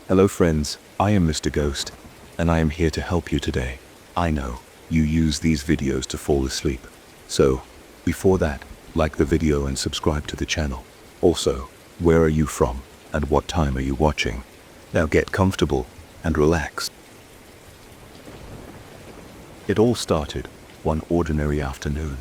Hello friends, I am Mr. Ghost, and I am here to help you today. I know, you use these videos to fall asleep. So, before that, like the video and subscribe to the channel. Also, where are you from, and what time are you watching? Now get comfortable, and relax. It all started one ordinary afternoon.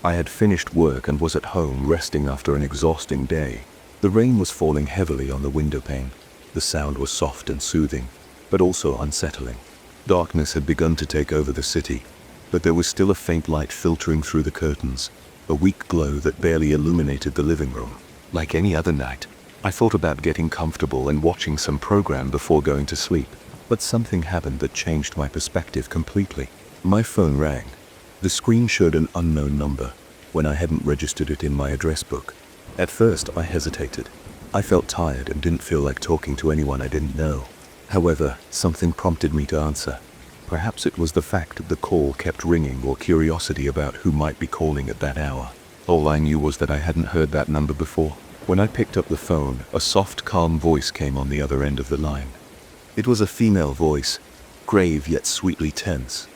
I had finished work and was at home resting after an exhausting day. The rain was falling heavily on the window pane. The sound was soft and soothing, but also unsettling. Darkness had begun to take over the city, but there was still a faint light filtering through the curtains, a weak glow that barely illuminated the living room. Like any other night, I thought about getting comfortable and watching some program before going to sleep, but something happened that changed my perspective completely. My phone rang. The screen showed an unknown number when I hadn't registered it in my address book. At first, I hesitated. I felt tired and didn't feel like talking to anyone I didn't know. However, something prompted me to answer. Perhaps it was the fact that the call kept ringing or curiosity about who might be calling at that hour. All I knew was that I hadn't heard that number before. When I picked up the phone, a soft, calm voice came on the other end of the line. It was a female voice, grave yet sweetly tense,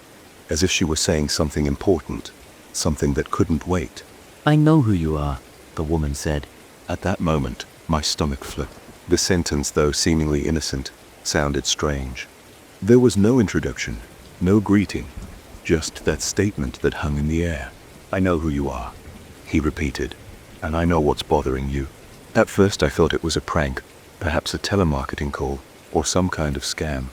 as if she were saying something important, something that couldn't wait. "I know who you are," the woman said. At that moment, my stomach flipped. The sentence, though seemingly innocent, sounded strange. There was no introduction, no greeting, just that statement that hung in the air. "I know who you are," he repeated, "and I know what's bothering you." At first I thought it was a prank, perhaps a telemarketing call, or some kind of scam.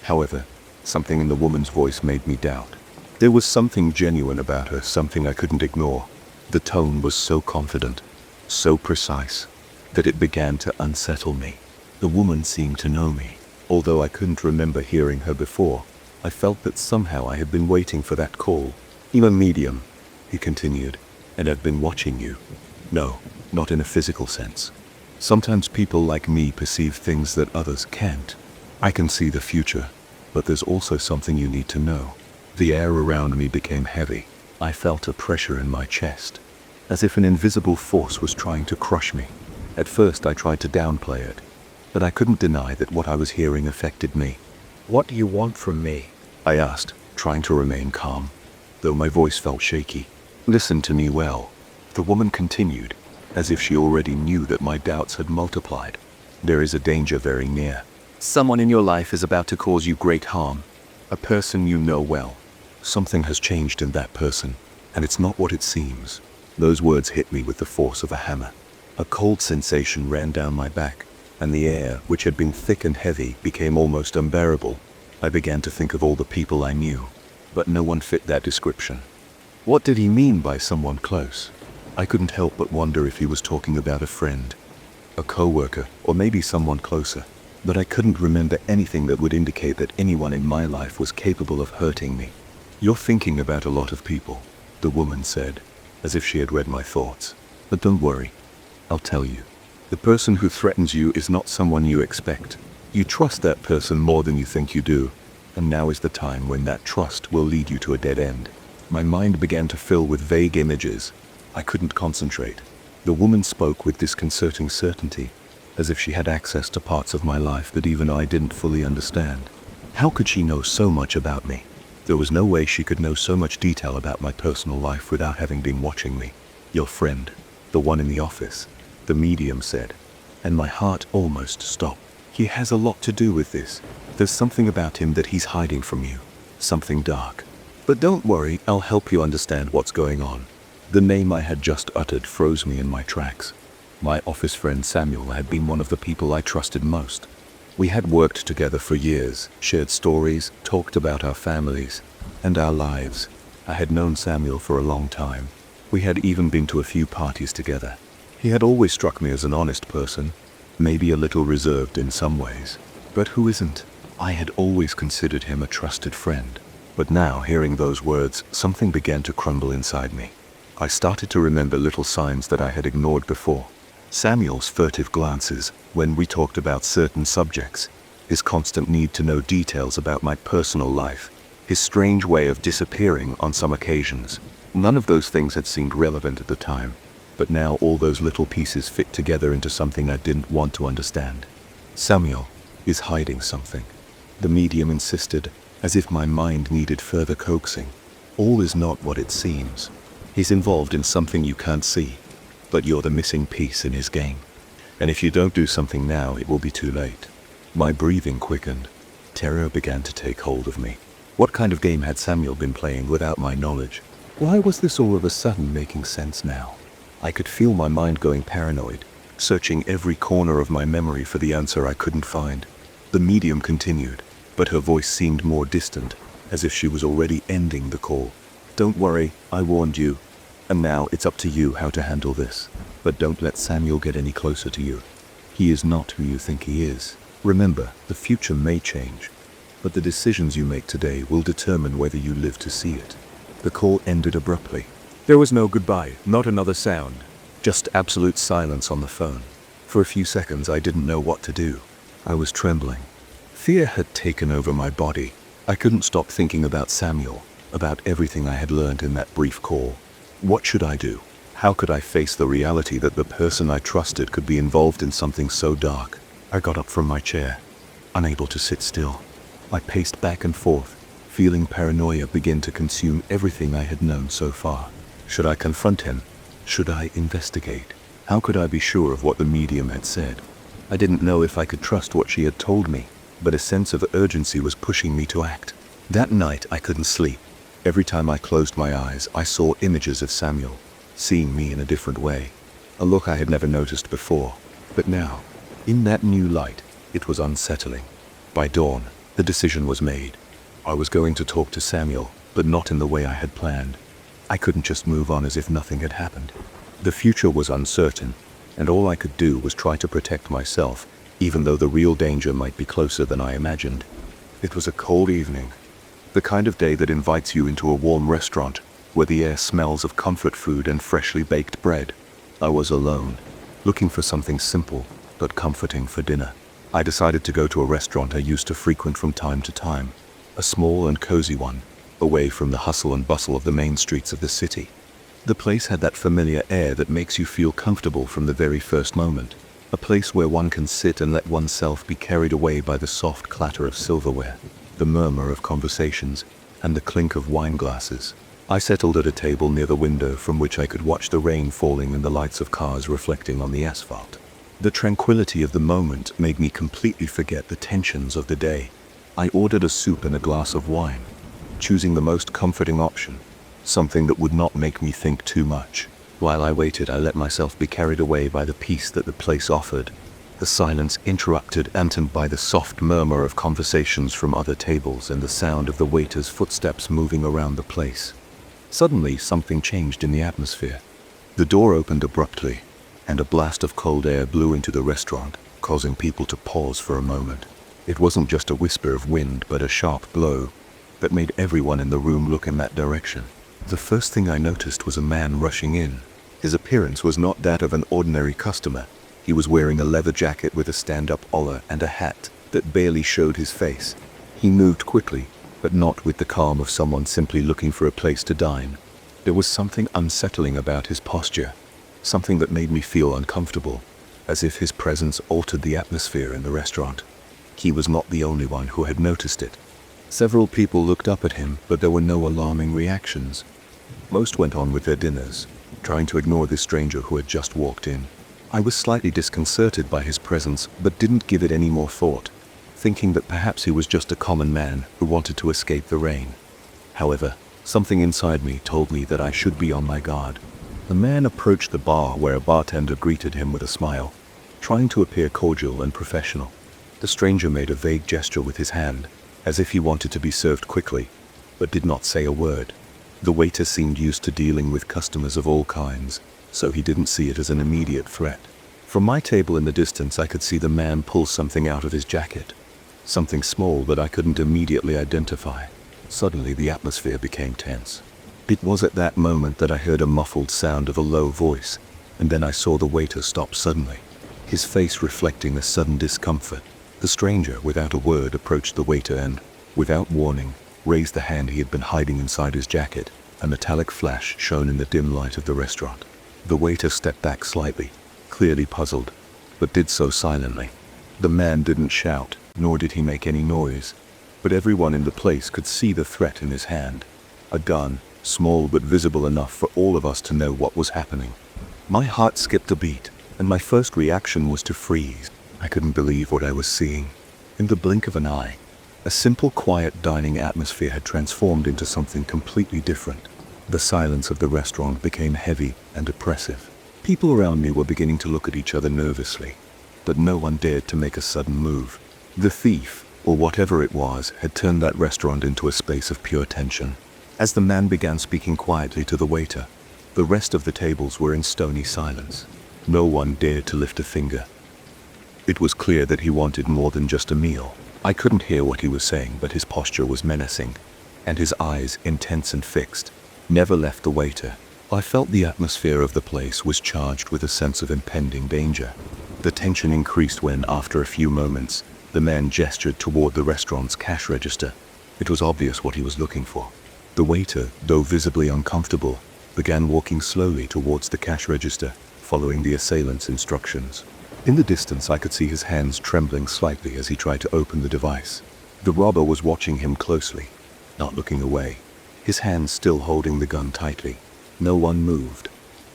However, something in the woman's voice made me doubt. There was something genuine about her, something I couldn't ignore. The tone was so confident, so precise, that it began to unsettle me. The woman seemed to know me. Although I couldn't remember hearing her before, I felt that somehow I had been waiting for that call. "I'm a medium," he continued, "and I've been watching you. No, not in a physical sense. Sometimes people like me perceive things that others can't. I can see the future, but there's also something you need to know." The air around me became heavy. I felt a pressure in my chest, as if an invisible force was trying to crush me. At first I tried to downplay it, but I couldn't deny that what I was hearing affected me. "What do you want from me?" I asked, trying to remain calm, though my voice felt shaky. "Listen to me well," the woman continued, as if she already knew that my doubts had multiplied. "There is a danger very near. Someone in your life is about to cause you great harm, a person you know well. Something has changed in that person, and it's not what it seems." Those words hit me with the force of a hammer. A cold sensation ran down my back, and the air, which had been thick and heavy, became almost unbearable. I began to think of all the people I knew, but no one fit that description. What did he mean by someone close? I couldn't help but wonder if he was talking about a friend, a co-worker, or maybe someone closer. But I couldn't remember anything that would indicate that anyone in my life was capable of hurting me. "You're thinking about a lot of people," the woman said, as if she had read my thoughts. "But don't worry, I'll tell you. The person who threatens you is not someone you expect. You trust that person more than you think you do, and now is the time when that trust will lead you to a dead end." My mind began to fill with vague images. I couldn't concentrate. The woman spoke with disconcerting certainty, as if she had access to parts of my life that even I didn't fully understand. How could she know so much about me? There was no way she could know so much detail about my personal life without having been watching me. "Your friend, the one in the office," the medium said, and my heart almost stopped. "He has a lot to do with this. There's something about him that he's hiding from you, something dark. But don't worry, I'll help you understand what's going on." The name I had just uttered froze me in my tracks. My office friend Samuel had been one of the people I trusted most. We had worked together for years, shared stories, talked about our families, and our lives. I had known Samuel for a long time. We had even been to a few parties together. He had always struck me as an honest person, maybe a little reserved in some ways. But who isn't? I had always considered him a trusted friend. But now, hearing those words, something began to crumble inside me. I started to remember little signs that I had ignored before. Samuel's furtive glances when we talked about certain subjects, his constant need to know details about my personal life, his strange way of disappearing on some occasions. None of those things had seemed relevant at the time, but now all those little pieces fit together into something I didn't want to understand. "Samuel," is hiding something. The medium insisted, as if my mind needed further coaxing. All is not what it seems. He's involved in something you can't see, but you're the missing piece in his game. And if you don't do something now, it will be too late. My breathing quickened. Terror began to take hold of me. What kind of game had Samuel been playing without my knowledge? Why was this all of a sudden making sense now? I could feel my mind going paranoid, searching every corner of my memory for the answer I couldn't find. The medium continued, but her voice seemed more distant, as if she was already ending the call. Don't worry, I warned you. And now it's up to you how to handle this. But don't let Samuel get any closer to you. He is not who you think he is. Remember, the future may change, but the decisions you make today will determine whether you live to see it. The call ended abruptly. There was no goodbye, not another sound. Just absolute silence on the phone. For a few seconds I didn't know what to do. I was trembling. Fear had taken over my body. I couldn't stop thinking about Samuel, about everything I had learned in that brief call. What should I do? How could I face the reality that the person I trusted could be involved in something so dark? I got up from my chair, unable to sit still. I paced back and forth, feeling paranoia begin to consume everything I had known so far. Should I confront him? Should I investigate? How could I be sure of what the medium had said? I didn't know if I could trust what she had told me, but a sense of urgency was pushing me to act. That night I couldn't sleep. Every time I closed my eyes, I saw images of Samuel, seeing me in a different way. A look I had never noticed before. But now, in that new light, it was unsettling. By dawn, the decision was made. I was going to talk to Samuel, but not in the way I had planned. I couldn't just move on as if nothing had happened. The future was uncertain, and all I could do was try to protect myself, even though the real danger might be closer than I imagined. It was a cold evening, the kind of day that invites you into a warm restaurant, where the air smells of comfort food and freshly baked bread. I was alone, looking for something simple, but comforting for dinner. I decided to go to a restaurant I used to frequent from time to time, a small and cozy one, away from the hustle and bustle of the main streets of the city. The place had that familiar air that makes you feel comfortable from the very first moment, a place where one can sit and let oneself be carried away by the soft clatter of silverware, the murmur of conversations, and the clink of wine glasses. I settled at a table near the window from which I could watch the rain falling and the lights of cars reflecting on the asphalt. The tranquility of the moment made me completely forget the tensions of the day. I ordered a soup and a glass of wine, choosing the most comforting option, something that would not make me think too much. While I waited, I let myself be carried away by the peace that the place offered, the silence interrupted and by the soft murmur of conversations from other tables and the sound of the waiter's footsteps moving around the place. Suddenly, something changed in the atmosphere. The door opened abruptly, and a blast of cold air blew into the restaurant, causing people to pause for a moment. It wasn't just a whisper of wind, but a sharp blow that made everyone in the room look in that direction. The first thing I noticed was a man rushing in. His appearance was not that of an ordinary customer. He was wearing a leather jacket with a stand-up collar and a hat that barely showed his face. He moved quickly, but not with the calm of someone simply looking for a place to dine. There was something unsettling about his posture, something that made me feel uncomfortable, as if his presence altered the atmosphere in the restaurant. He was not the only one who had noticed it. Several people looked up at him, but there were no alarming reactions. Most went on with their dinners, trying to ignore this stranger who had just walked in. I was slightly disconcerted by his presence, but didn't give it any more thought, thinking that perhaps he was just a common man who wanted to escape the rain. However, something inside me told me that I should be on my guard. The man approached the bar where a bartender greeted him with a smile, trying to appear cordial and professional. The stranger made a vague gesture with his hand, as if he wanted to be served quickly, but did not say a word. The waiter seemed used to dealing with customers of all kinds, so he didn't see it as an immediate threat. From my table in the distance, I could see the man pull something out of his jacket, something small that I couldn't immediately identify. Suddenly, the atmosphere became tense. It was at that moment that I heard a muffled sound of a low voice, and then I saw the waiter stop suddenly, his face reflecting a sudden discomfort. The stranger, without a word, approached the waiter and, without warning, raised the hand he had been hiding inside his jacket. A metallic flash shone in the dim light of the restaurant. The waiter stepped back slightly, clearly puzzled, but did so silently. The man didn't shout, nor did he make any noise. But everyone in the place could see the threat in his hand. A gun, small but visible enough for all of us to know what was happening. My heart skipped a beat, and my first reaction was to freeze. I couldn't believe what I was seeing. In the blink of an eye, a simple, quiet dining atmosphere had transformed into something completely different. The silence of the restaurant became heavy and oppressive. People around me were beginning to look at each other nervously, but no one dared to make a sudden move. The thief, or whatever it was, had turned that restaurant into a space of pure tension. As the man began speaking quietly to the waiter, the rest of the tables were in stony silence. No one dared to lift a finger. It was clear that he wanted more than just a meal. I couldn't hear what he was saying, but his posture was menacing, and his eyes, intense and fixed, never left the waiter. I felt the atmosphere of the place was charged with a sense of impending danger. The tension increased when, after a few moments, the man gestured toward the restaurant's cash register. It was obvious what he was looking for. The waiter, though visibly uncomfortable, began walking slowly towards the cash register, following the assailant's instructions. In the distance, I could see his hands trembling slightly as he tried to open the device. The robber was watching him closely, not looking away, his hands still holding the gun tightly. No one moved.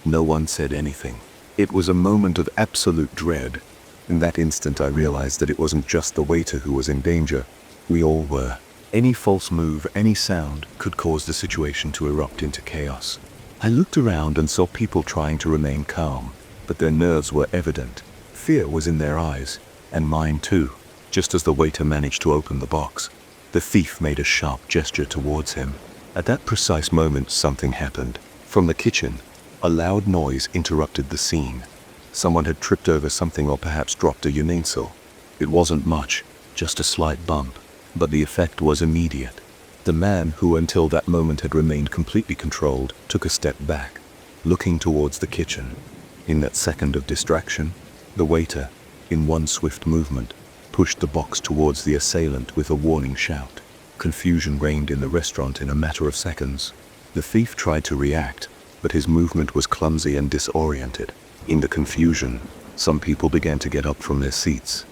No one said anything. It was a moment of absolute dread. In that instant, I realized that it wasn't just the waiter who was in danger. We all were. Any false move, any sound, could cause the situation to erupt into chaos. I looked around and saw people trying to remain calm, but their nerves were evident. Fear was in their eyes, and mine too. Just as the waiter managed to open the box, the thief made a sharp gesture towards him. At that precise moment, something happened. From the kitchen, a loud noise interrupted the scene. Someone had tripped over something or perhaps dropped a utensil. It wasn't much, just a slight bump, but the effect was immediate. The man, who until that moment had remained completely controlled, took a step back, looking towards the kitchen. In that second of distraction, the waiter, in one swift movement, pushed the box towards the assailant with a warning shout. Confusion reigned in the restaurant in a matter of seconds. The thief tried to react, but his movement was clumsy and disoriented. In the confusion, some people began to get up from their seats,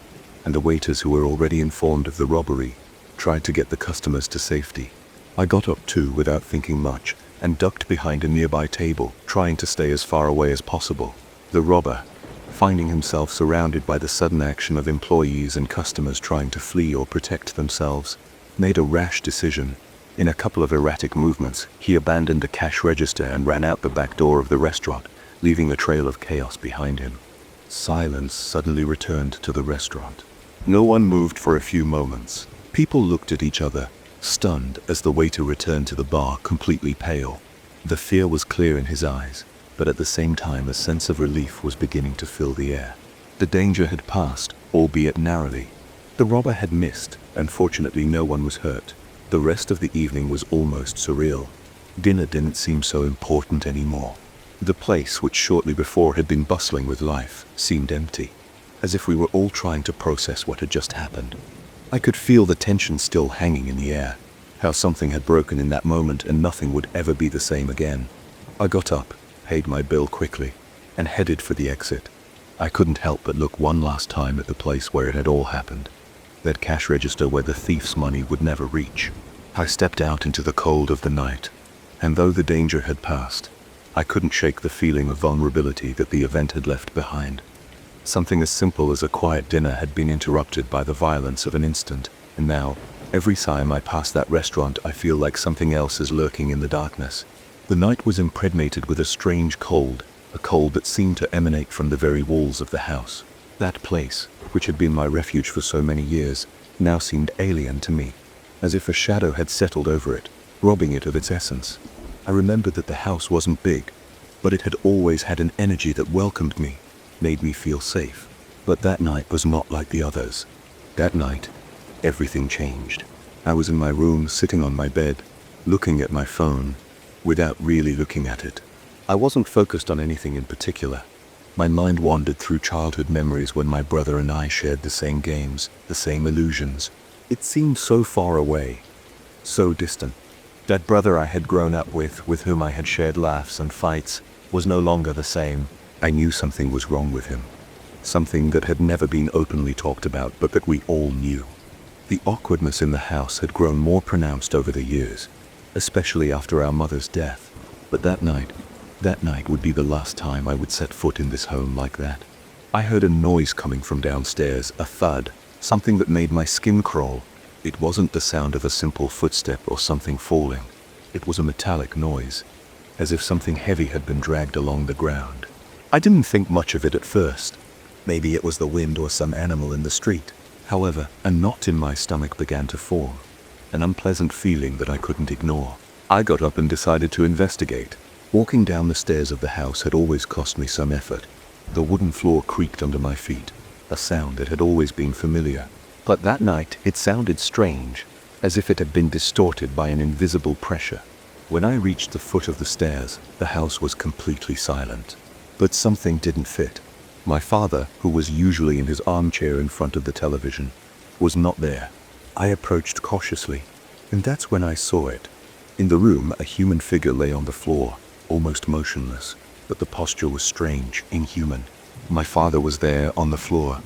and the waiters, who were already informed of the robbery, tried to get the customers to safety. I got up too without thinking much, and ducked behind a nearby table, trying to stay as far away as possible. The robber, finding himself surrounded by the sudden action of employees and customers trying to flee or protect themselves, made a rash decision. In a couple of erratic movements, he abandoned the cash register and ran out the back door of the restaurant, leaving a trail of chaos behind him. Silence suddenly returned to the restaurant. No one moved for a few moments. People looked at each other, stunned, as the waiter returned to the bar, completely pale. The fear was clear in his eyes, but at the same time a sense of relief was beginning to fill the air. The danger had passed, albeit narrowly. The robber had missed, and fortunately no one was hurt. The rest of the evening was almost surreal. Dinner didn't seem so important anymore. The place, which shortly before had been bustling with life, seemed empty, as if we were all trying to process what had just happened. I could feel the tension still hanging in the air, how something had broken in that moment and nothing would ever be the same again. I got up, paid my bill quickly, and headed for the exit. I couldn't help but look one last time at the place where it had all happened, that cash register where the thief's money would never reach. I stepped out into the cold of the night, and though the danger had passed, I couldn't shake the feeling of vulnerability that the event had left behind. Something as simple as a quiet dinner had been interrupted by the violence of an instant, and now, every time I pass that restaurant, I feel like something else is lurking in the darkness. The night was impregnated with a strange cold, a cold that seemed to emanate from the very walls of the house. That place, which had been my refuge for so many years, now seemed alien to me, as if a shadow had settled over it, robbing it of its essence. I remembered that the house wasn't big, but it had always had an energy that welcomed me, made me feel safe. But that night was not like the others. That night, everything changed. I was in my room, sitting on my bed, looking at my phone, without really looking at it. I wasn't focused on anything in particular. My mind wandered through childhood memories when my brother and I shared the same games, the same illusions. It seemed so far away, so distant. That brother I had grown up with whom I had shared laughs and fights, was no longer the same. I knew something was wrong with him. Something that had never been openly talked about, but that we all knew. The awkwardness in the house had grown more pronounced over the years, especially after our mother's death. But that night would be the last time I would set foot in this home like that. I heard a noise coming from downstairs, a thud, something that made my skin crawl. It wasn't the sound of a simple footstep or something falling. It was a metallic noise, as if something heavy had been dragged along the ground. I didn't think much of it at first. Maybe it was the wind or some animal in the street. However, a knot in my stomach began to form, an unpleasant feeling that I couldn't ignore. I got up and decided to investigate. Walking down the stairs of the house had always cost me some effort. The wooden floor creaked under my feet, a sound that had always been familiar. But that night it sounded strange, as if it had been distorted by an invisible pressure. When I reached the foot of the stairs, the house was completely silent. But something didn't fit. My father, who was usually in his armchair in front of the television, was not there. I approached cautiously, and that's when I saw it. In the room, a human figure lay on the floor, almost motionless, but the posture was strange, inhuman. My father was there on the floor,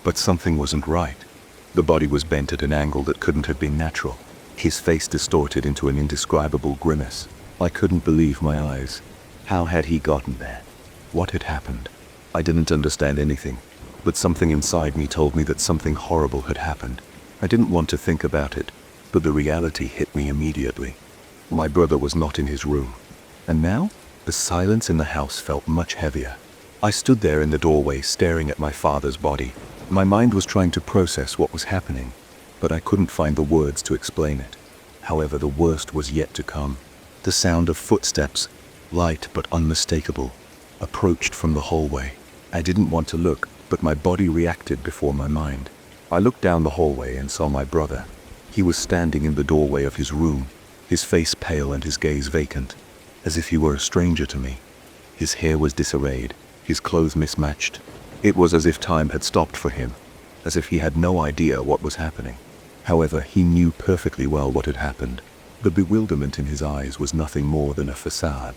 but something wasn't right. The body was bent at an angle that couldn't have been natural, his face distorted into an indescribable grimace. I couldn't believe my eyes. How had he gotten there? What had happened? I didn't understand anything, but something inside me told me that something horrible had happened. I didn't want to think about it, but the reality hit me immediately. My brother was not in his room, and now the silence in the house felt much heavier. I stood there in the doorway staring at my father's body. My mind was trying to process what was happening, but I couldn't find the words to explain it. However, the worst was yet to come. The sound of footsteps, light but unmistakable, approached from the hallway. I didn't want to look, but my body reacted before my mind. I looked down the hallway and saw my brother. He was standing in the doorway of his room, his face pale and his gaze vacant, as if he were a stranger to me. His hair was disarrayed, his clothes mismatched. It was as if time had stopped for him, as if he had no idea what was happening. However, he knew perfectly well what had happened. The bewilderment in his eyes was nothing more than a facade,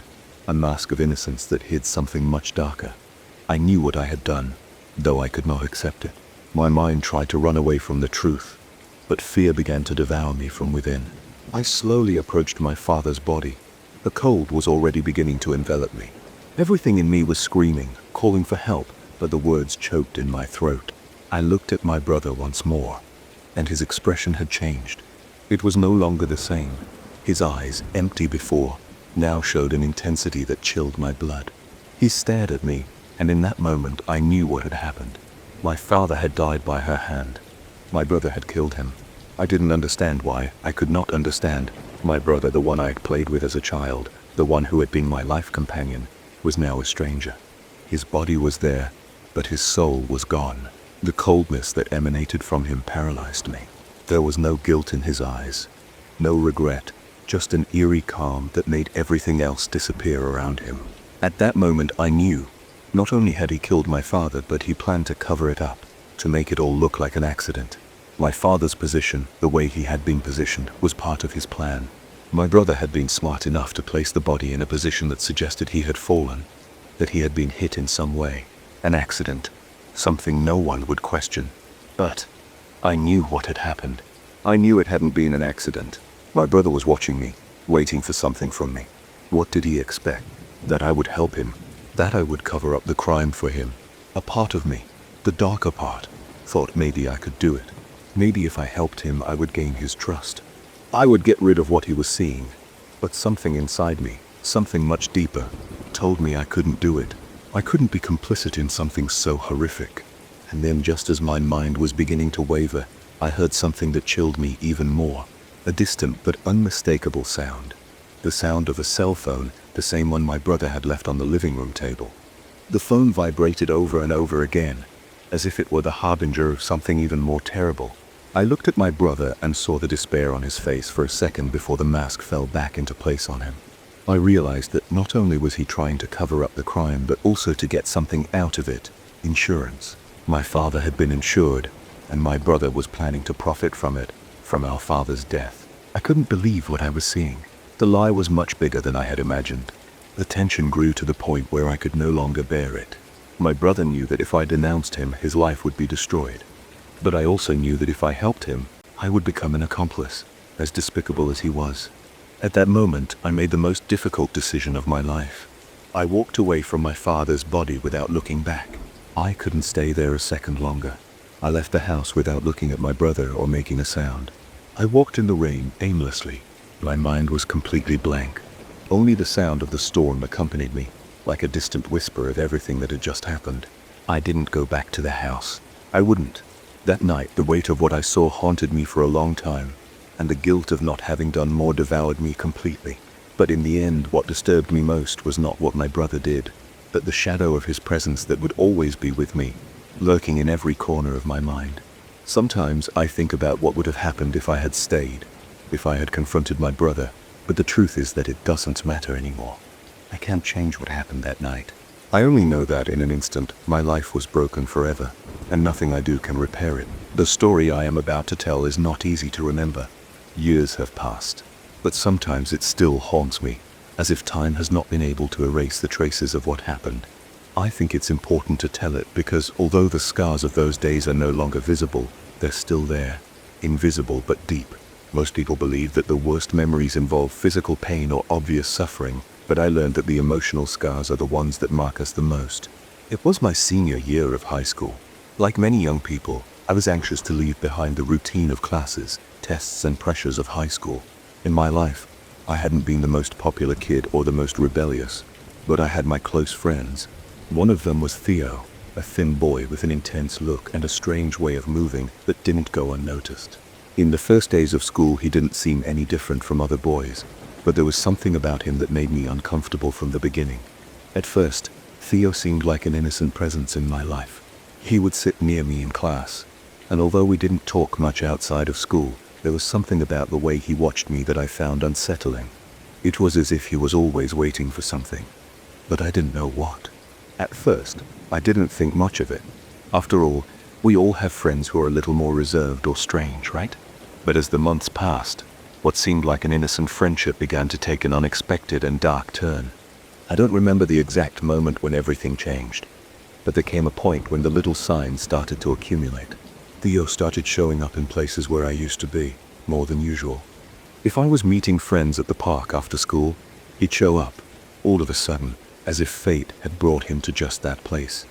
a mask of innocence that hid something much darker. I knew what I had done, though I could not accept it. My mind tried to run away from the truth, but fear began to devour me from within. I slowly approached my father's body. The cold was already beginning to envelop me. Everything in me was screaming, calling for help, but the words choked in my throat. I looked at my brother once more, and his expression had changed. It was no longer the same. His eyes, empty before, now showed an intensity that chilled my blood. He stared at me, and in that moment I knew what had happened. My father had died by her hand. My brother had killed him. I didn't understand why. I could not understand. My brother, the one I had played with as a child, the one who had been my life companion, was now a stranger. His body was there, but his soul was gone. The coldness that emanated from him paralyzed me. There was no guilt in his eyes, no regret, just an eerie calm that made everything else disappear around him. At that moment I knew, not only had he killed my father, but he planned to cover it up, to make it all look like an accident. My father's position, the way he had been positioned, was part of his plan. My brother had been smart enough to place the body in a position that suggested he had fallen, that he had been hit in some way. An accident, something no one would question. But I knew what had happened. I knew it hadn't been an accident. My brother was watching me, waiting for something from me. What did he expect? That I would help him, that I would cover up the crime for him. A part of me, the darker part, thought maybe I could do it. Maybe if I helped him, I would gain his trust. I would get rid of what he was seeing. But something inside me, something much deeper, told me I couldn't do it. I couldn't be complicit in something so horrific. And then, just as my mind was beginning to waver, I heard something that chilled me even more. A distant but unmistakable sound. The sound of a cell phone, the same one my brother had left on the living room table. The phone vibrated over and over again, as if it were the harbinger of something even more terrible. I looked at my brother and saw the despair on his face for a second before the mask fell back into place on him. I realized that not only was he trying to cover up the crime, but also to get something out of it. Insurance. My father had been insured, and my brother was planning to profit from it, from our father's death. I couldn't believe what I was seeing. The lie was much bigger than I had imagined. The tension grew to the point where I could no longer bear it. My brother knew that if I denounced him, his life would be destroyed. But I also knew that if I helped him, I would become an accomplice, as despicable as he was. At that moment, I made the most difficult decision of my life. I walked away from my father's body without looking back. I couldn't stay there a second longer. I left the house without looking at my brother or making a sound. I walked in the rain aimlessly. My mind was completely blank. Only the sound of the storm accompanied me, like a distant whisper of everything that had just happened. I didn't go back to the house. I wouldn't. That night, the weight of what I saw haunted me for a long time, and the guilt of not having done more devoured me completely. But in the end, what disturbed me most was not what my brother did, but the shadow of his presence that would always be with me, lurking in every corner of my mind. Sometimes I think about what would have happened if I had stayed, if I had confronted my brother, but the truth is that it doesn't matter anymore. I can't change what happened that night. I only know that in an instant, my life was broken forever, and nothing I do can repair it. The story I am about to tell is not easy to remember. Years have passed, but sometimes it still haunts me, as if time has not been able to erase the traces of what happened. I think it's important to tell it because although the scars of those days are no longer visible, they're still there, invisible but deep. Most people believe that the worst memories involve physical pain or obvious suffering, but I learned that the emotional scars are the ones that mark us the most. It was my senior year of high school. Like many young people, I was anxious to leave behind the routine of classes, tests, and pressures of high school. In my life, I hadn't been the most popular kid or the most rebellious, but I had my close friends. One of them was Theo, a thin boy with an intense look and a strange way of moving that didn't go unnoticed. In the first days of school, he didn't seem any different from other boys, but there was something about him that made me uncomfortable from the beginning. At first, Theo seemed like an innocent presence in my life. He would sit near me in class, and although we didn't talk much outside of school, there was something about the way he watched me that I found unsettling. It was as if he was always waiting for something, but I didn't know what. At first, I didn't think much of it. After all, we all have friends who are a little more reserved or strange, right? But as the months passed, what seemed like an innocent friendship began to take an unexpected and dark turn. I don't remember the exact moment when everything changed, but there came a point when the little signs started to accumulate. Theo started showing up in places where I used to be, more than usual. If I was meeting friends at the park after school, he'd show up, all of a sudden, as if fate had brought him to just that place.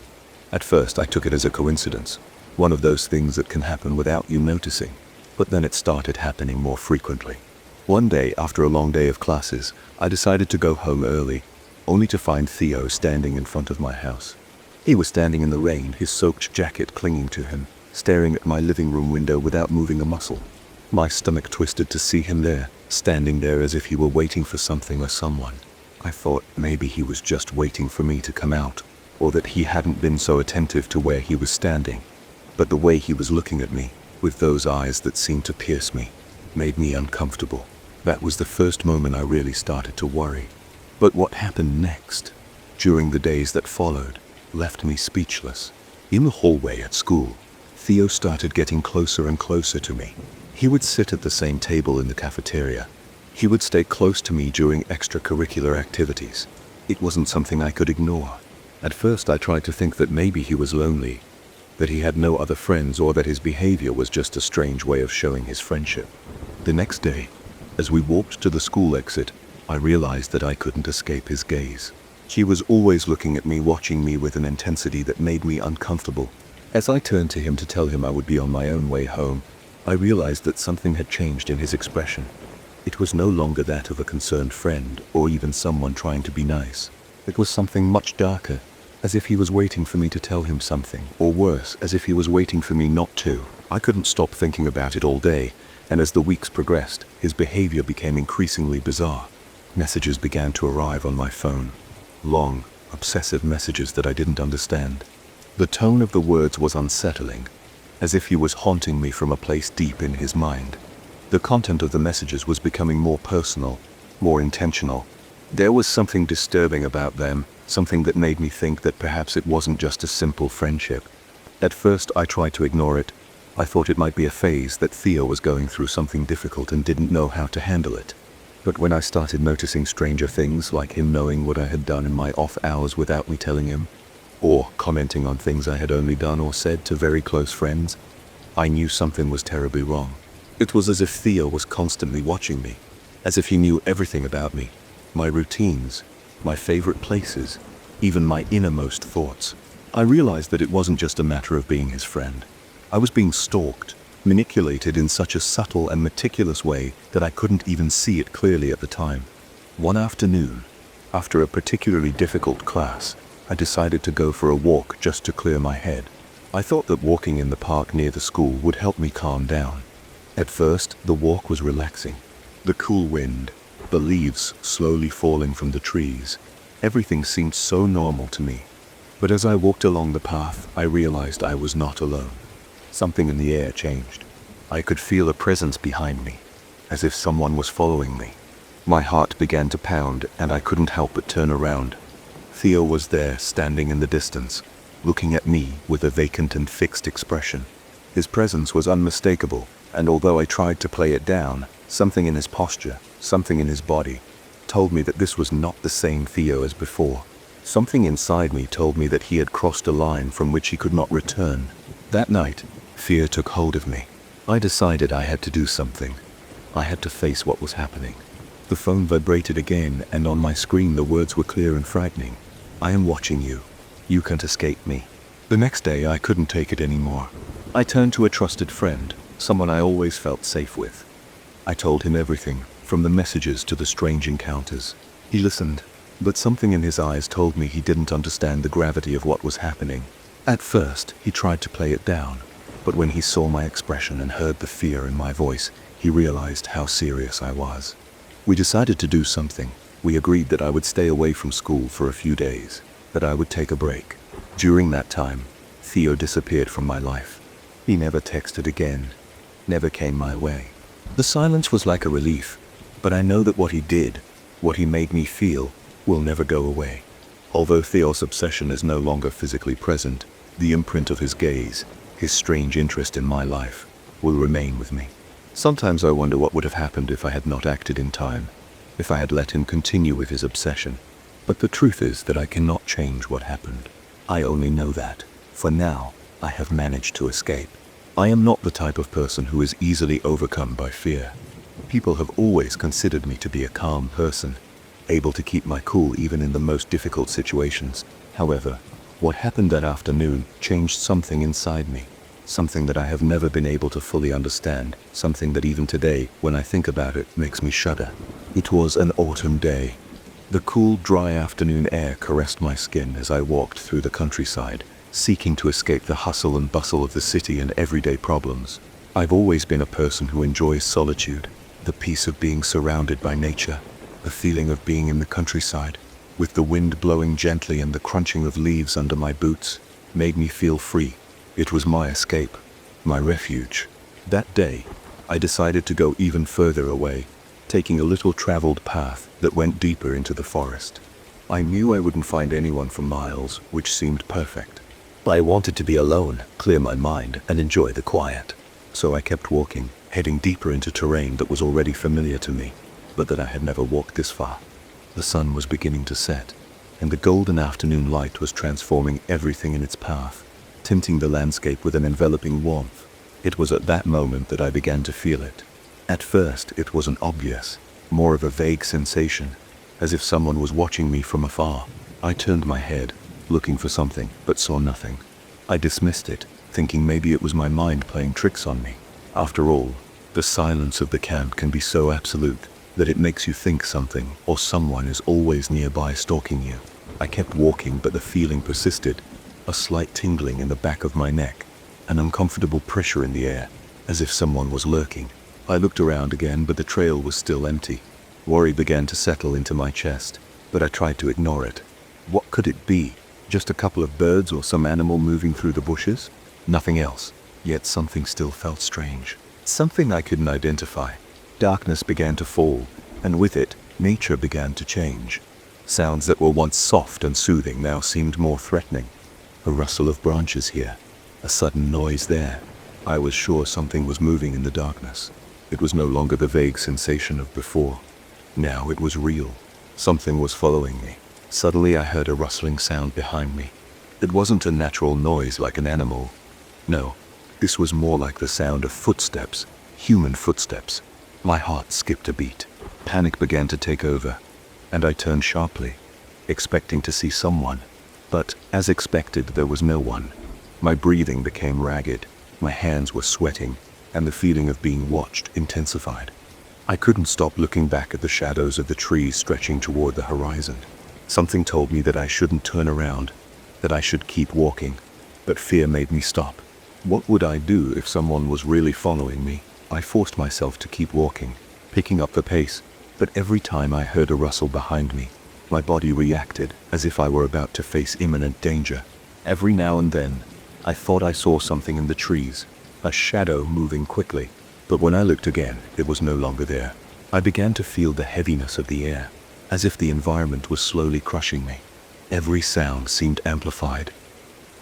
At first, I took it as a coincidence, one of those things that can happen without you noticing. But then it started happening more frequently. One day, after a long day of classes, I decided to go home early, only to find Theo standing in front of my house. He was standing in the rain, his soaked jacket clinging to him, staring at my living room window without moving a muscle. My stomach twisted to see him there, standing there as if he were waiting for something or someone. I thought maybe he was just waiting for me to come out, or that he hadn't been so attentive to where he was standing. But the way he was looking at me, with those eyes that seemed to pierce me, made me uncomfortable. That was the first moment I really started to worry. But what happened next, during the days that followed, left me speechless. In the hallway at school, Theo started getting closer and closer to me. He would sit at the same table in the cafeteria. He would stay close to me during extracurricular activities. It wasn't something I could ignore. At first I tried to think that maybe he was lonely, that he had no other friends, or that his behavior was just a strange way of showing his friendship. The next day, as we walked to the school exit, I realized that I couldn't escape his gaze. He was always looking at me, watching me with an intensity that made me uncomfortable. As I turned to him to tell him I would be on my own way home, I realized that something had changed in his expression. It was no longer that of a concerned friend, or even someone trying to be nice. It was something much darker, as if he was waiting for me to tell him something, or worse, as if he was waiting for me not to. I couldn't stop thinking about it all day, and as the weeks progressed, his behavior became increasingly bizarre. Messages began to arrive on my phone. Long, obsessive messages that I didn't understand. The tone of the words was unsettling, as if he was haunting me from a place deep in his mind. The content of the messages was becoming more personal, more intentional. There was something disturbing about them, something that made me think that perhaps it wasn't just a simple friendship. At first, I tried to ignore it. I thought it might be a phase, that Theo was going through something difficult and didn't know how to handle it. But when I started noticing stranger things, like him knowing what I had done in my off hours without me telling him, or commenting on things I had only done or said to very close friends, I knew something was terribly wrong. It was as if Theo was constantly watching me, as if he knew everything about me, my routines, my favorite places, even my innermost thoughts. I realized that it wasn't just a matter of being his friend. I was being stalked, manipulated in such a subtle and meticulous way that I couldn't even see it clearly at the time. One afternoon, after a particularly difficult class, I decided to go for a walk just to clear my head. I thought that walking in the park near the school would help me calm down. At first, the walk was relaxing. The cool wind, the leaves slowly falling from the trees. Everything seemed so normal to me. But as I walked along the path, I realized I was not alone. Something in the air changed. I could feel a presence behind me, as if someone was following me. My heart began to pound, and I couldn't help but turn around. Theo was there, standing in the distance, looking at me with a vacant and fixed expression. His presence was unmistakable, and although I tried to play it down, something in his posture, something in his body, told me that this was not the same Theo as before. Something inside me told me that he had crossed a line from which he could not return. That night, fear took hold of me. I decided I had to do something. I had to face what was happening. The phone vibrated again, and on my screen the words were clear and frightening. "I am watching you. You can't escape me." The next day I couldn't take it anymore. I turned to a trusted friend, someone I always felt safe with. I told him everything, from the messages to the strange encounters. He listened, but something in his eyes told me he didn't understand the gravity of what was happening. At first, he tried to play it down, but when he saw my expression and heard the fear in my voice, he realized how serious I was. We decided to do something. We agreed that I would stay away from school for a few days, that I would take a break. During that time, Theo disappeared from my life. He never texted again, never came my way. The silence was like a relief, but I know that what he did, what he made me feel, will never go away. Although Theo's obsession is no longer physically present, the imprint of his gaze, his strange interest in my life, will remain with me. Sometimes I wonder what would have happened if I had not acted in time, if I had let him continue with his obsession. But the truth is that I cannot change what happened. I only know that, for now, I have managed to escape. I am not the type of person who is easily overcome by fear. People have always considered me to be a calm person, able to keep my cool even in the most difficult situations. However, what happened that afternoon changed something inside me. Something that I have never been able to fully understand, something that even today, when I think about it, makes me shudder. It was an autumn day. The cool, dry afternoon air caressed my skin as I walked through the countryside, seeking to escape the hustle and bustle of the city and everyday problems. I've always been a person who enjoys solitude, the peace of being surrounded by nature, the feeling of being in the countryside, with the wind blowing gently and the crunching of leaves under my boots, made me feel free. It was my escape, my refuge. That day, I decided to go even further away, taking a little traveled path that went deeper into the forest. I knew I wouldn't find anyone for miles, which seemed perfect. I wanted to be alone, clear my mind, and enjoy the quiet. So I kept walking, heading deeper into terrain that was already familiar to me, but that I had never walked this far. The sun was beginning to set, and the golden afternoon light was transforming everything in its path, tinting the landscape with an enveloping warmth. It was at that moment that I began to feel it. At first, it wasn't obvious, more of a vague sensation, as if someone was watching me from afar. I turned my head, looking for something, but saw nothing. I dismissed it, thinking maybe it was my mind playing tricks on me. After all, the silence of the camp can be so absolute that it makes you think something or someone is always nearby stalking you. I kept walking, but the feeling persisted. A slight tingling in the back of my neck, an uncomfortable pressure in the air, as if someone was lurking. I looked around again, but the trail was still empty. Worry began to settle into my chest, but I tried to ignore it. What could it be? Just a couple of birds or some animal moving through the bushes? Nothing else. Yet something still felt strange. Something I couldn't identify. Darkness began to fall, and with it, nature began to change. Sounds that were once soft and soothing now seemed more threatening. A rustle of branches here, a sudden noise there. I was sure something was moving in the darkness. It was no longer the vague sensation of before. Now it was real. Something was following me. Suddenly I heard a rustling sound behind me. It wasn't a natural noise like an animal. No, this was more like the sound of footsteps, Human footsteps. My heart skipped a beat. Panic began to take over, and I turned sharply, expecting to see someone. But, as expected, there was no one. My breathing became ragged, my hands were sweating, and the feeling of being watched intensified. I couldn't stop looking back at the shadows of the trees stretching toward the horizon. Something told me that I shouldn't turn around, that I should keep walking, but fear made me stop. What would I do if someone was really following me? I forced myself to keep walking, picking up the pace, but every time I heard a rustle behind me, my body reacted as if I were about to face imminent danger. Every now and then, I thought I saw something in the trees, a shadow moving quickly, but when I looked again, it was no longer there. I began to feel the heaviness of the air, as if the environment was slowly crushing me. Every sound seemed amplified.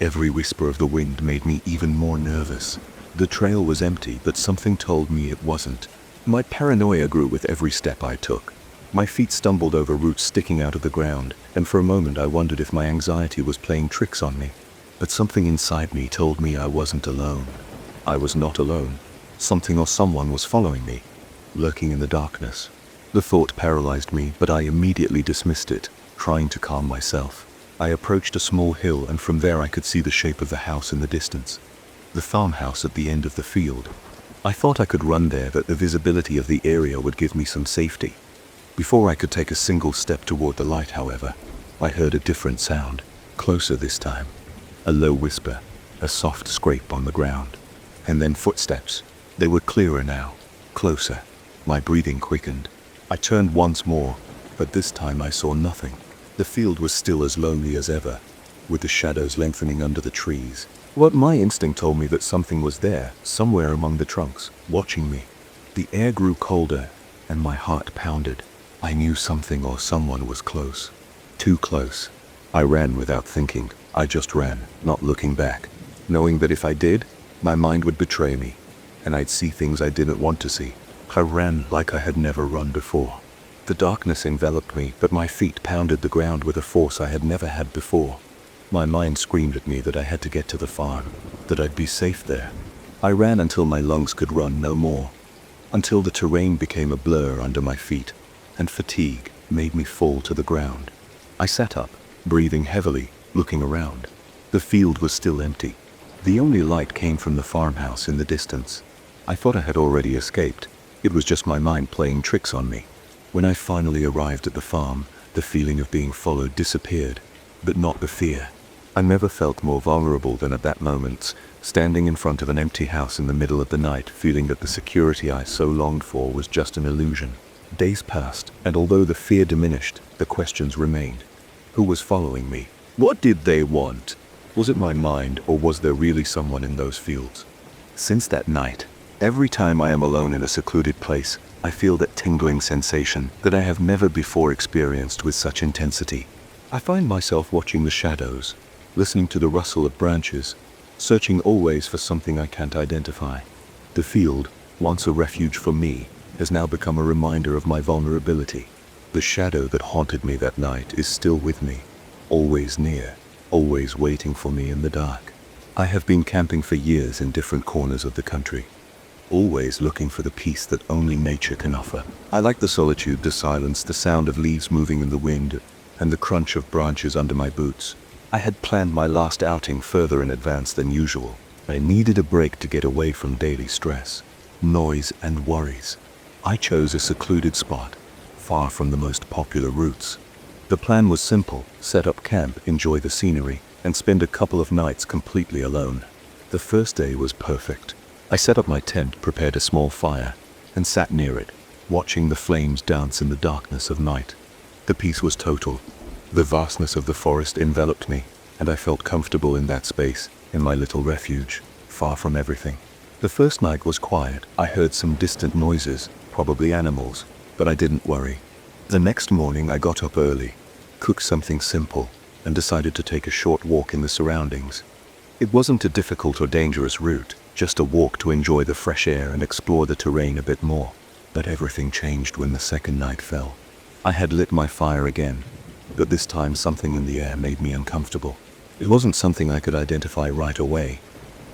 Every whisper of the wind made me even more nervous. The trail was empty, but something told me it wasn't. My paranoia grew with every step I took. My feet stumbled over roots sticking out of the ground, and for a moment I wondered if my anxiety was playing tricks on me. But something inside me told me I wasn't alone. I was not alone. Something or someone was following me, lurking in the darkness. The thought paralyzed me, but I immediately dismissed it, trying to calm myself. I approached a small hill, and from there I could see the shape of the house in the distance. The farmhouse at the end of the field. I thought I could run there, that the visibility of the area would give me some safety. Before I could take a single step toward the light, however, I heard a different sound, closer this time. A low whisper, a soft scrape on the ground, and then footsteps. They were clearer now, closer. My breathing quickened. I turned once more, but this time I saw nothing. The field was still as lonely as ever, with the shadows lengthening under the trees. What my instinct told me that something was there, somewhere among the trunks, watching me. The air grew colder, and my heart pounded. I knew something or someone was close. Too close. I ran without thinking. I just ran, not looking back, knowing that if I did, my mind would betray me, and I'd see things I didn't want to see. I ran like I had never run before. The darkness enveloped me, but my feet pounded the ground with a force I had never had before. My mind screamed at me that I had to get to the farm, that I'd be safe there. I ran until my lungs could run no more, until the terrain became a blur under my feet, and fatigue made me fall to the ground. I sat up, breathing heavily, looking around. The field was still empty. The only light came from the farmhouse in the distance. I thought I had already escaped. It was just my mind playing tricks on me. When I finally arrived at the farm, the feeling of being followed disappeared, but not the fear. I never felt more vulnerable than at that moment, standing in front of an empty house in the middle of the night, feeling that the security I so longed for was just an illusion. Days passed, and although the fear diminished, the questions remained. Who was following me? What did they want? Was it my mind, or was there really someone in those fields? Since that night, every time I am alone in a secluded place, I feel that tingling sensation that I have never before experienced with such intensity. I find myself watching the shadows, listening to the rustle of branches, searching always for something I can't identify. The field, once a refuge for me, has now become a reminder of my vulnerability. The shadow that haunted me that night is still with me, always near, always waiting for me in the dark. I have been camping for years in different corners of the country, always looking for the peace that only nature can offer. I like the solitude, the silence, the sound of leaves moving in the wind, and the crunch of branches under my boots. I had planned my last outing further in advance than usual. I needed a break to get away from daily stress, noise, and worries. I chose a secluded spot, far from the most popular routes. The plan was simple: set up camp, enjoy the scenery, and spend a couple of nights completely alone. The first day was perfect. I set up my tent, prepared a small fire, and sat near it, watching the flames dance in the darkness of night. The peace was total. The vastness of the forest enveloped me, and I felt comfortable in that space, in my little refuge, far from everything. The first night was quiet. I heard some distant noises, probably animals, but I didn't worry. The next morning I got up early, cooked something simple, and decided to take a short walk in the surroundings. It wasn't a difficult or dangerous route, just a walk to enjoy the fresh air and explore the terrain a bit more. But everything changed when the second night fell. I had lit my fire again, but this time something in the air made me uncomfortable. It wasn't something I could identify right away,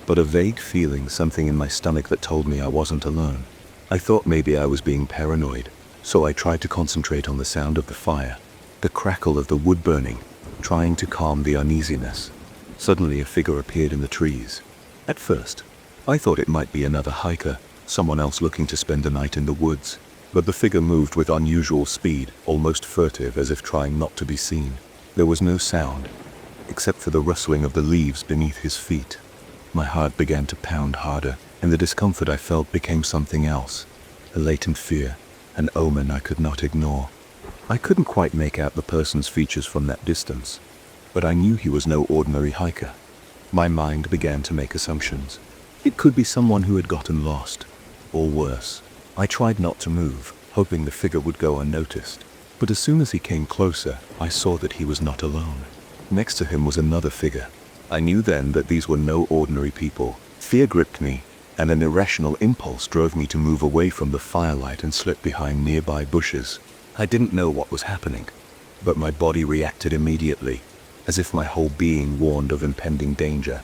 but a vague feeling, something in my stomach that told me I wasn't alone. I thought maybe I was being paranoid, so I tried to concentrate on the sound of the fire, the crackle of the wood burning, trying to calm the uneasiness. Suddenly a figure appeared in the trees. At first, I thought it might be another hiker, someone else looking to spend the night in the woods, but the figure moved with unusual speed, almost furtive, as if trying not to be seen. There was no sound, except for the rustling of the leaves beneath his feet. My heart began to pound harder, and the discomfort I felt became something else, a latent fear, an omen I could not ignore. I couldn't quite make out the person's features from that distance, but I knew he was no ordinary hiker. My mind began to make assumptions. It could be someone who had gotten lost, or worse. I tried not to move, hoping the figure would go unnoticed, but as soon as he came closer, I saw that he was not alone. Next to him was another figure. I knew then that these were no ordinary people. Fear gripped me, and an irrational impulse drove me to move away from the firelight and slip behind nearby bushes. I didn't know what was happening, but my body reacted immediately, as if my whole being warned of impending danger.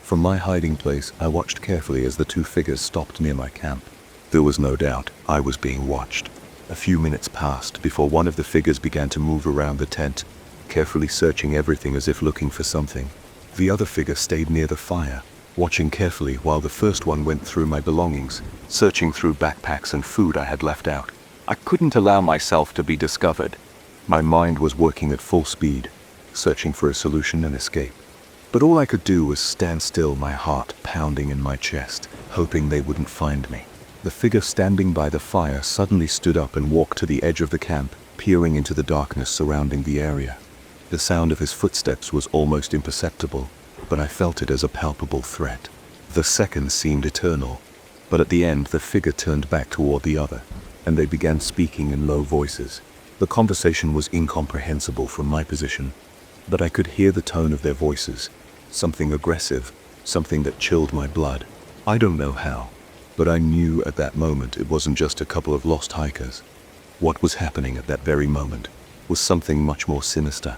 From my hiding place, I watched carefully as the two figures stopped near my camp. There was no doubt I was being watched. A few minutes passed before one of the figures began to move around the tent, carefully searching everything as if looking for something. The other figure stayed near the fire, watching carefully while the first one went through my belongings, searching through backpacks and food I had left out. I couldn't allow myself to be discovered. My mind was working at full speed, searching for a solution and escape. But all I could do was stand still, my heart pounding in my chest, hoping they wouldn't find me. The figure standing by the fire suddenly stood up and walked to the edge of the camp, peering into the darkness surrounding the area. The sound of his footsteps was almost imperceptible, but I felt it as a palpable threat. The seconds seemed eternal, but at the end the figure turned back toward the other, and they began speaking in low voices. The conversation was incomprehensible from my position, but I could hear the tone of their voices, something aggressive, something that chilled my blood. I don't know how, but I knew at that moment it wasn't just a couple of lost hikers. What was happening at that very moment was something much more sinister.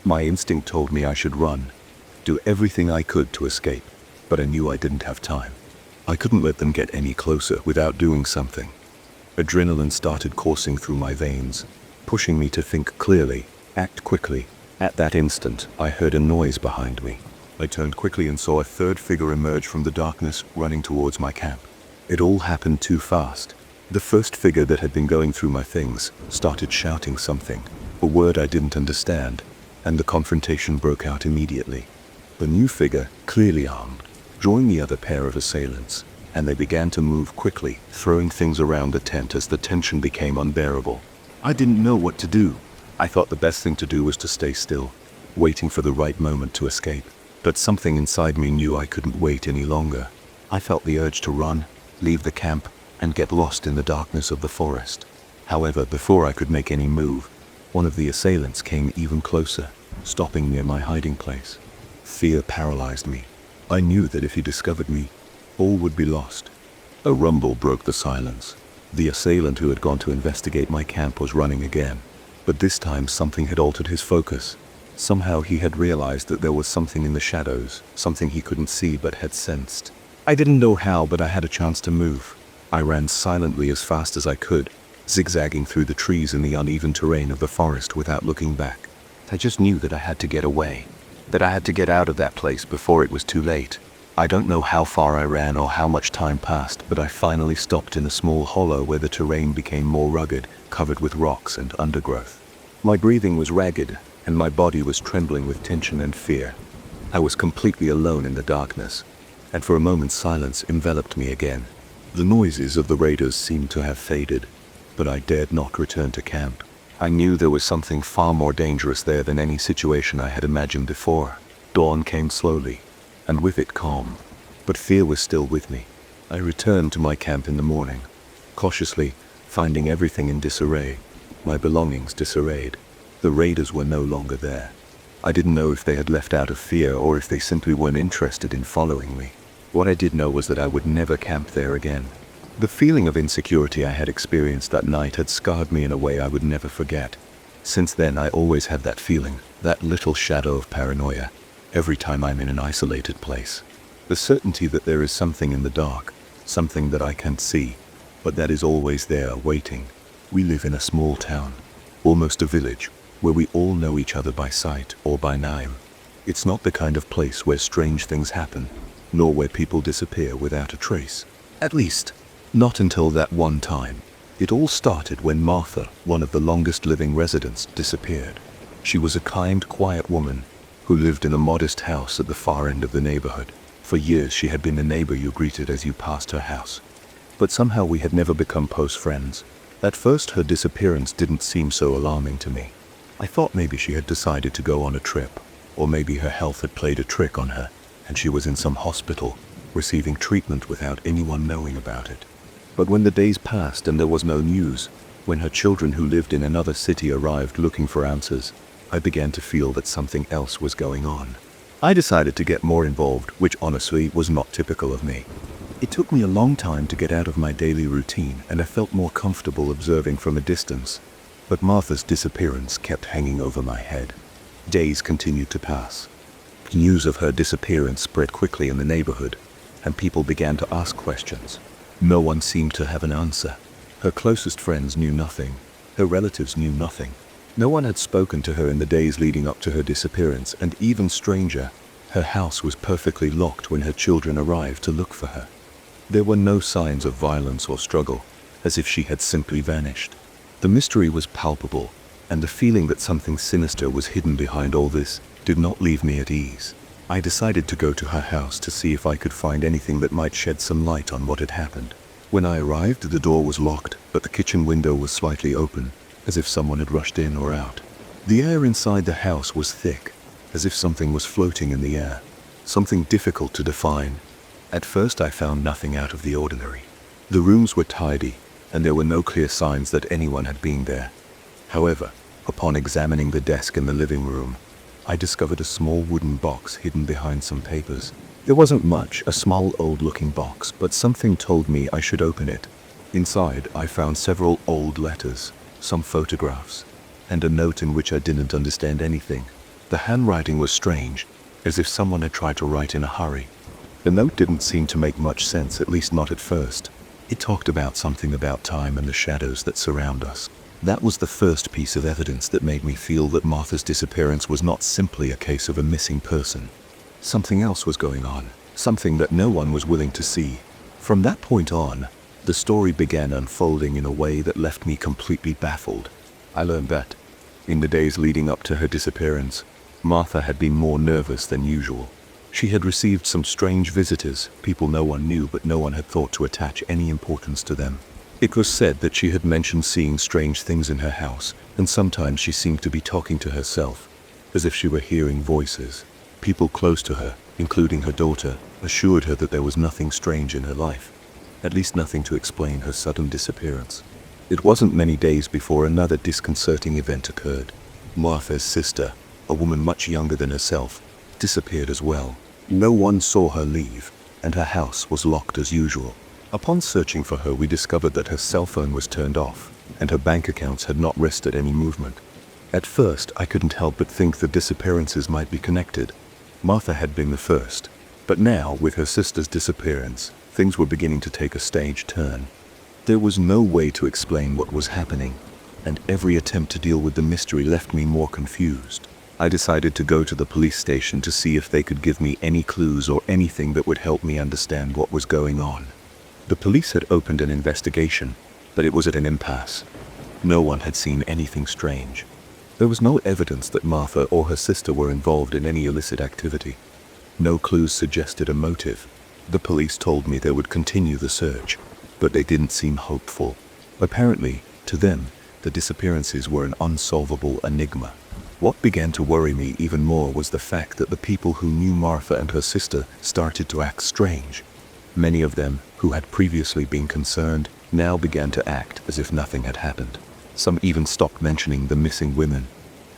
My instinct told me I should run, do everything I could to escape, but I knew I didn't have time. I couldn't let them get any closer without doing something. Adrenaline started coursing through my veins, pushing me to think clearly, act quickly. At that instant, I heard a noise behind me. I turned quickly and saw a third figure emerge from the darkness, running towards my camp. It all happened too fast. The first figure that had been going through my things started shouting something, a word I didn't understand, and the confrontation broke out immediately. The new figure, clearly armed, joined the other pair of assailants, and they began to move quickly, throwing things around the tent as the tension became unbearable. I didn't know what to do. I thought the best thing to do was to stay still, waiting for the right moment to escape. But something inside me knew I couldn't wait any longer. I felt the urge to run, leave the camp, and get lost in the darkness of the forest. However, before I could make any move, one of the assailants came even closer, stopping near my hiding place. Fear paralyzed me. I knew that if he discovered me, all would be lost. A rumble broke the silence. The assailant who had gone to investigate my camp was running again, but this time something had altered his focus. Somehow he had realized that there was something in the shadows, something he couldn't see but had sensed. I didn't know how, but I had a chance to move. I ran silently as fast as I could, zigzagging through the trees in the uneven terrain of the forest without looking back. I just knew that I had to get away, that I had to get out of that place before it was too late. I don't know how far I ran or how much time passed, but I finally stopped in a small hollow where the terrain became more rugged, covered with rocks and undergrowth. My breathing was ragged, and my body was trembling with tension and fear. I was completely alone in the darkness, and for a moment silence enveloped me again. The noises of the raiders seemed to have faded, but I dared not return to camp. I knew there was something far more dangerous there than any situation I had imagined before. Dawn came slowly, and with it calm, but fear was still with me. I returned to my camp in the morning, cautiously, finding everything in disarray, my belongings disarrayed. The raiders were no longer there. I didn't know if they had left out of fear or if they simply weren't interested in following me. What I did know was that I would never camp there again. The feeling of insecurity I had experienced that night had scarred me in a way I would never forget. Since then, I always have that feeling, that little shadow of paranoia, every time I'm in an isolated place. The certainty that there is something in the dark, something that I can't see, but that is always there waiting. We live in a small town, almost a village, where we all know each other by sight or by name. It's not the kind of place where strange things happen, nor where people disappear without a trace. At least, not until that one time. It all started when Martha, one of the longest living residents, disappeared. She was a kind, quiet woman who lived in a modest house at the far end of the neighborhood. For years she had been a neighbor you greeted as you passed her house. But somehow we had never become close friends. At first her disappearance didn't seem so alarming to me. I thought maybe she had decided to go on a trip, or maybe her health had played a trick on her, and she was in some hospital, receiving treatment without anyone knowing about it. But when the days passed and there was no news, when her children who lived in another city arrived looking for answers, I began to feel that something else was going on. I decided to get more involved, which honestly was not typical of me. It took me a long time to get out of my daily routine, and I felt more comfortable observing from a distance. But Martha's disappearance kept hanging over my head. Days continued to pass. News of her disappearance spread quickly in the neighborhood, and people began to ask questions. No one seemed to have an answer. Her closest friends knew nothing. Her relatives knew nothing. No one had spoken to her in the days leading up to her disappearance, and even stranger, her house was perfectly locked when her children arrived to look for her. There were no signs of violence or struggle, as if she had simply vanished. The mystery was palpable, and the feeling that something sinister was hidden behind all this did not leave me at ease. I decided to go to her house to see if I could find anything that might shed some light on what had happened. When I arrived, the door was locked, but the kitchen window was slightly open, as if someone had rushed in or out. The air inside the house was thick, as if something was floating in the air, something difficult to define. At first I found nothing out of the ordinary. The rooms were tidy, and there were no clear signs that anyone had been there. However, upon examining the desk in the living room, I discovered a small wooden box hidden behind some papers. There wasn't much, a small old-looking box, but something told me I should open it. Inside, I found several old letters, some photographs, and a note in which I didn't understand anything. The handwriting was strange, as if someone had tried to write in a hurry. The note didn't seem to make much sense, at least not at first. It talked about something about time and the shadows that surround us. That was the first piece of evidence that made me feel that Martha's disappearance was not simply a case of a missing person. Something else was going on, something that no one was willing to see. From that point on, the story began unfolding in a way that left me completely baffled. I learned that, in the days leading up to her disappearance, Martha had been more nervous than usual. She had received some strange visitors, people no one knew but no one had thought to attach any importance to them. It was said that she had mentioned seeing strange things in her house, and sometimes she seemed to be talking to herself, as if she were hearing voices. People close to her, including her daughter, assured her that there was nothing strange in her life, at least nothing to explain her sudden disappearance. It wasn't many days before another disconcerting event occurred. Martha's sister, a woman much younger than herself, disappeared as well. No one saw her leave, and her house was locked as usual. Upon searching for her, we discovered that her cell phone was turned off, and her bank accounts had not rested any movement. At first, I couldn't help but think the disappearances might be connected. Martha had been the first, but now, with her sister's disappearance, things were beginning to take a stage turn. There was no way to explain what was happening, and every attempt to deal with the mystery left me more confused. I decided to go to the police station to see if they could give me any clues or anything that would help me understand what was going on. The police had opened an investigation, but it was at an impasse. No one had seen anything strange. There was no evidence that Martha or her sister were involved in any illicit activity. No clues suggested a motive. The police told me they would continue the search, but they didn't seem hopeful. Apparently, to them, the disappearances were an unsolvable enigma. What began to worry me even more was the fact that the people who knew Martha and her sister started to act strange. Many of them, who had previously been concerned, now began to act as if nothing had happened. Some even stopped mentioning the missing women,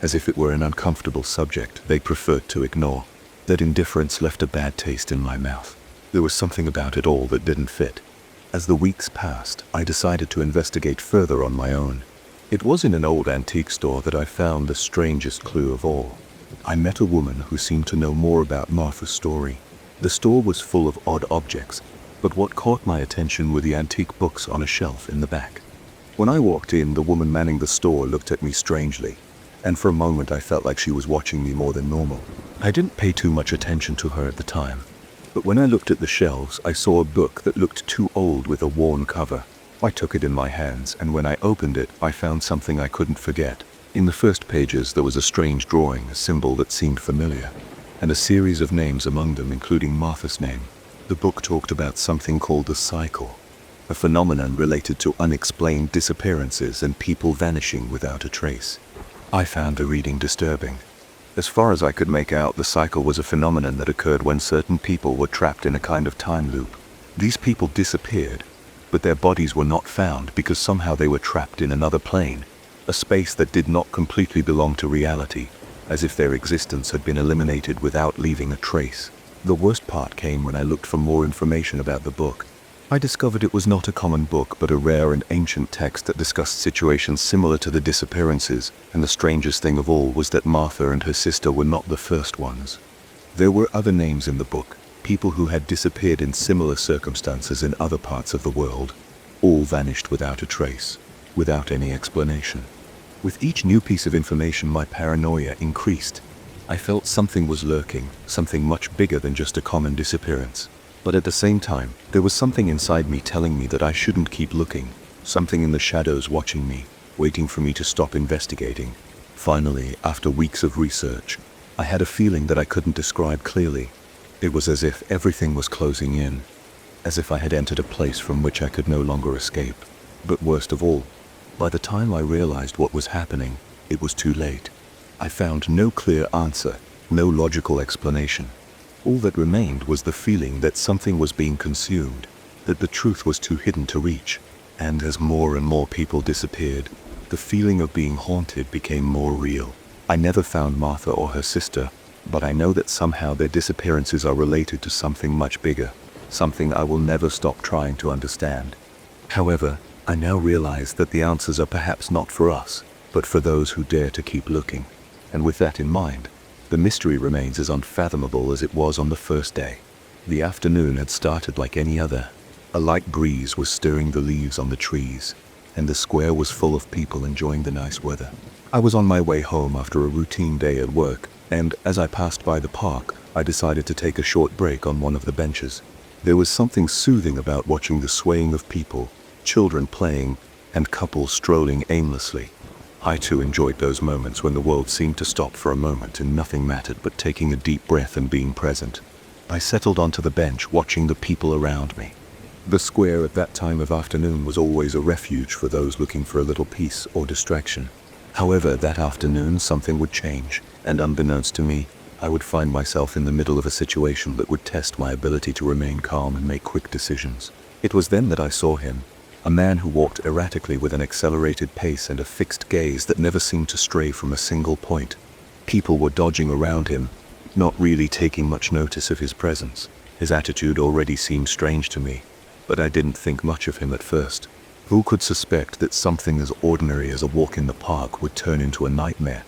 as if it were an uncomfortable subject they preferred to ignore. That indifference left a bad taste in my mouth. There was something about it all that didn't fit. As the weeks passed, I decided to investigate further on my own. It was in an old antique store that I found the strangest clue of all. I met a woman who seemed to know more about Martha's story. The store was full of odd objects, But what caught my attention were the antique books on a shelf in the back. When I walked in, the woman manning the store looked at me strangely, and for a moment I felt like she was watching me more than normal. I didn't pay too much attention to her at the time, but when I looked at the shelves, I saw a book that looked too old with a worn cover. I took it in my hands, and when I opened it, I found something I couldn't forget. In the first pages, there was a strange drawing, a symbol that seemed familiar, and a series of names among them, including Martha's name. The book talked about something called the cycle, a phenomenon related to unexplained disappearances and people vanishing without a trace. I found the reading disturbing. As far as I could make out, the cycle was a phenomenon that occurred when certain people were trapped in a kind of time loop. These people disappeared, but their bodies were not found because somehow they were trapped in another plane, a space that did not completely belong to reality, as if their existence had been eliminated without leaving a trace. The worst part came when I looked for more information about the book. I discovered it was not a common book, but a rare and ancient text that discussed situations similar to the disappearances, and the strangest thing of all was that Martha and her sister were not the first ones. There were other names in the book, people who had disappeared in similar circumstances in other parts of the world, all vanished without a trace, without any explanation. With each new piece of information, my paranoia increased. I felt something was lurking, something much bigger than just a common disappearance. But at the same time, there was something inside me telling me that I shouldn't keep looking, something in the shadows watching me, waiting for me to stop investigating. Finally, after weeks of research, I had a feeling that I couldn't describe clearly. It was as if everything was closing in, as if I had entered a place from which I could no longer escape. But worst of all, by the time I realized what was happening, it was too late. I found no clear answer, no logical explanation. All that remained was the feeling that something was being consumed, that the truth was too hidden to reach. And as more and more people disappeared, the feeling of being haunted became more real. I never found Martha or her sister, but I know that somehow their disappearances are related to something much bigger, something I will never stop trying to understand. However, I now realize that the answers are perhaps not for us, but for those who dare to keep looking. And with that in mind, the mystery remains as unfathomable as it was on the first day. The afternoon had started like any other. A light breeze was stirring the leaves on the trees, and the square was full of people enjoying the nice weather. I was on my way home after a routine day at work, and as I passed by the park, I decided to take a short break on one of the benches. There was something soothing about watching the swaying of people, children playing, and couples strolling aimlessly. I too enjoyed those moments when the world seemed to stop for a moment and nothing mattered but taking a deep breath and being present. I settled onto the bench, watching the people around me. The square at that time of afternoon was always a refuge for those looking for a little peace or distraction. However, that afternoon something would change, and unbeknownst to me, I would find myself in the middle of a situation that would test my ability to remain calm and make quick decisions. It was then that I saw him, a man who walked erratically with an accelerated pace and a fixed gaze that never seemed to stray from a single point. People were dodging around him, not really taking much notice of his presence. His attitude already seemed strange to me, but I didn't think much of him at first. Who could suspect that something as ordinary as a walk in the park would turn into a nightmare?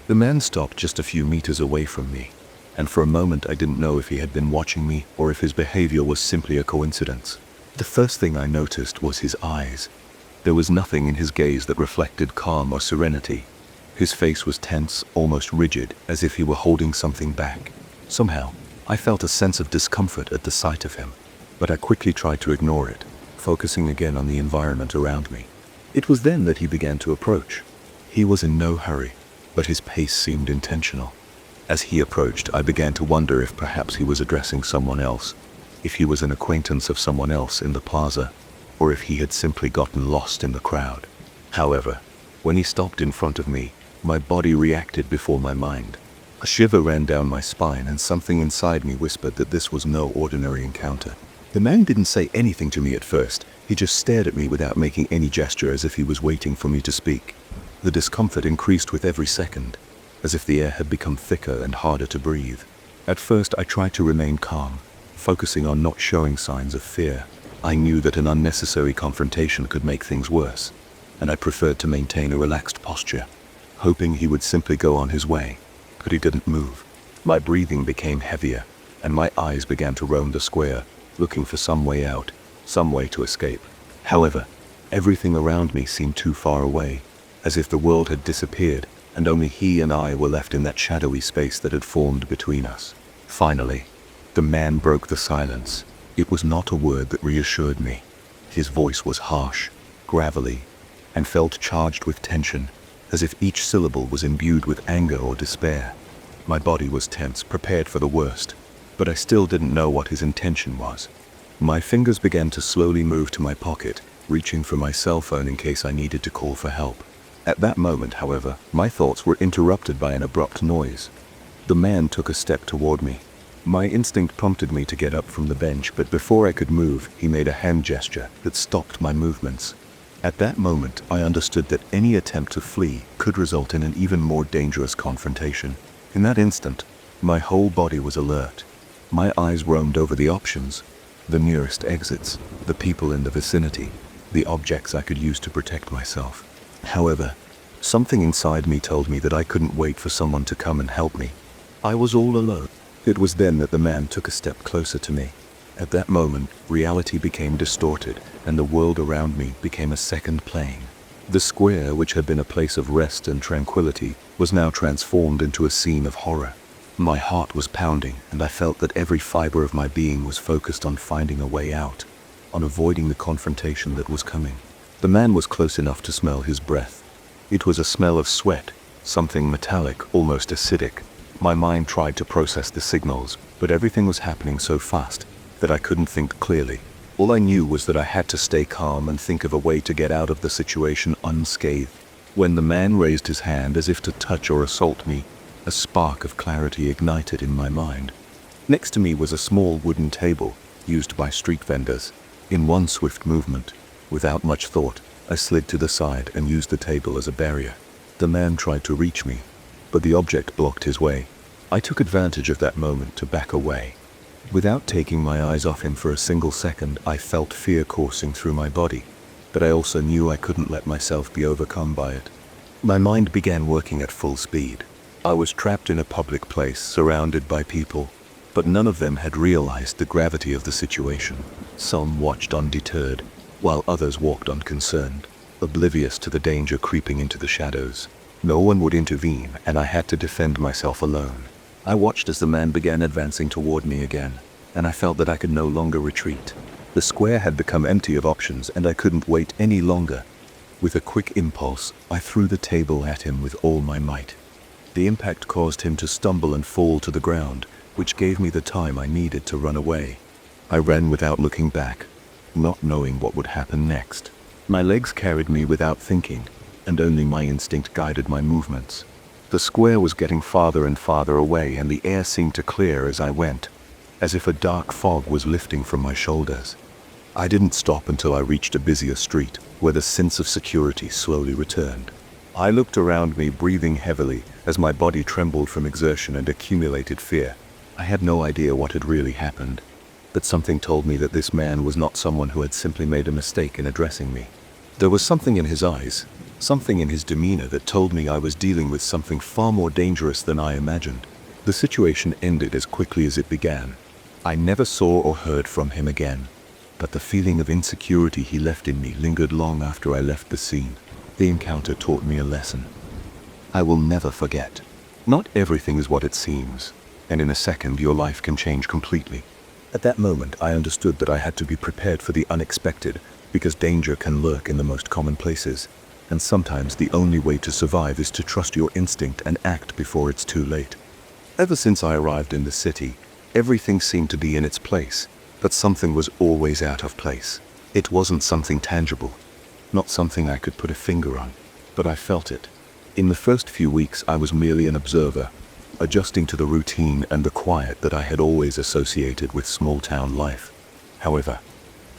The man stopped just a few meters away from me, and for a moment I didn't know if he had been watching me or if his behavior was simply a coincidence. The first thing I noticed was his eyes. There was nothing in his gaze that reflected calm or serenity. His face was tense, almost rigid, as if he were holding something back. Somehow, I felt a sense of discomfort at the sight of him, but I quickly tried to ignore it, focusing again on the environment around me. It was then that he began to approach. He was in no hurry, but his pace seemed intentional. As he approached, I began to wonder if perhaps he was addressing someone else, if he was an acquaintance of someone else in the plaza, or if he had simply gotten lost in the crowd. However, when he stopped in front of me, my body reacted before my mind. A shiver ran down my spine, and something inside me whispered that this was no ordinary encounter. The man didn't say anything to me at first. He just stared at me without making any gesture, as if he was waiting for me to speak. The discomfort increased with every second, as if the air had become thicker and harder to breathe. At first I tried to remain calm, focusing on not showing signs of fear. I knew that an unnecessary confrontation could make things worse, and I preferred to maintain a relaxed posture, hoping he would simply go on his way. But he didn't move. My breathing became heavier, and my eyes began to roam the square, looking for some way out, some way to escape. However, everything around me seemed too far away, as if the world had disappeared and only he and I were left in that shadowy space that had formed between us. Finally, the man broke the silence. It was not a word that reassured me. His voice was harsh, gravelly, and felt charged with tension, as if each syllable was imbued with anger or despair. My body was tense, prepared for the worst, but I still didn't know what his intention was. My fingers began to slowly move to my pocket, reaching for my cell phone in case I needed to call for help. At that moment, however, my thoughts were interrupted by an abrupt noise. The man took a step toward me. My instinct prompted me to get up from the bench, but before I could move, he made a hand gesture that stopped my movements. At that moment, I understood that any attempt to flee could result in an even more dangerous confrontation. In that instant, my whole body was alert. My eyes roamed over the options, the nearest exits, the people in the vicinity, the objects I could use to protect myself. However, something inside me told me that I couldn't wait for someone to come and help me. I was all alone. It was then that the man took a step closer to me. At that moment, reality became distorted, and the world around me became a second plane. The square, which had been a place of rest and tranquility, was now transformed into a scene of horror. My heart was pounding, and I felt that every fiber of my being was focused on finding a way out, on avoiding the confrontation that was coming. The man was close enough to smell his breath. It was a smell of sweat, something metallic, almost acidic. My mind tried to process the signals, but everything was happening so fast that I couldn't think clearly. All I knew was that I had to stay calm and think of a way to get out of the situation unscathed. When the man raised his hand as if to touch or assault me, a spark of clarity ignited in my mind. Next to me was a small wooden table, used by street vendors. In one swift movement, without much thought, I slid to the side and used the table as a barrier. The man tried to reach me, but the object blocked his way. I took advantage of that moment to back away. Without taking my eyes off him for a single second, I felt fear coursing through my body, but I also knew I couldn't let myself be overcome by it. My mind began working at full speed. I was trapped in a public place, surrounded by people, but none of them had realized the gravity of the situation. Some watched undeterred, while others walked unconcerned, oblivious to the danger creeping into the shadows. No one would intervene, and I had to defend myself alone. I watched as the man began advancing toward me again, and I felt that I could no longer retreat. The square had become empty of options, and I couldn't wait any longer. With a quick impulse, I threw the table at him with all my might. The impact caused him to stumble and fall to the ground, which gave me the time I needed to run away. I ran without looking back, not knowing what would happen next. My legs carried me without thinking, and only my instinct guided my movements. The square was getting farther and farther away, and the air seemed to clear as I went, as if a dark fog was lifting from my shoulders. I didn't stop until I reached a busier street, where the sense of security slowly returned. I looked around me, breathing heavily, as my body trembled from exertion and accumulated fear. I had no idea what had really happened, but something told me that this man was not someone who had simply made a mistake in addressing me. There was something in his eyes, something in his demeanor that told me I was dealing with something far more dangerous than I imagined. The situation ended as quickly as it began. I never saw or heard from him again, but the feeling of insecurity he left in me lingered long after I left the scene. The encounter taught me a lesson I will never forget. Not everything is what it seems, and in a second your life can change completely. At that moment, I understood that I had to be prepared for the unexpected, because danger can lurk in the most common places, and sometimes the only way to survive is to trust your instinct and act before it's too late. Ever since I arrived in the city, everything seemed to be in its place, but something was always out of place. It wasn't something tangible, not something I could put a finger on, but I felt it. In the first few weeks, I was merely an observer, adjusting to the routine and the quiet that I had always associated with small-town life. However,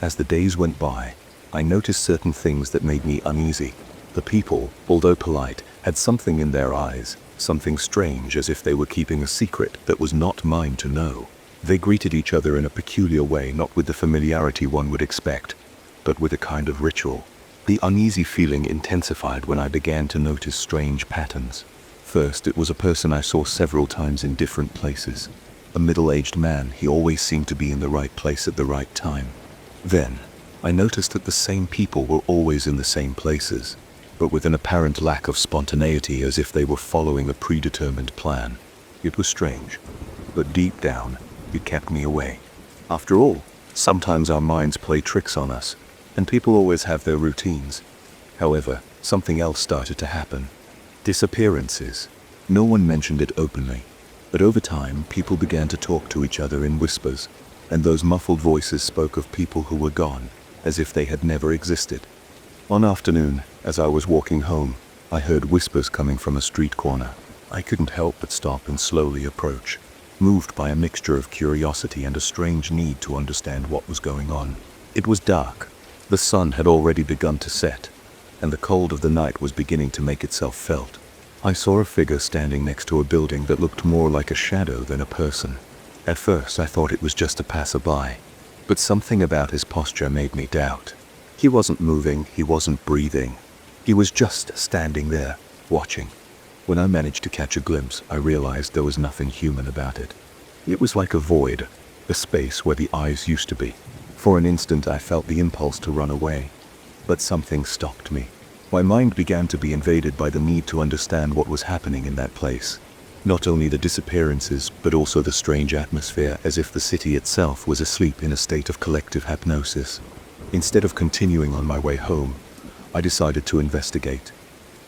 as the days went by, I noticed certain things that made me uneasy. The people, although polite, had something in their eyes, something strange, as if they were keeping a secret that was not mine to know. They greeted each other in a peculiar way, not with the familiarity one would expect, but with a kind of ritual. The uneasy feeling intensified when I began to notice strange patterns. First, it was a person I saw several times in different places. A middle-aged man, he always seemed to be in the right place at the right time. Then, I noticed that the same people were always in the same places, but with an apparent lack of spontaneity, as if they were following a predetermined plan. It was strange, but deep down, it kept me away. After all, sometimes our minds play tricks on us, and people always have their routines. However, something else started to happen. Disappearances. No one mentioned it openly, but over time, people began to talk to each other in whispers, and those muffled voices spoke of people who were gone, as if they had never existed. One afternoon, as I was walking home, I heard whispers coming from a street corner. I couldn't help but stop and slowly approach, moved by a mixture of curiosity and a strange need to understand what was going on. It was dark. The sun had already begun to set, and the cold of the night was beginning to make itself felt. I saw a figure standing next to a building that looked more like a shadow than a person. At first I thought it was just a passerby, but something about his posture made me doubt. He wasn't moving, he wasn't breathing. He was just standing there, watching. When I managed to catch a glimpse, I realized there was nothing human about it. It was like a void, a space where the eyes used to be. For an instant I felt the impulse to run away, but something stopped me. My mind began to be invaded by the need to understand what was happening in that place. Not only the disappearances, but also the strange atmosphere, as if the city itself was asleep in a state of collective hypnosis. Instead of continuing on my way home, I decided to investigate.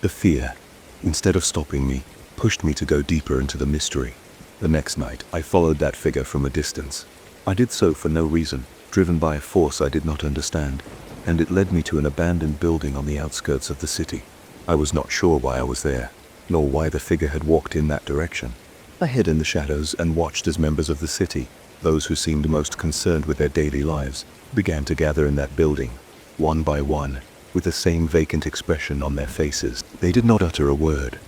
The fear, instead of stopping me, pushed me to go deeper into the mystery. The next night, I followed that figure from a distance. I did so for no reason, driven by a force I did not understand, and it led me to an abandoned building on the outskirts of the city. I was not sure why I was there, nor why the figure had walked in that direction. I hid in the shadows and watched as members of the city, those who seemed most concerned with their daily lives, began to gather in that building, one by one, with the same vacant expression on their faces. They did not utter a word.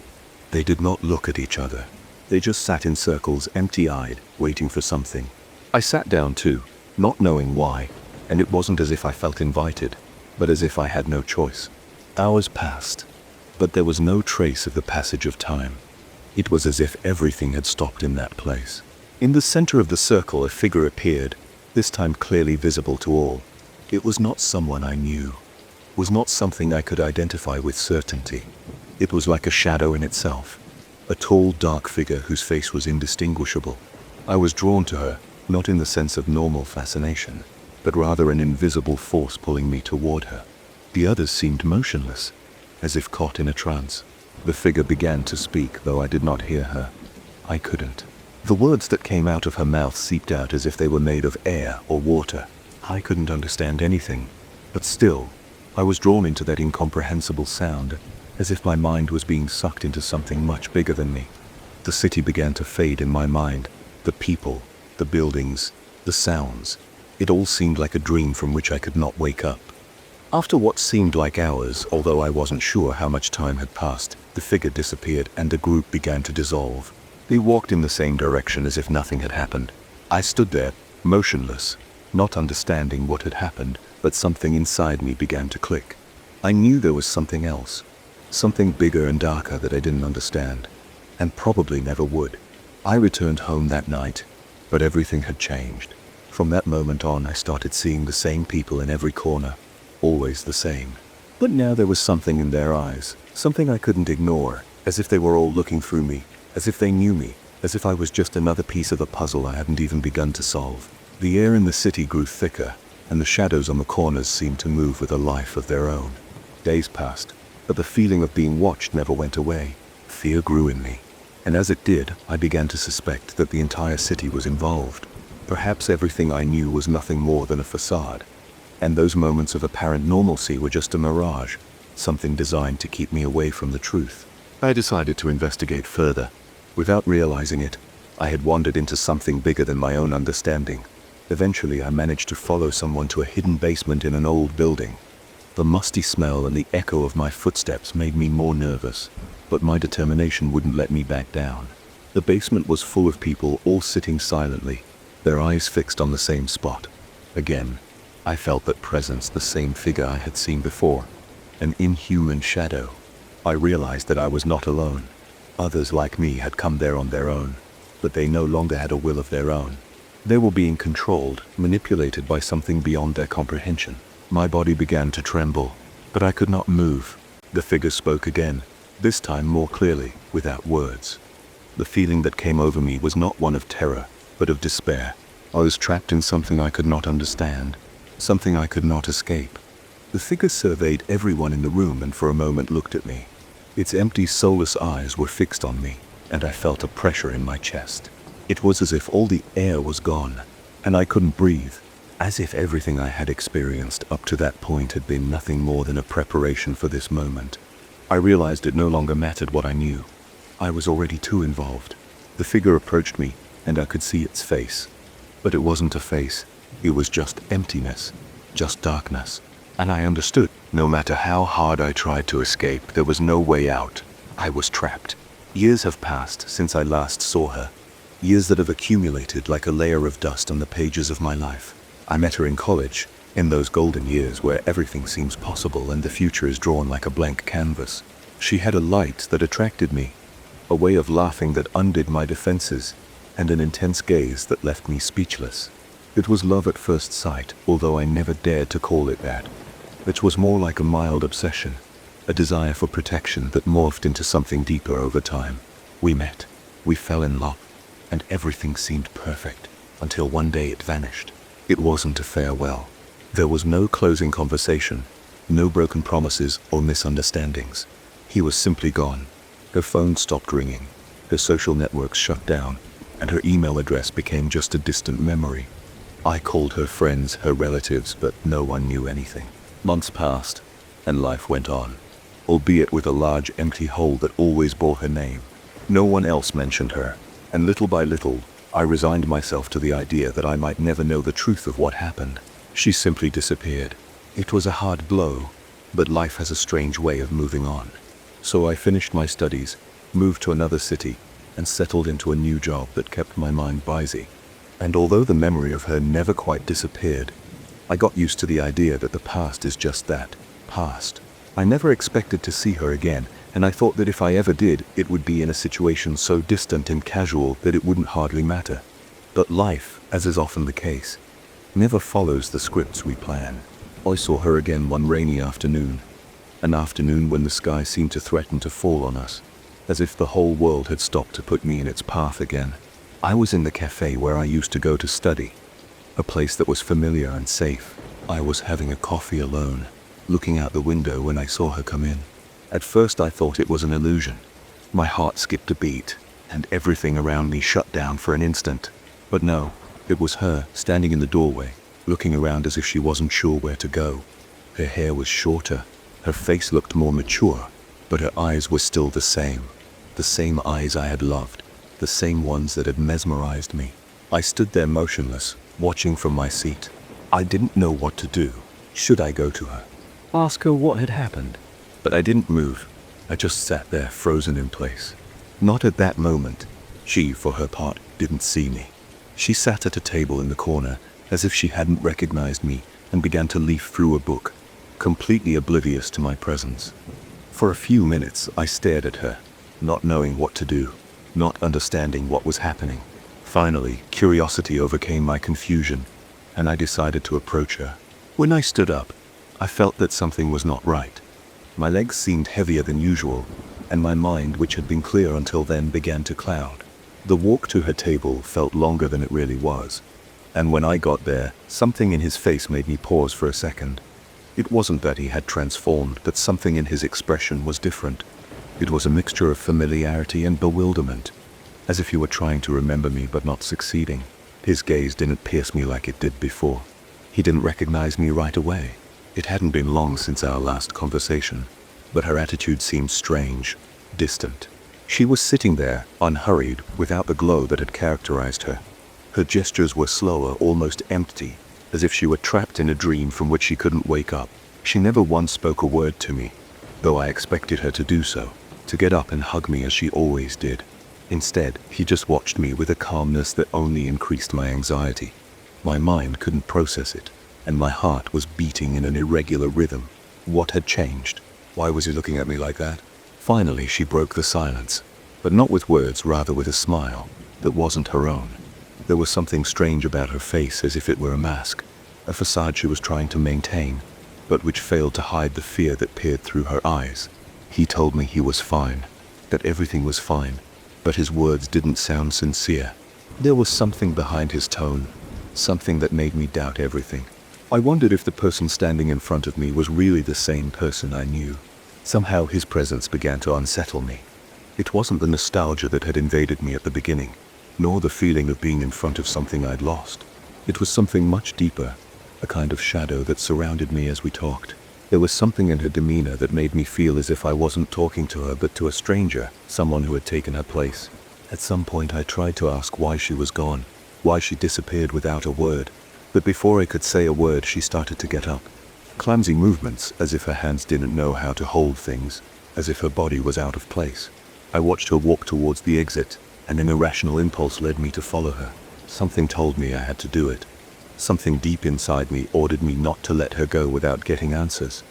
They did not look at each other. They just sat in circles, empty-eyed, waiting for something. I sat down too, not knowing why, and it wasn't as if I felt invited, but as if I had no choice. Hours passed, but there was no trace of the passage of time. It was as if everything had stopped in that place. In the center of the circle, a figure appeared, this time clearly visible to all. It was not someone I knew, was not something I could identify with certainty. It was like a shadow in itself, a tall, dark figure whose face was indistinguishable. I was drawn to her, not in the sense of normal fascination, but rather an invisible force pulling me toward her. The others seemed motionless, as if caught in a trance. The figure began to speak, though I did not hear her. I couldn't. The words that came out of her mouth seeped out as if they were made of air or water. I couldn't understand anything, but still, I was drawn into that incomprehensible sound, as if my mind was being sucked into something much bigger than me. The city began to fade in my mind, the people, the buildings, the sounds. It all seemed like a dream from which I could not wake up. After what seemed like hours, although I wasn't sure how much time had passed, the figure disappeared and the group began to dissolve. They walked in the same direction as if nothing had happened. I stood there, motionless, not understanding what had happened, but something inside me began to click. I knew there was something else, something bigger and darker that I didn't understand, and probably never would. I returned home that night, but everything had changed. From that moment on, I started seeing the same people in every corner, always the same. But now there was something in their eyes, something I couldn't ignore, as if they were all looking through me, as if they knew me, as if I was just another piece of a puzzle I hadn't even begun to solve. The air in the city grew thicker, and the shadows on the corners seemed to move with a life of their own. Days passed, but the feeling of being watched never went away. Fear grew in me, and as it did, I began to suspect that the entire city was involved. Perhaps everything I knew was nothing more than a facade, and those moments of apparent normalcy were just a mirage, something designed to keep me away from the truth. I decided to investigate further. Without realizing it, I had wandered into something bigger than my own understanding. Eventually, I managed to follow someone to a hidden basement in an old building. The musty smell and the echo of my footsteps made me more nervous, but my determination wouldn't let me back down. The basement was full of people, all sitting silently, their eyes fixed on the same spot. Again, I felt that presence, the same figure I had seen before, an inhuman shadow. I realized that I was not alone. Others like me had come there on their own. but they no longer had a will of their own. They were being controlled, manipulated by something beyond their comprehension. My body began to tremble, but I could not move. The figure spoke again, this time more clearly, without words. The feeling that came over me was not one of terror, but of despair. I was trapped in something I could not understand, something I could not escape. The figure surveyed everyone in the room and for a moment looked at me. Its empty, soulless eyes were fixed on me, and I felt a pressure in my chest. It was as if all the air was gone, and I couldn't breathe, as if everything I had experienced up to that point had been nothing more than a preparation for this moment. I realized it no longer mattered what I knew. I was already too involved. The figure approached me, and I could see its face. But it wasn't a face. It was just emptiness, just darkness. And I understood. No matter how hard I tried to escape, there was no way out. I was trapped. Years have passed since I last saw her. Years that have accumulated like a layer of dust on the pages of my life. I met her in college, in those golden years where everything seems possible and the future is drawn like a blank canvas. She had a light that attracted me, a way of laughing that undid my defenses, and an intense gaze that left me speechless. It was love at first sight, although I never dared to call it that. It was more like a mild obsession, a desire for protection that morphed into something deeper over time. We met, we fell in love, and everything seemed perfect, until one day it vanished. It wasn't a farewell. There was no closing conversation, no broken promises or misunderstandings. He was simply gone. Her phone stopped ringing, her social networks shut down, and her email address became just a distant memory. I called her friends, her relatives, but no one knew anything. Months passed, and life went on, albeit with a large empty hole that always bore her name. No one else mentioned her, and little by little, I resigned myself to the idea that I might never know the truth of what happened. She simply disappeared. It was a hard blow, but life has a strange way of moving on. So I finished my studies, moved to another city, and settled into a new job that kept my mind busy. And although the memory of her never quite disappeared, I got used to the idea that the past is just that, past. I never expected to see her again, and I thought that if I ever did, it would be in a situation so distant and casual that it wouldn't hardly matter. But life, as is often the case, never follows the scripts we plan. I saw her again one rainy afternoon, an afternoon when the sky seemed to threaten to fall on us, as if the whole world had stopped to put me in its path again. I was in the cafe where I used to go to study, a place that was familiar and safe. I was having a coffee alone, looking out the window when I saw her come in. At first I thought it was an illusion. My heart skipped a beat, and everything around me shut down for an instant. But no, it was her, standing in the doorway, looking around as if she wasn't sure where to go. Her hair was shorter, her face looked more mature, but her eyes were still the same eyes I had loved, the same ones that had mesmerized me. I stood there motionless, watching from my seat. I didn't know what to do. Should I go to her? Ask her what had happened. But I didn't move. I just sat there, frozen in place. Not at that moment. She, for her part, didn't see me. She sat at a table in the corner, as if she hadn't recognized me, and began to leaf through a book, completely oblivious to my presence. For a few minutes, I stared at her, not knowing what to do, not understanding what was happening. Finally, curiosity overcame my confusion, and I decided to approach her. When I stood up, I felt that something was not right. My legs seemed heavier than usual, and my mind, which had been clear until then, began to cloud. The walk to her table felt longer than it really was, and when I got there, something in his face made me pause for a second. It wasn't that he had transformed, but something in his expression was different. It was a mixture of familiarity and bewilderment, as if he were trying to remember me but not succeeding. His gaze didn't pierce me like it did before. He didn't recognize me right away. It hadn't been long since our last conversation, but her attitude seemed strange, distant. She was sitting there, unhurried, without the glow that had characterized her. Her gestures were slower, almost empty, as if she were trapped in a dream from which she couldn't wake up. She never once spoke a word to me, though I expected her to do so, to get up and hug me as she always did. Instead, he just watched me with a calmness that only increased my anxiety. My mind couldn't process it, and my heart was beating in an irregular rhythm. What had changed? Why was he looking at me like that? Finally, she broke the silence, but not with words, rather with a smile. that wasn't her own. There was something strange about her face, as if it were a mask, a facade she was trying to maintain, but which failed to hide the fear that peered through her eyes. He told me he was fine, that everything was fine, but his words didn't sound sincere. There was something behind his tone, something that made me doubt everything. I wondered if the person standing in front of me was really the same person I knew. Somehow his presence began to unsettle me. It wasn't the nostalgia that had invaded me at the beginning, nor the feeling of being in front of something I'd lost. It was something much deeper, a kind of shadow that surrounded me as we talked. There was something in her demeanor that made me feel as if I wasn't talking to her but to a stranger, someone who had taken her place. At some point I tried to ask why she was gone, why she disappeared without a word, but before I could say a word she started to get up. Clumsy movements, as if her hands didn't know how to hold things, as if her body was out of place. I watched her walk towards the exit, and an irrational impulse led me to follow her. Something told me I had to do it. Something deep inside me ordered me not to let her go without getting answers.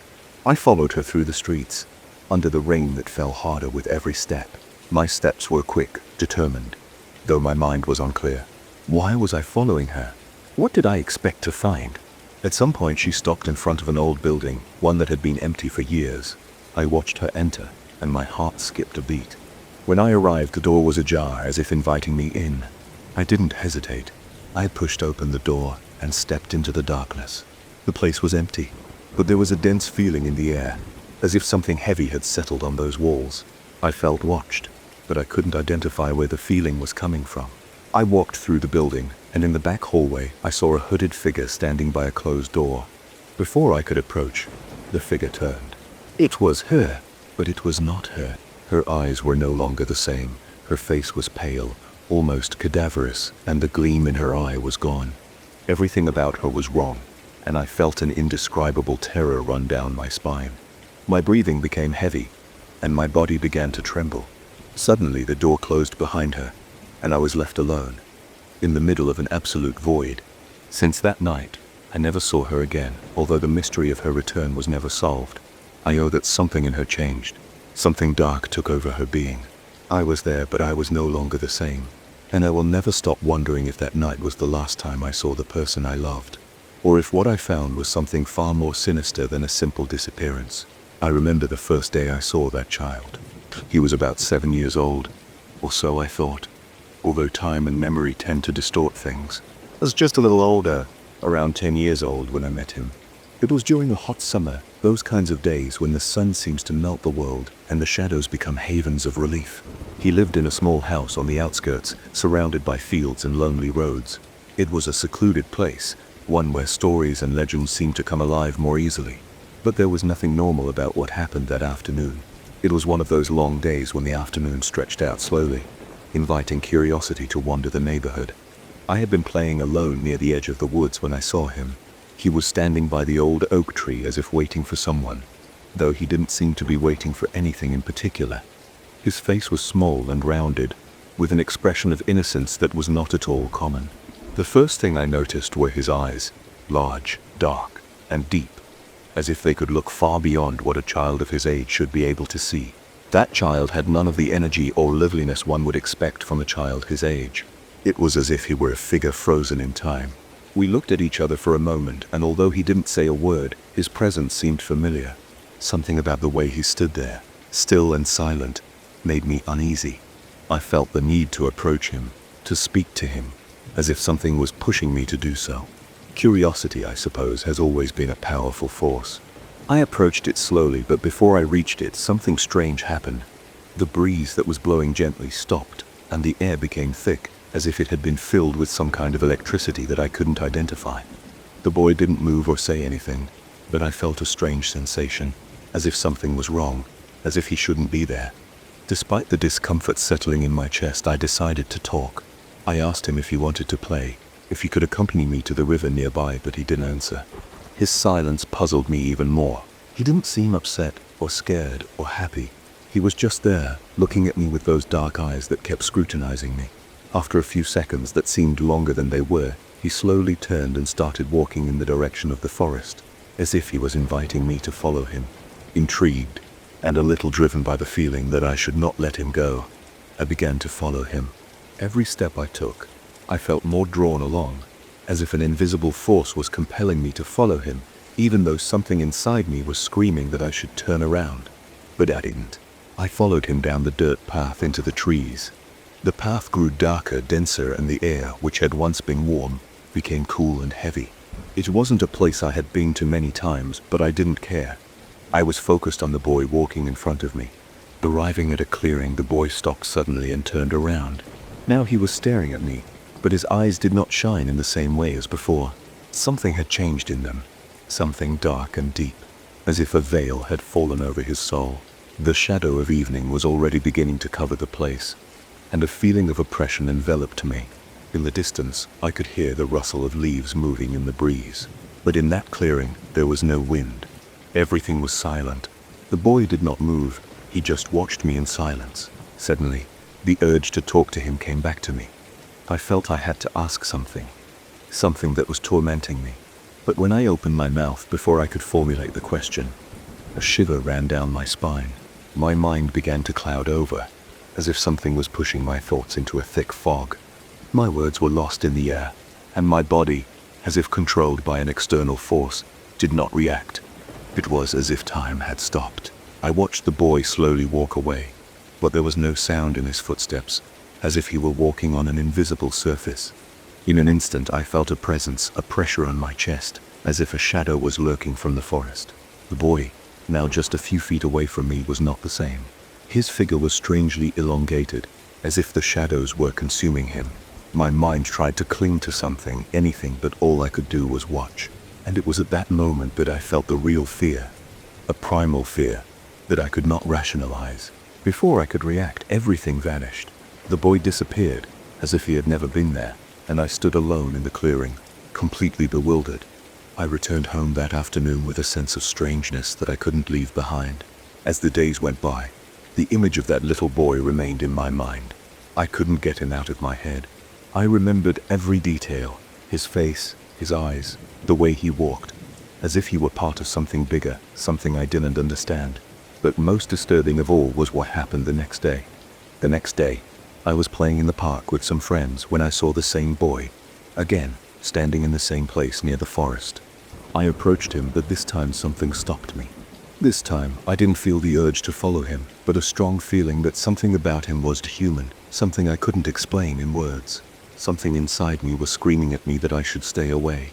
I followed her through the streets, under the rain that fell harder with every step. My steps were quick, determined, though my mind was unclear. Why was I following her? What did I expect to find? At some point she stopped in front of an old building, one that had been empty for years. I watched her enter, and my heart skipped a beat. When I arrived, the door was ajar, as if inviting me in. I didn't hesitate. I pushed open the door and stepped into the darkness. The place was empty, but there was a dense feeling in the air, as if something heavy had settled on those walls. I felt watched, but I couldn't identify where the feeling was coming from. I walked through the building, and in the back hallway I saw a hooded figure standing by a closed door. Before I could approach, the figure turned. It was her, but it was not her. Her eyes were no longer the same. Her face was pale, almost cadaverous, and the gleam in her eye was gone. Everything about her was wrong, and I felt an indescribable terror run down my spine. My breathing became heavy, and my body began to tremble. Suddenly the door closed behind her, and I was left alone, in the middle of an absolute void. Since that night, I never saw her again, although the mystery of her return was never solved. I know that something in her changed. Something dark took over her being. I was there, but I was no longer the same. And I will never stop wondering if that night was the last time I saw the person I loved, or if what I found was something far more sinister than a simple disappearance. I remember the first day I saw that child. He was about 7 years old, or so I thought, although time and memory tend to distort things. I was just a little older, around 10 years old when I met him. It was during a hot summer, those kinds of days when the sun seems to melt the world and the shadows become havens of relief. He lived in a small house on the outskirts, surrounded by fields and lonely roads. It was a secluded place, one where stories and legends seemed to come alive more easily. But there was nothing normal about what happened that afternoon. It was one of those long days when the afternoon stretched out slowly, inviting curiosity to wander the neighborhood. I had been playing alone near the edge of the woods when I saw him. He was standing by the old oak tree as if waiting for someone, though he didn't seem to be waiting for anything in particular. His face was small and rounded, with an expression of innocence that was not at all common. The first thing I noticed were his eyes, large, dark, and deep, as if they could look far beyond what a child of his age should be able to see. That child had none of the energy or liveliness one would expect from a child his age. It was as if he were a figure frozen in time. We looked at each other for a moment, and although he didn't say a word, his presence seemed familiar. Something about the way he stood there, still and silent, made me uneasy. I felt the need to approach him, to speak to him, as if something was pushing me to do so. Curiosity, I suppose, has always been a powerful force. I approached it slowly, but before I reached it, something strange happened. The breeze that was blowing gently stopped, and the air became thick, as if it had been filled with some kind of electricity that I couldn't identify. The boy didn't move or say anything, but I felt a strange sensation, as if something was wrong, as if he shouldn't be there. Despite the discomfort settling in my chest, I decided to talk. I asked him if he wanted to play, if he could accompany me to the river nearby, but he didn't answer. His silence puzzled me even more. He didn't seem upset or scared or happy. He was just there, looking at me with those dark eyes that kept scrutinizing me. After a few seconds that seemed longer than they were, he slowly turned and started walking in the direction of the forest, as if he was inviting me to follow him. Intrigued, and a little driven by the feeling that I should not let him go, I began to follow him. Every step I took, I felt more drawn along, as if an invisible force was compelling me to follow him, even though something inside me was screaming that I should turn around. But I didn't. I followed him down the dirt path into the trees. The path grew darker, denser, and the air, which had once been warm, became cool and heavy. It wasn't a place I had been to many times, but I didn't care. I was focused on the boy walking in front of me. Arriving at a clearing, the boy stopped suddenly and turned around. Now he was staring at me, but his eyes did not shine in the same way as before. Something had changed in them, something dark and deep, as if a veil had fallen over his soul. The shadow of evening was already beginning to cover the place, and a feeling of oppression enveloped me. In the distance, I could hear the rustle of leaves moving in the breeze, but in that clearing, there was no wind. Everything was silent. The boy did not move, he just watched me in silence. Suddenly, the urge to talk to him came back to me. I felt I had to ask something that was tormenting me. But when I opened my mouth before I could formulate the question, a shiver ran down my spine. My mind began to cloud over, as if something was pushing my thoughts into a thick fog. My words were lost in the air, and my body, as if controlled by an external force, did not react. It was as if time had stopped. I watched the boy slowly walk away, but there was no sound in his footsteps, as if he were walking on an invisible surface. In an instant I felt a presence, a pressure on my chest, as if a shadow was lurking from the forest. The boy, now just a few feet away from me, was not the same. His figure was strangely elongated, as if the shadows were consuming him. My mind tried to cling to something, anything, but all I could do was watch. And it was at that moment that I felt the real fear, a primal fear that I could not rationalize. Before I could react, everything vanished. The boy disappeared, as if he had never been there, and I stood alone in the clearing, completely bewildered. I returned home that afternoon with a sense of strangeness that I couldn't leave behind. As the days went by, the image of that little boy remained in my mind. I couldn't get him out of my head. I remembered every detail, his face, his eyes, the way he walked, as if he were part of something bigger, something I didn't understand. But most disturbing of all was what happened the next day. The next day, I was playing in the park with some friends when I saw the same boy, again, standing in the same place near the forest. I approached him, but this time something stopped me. This time, I didn't feel the urge to follow him, but a strong feeling that something about him was human, something I couldn't explain in words. Something inside me was screaming at me that I should stay away,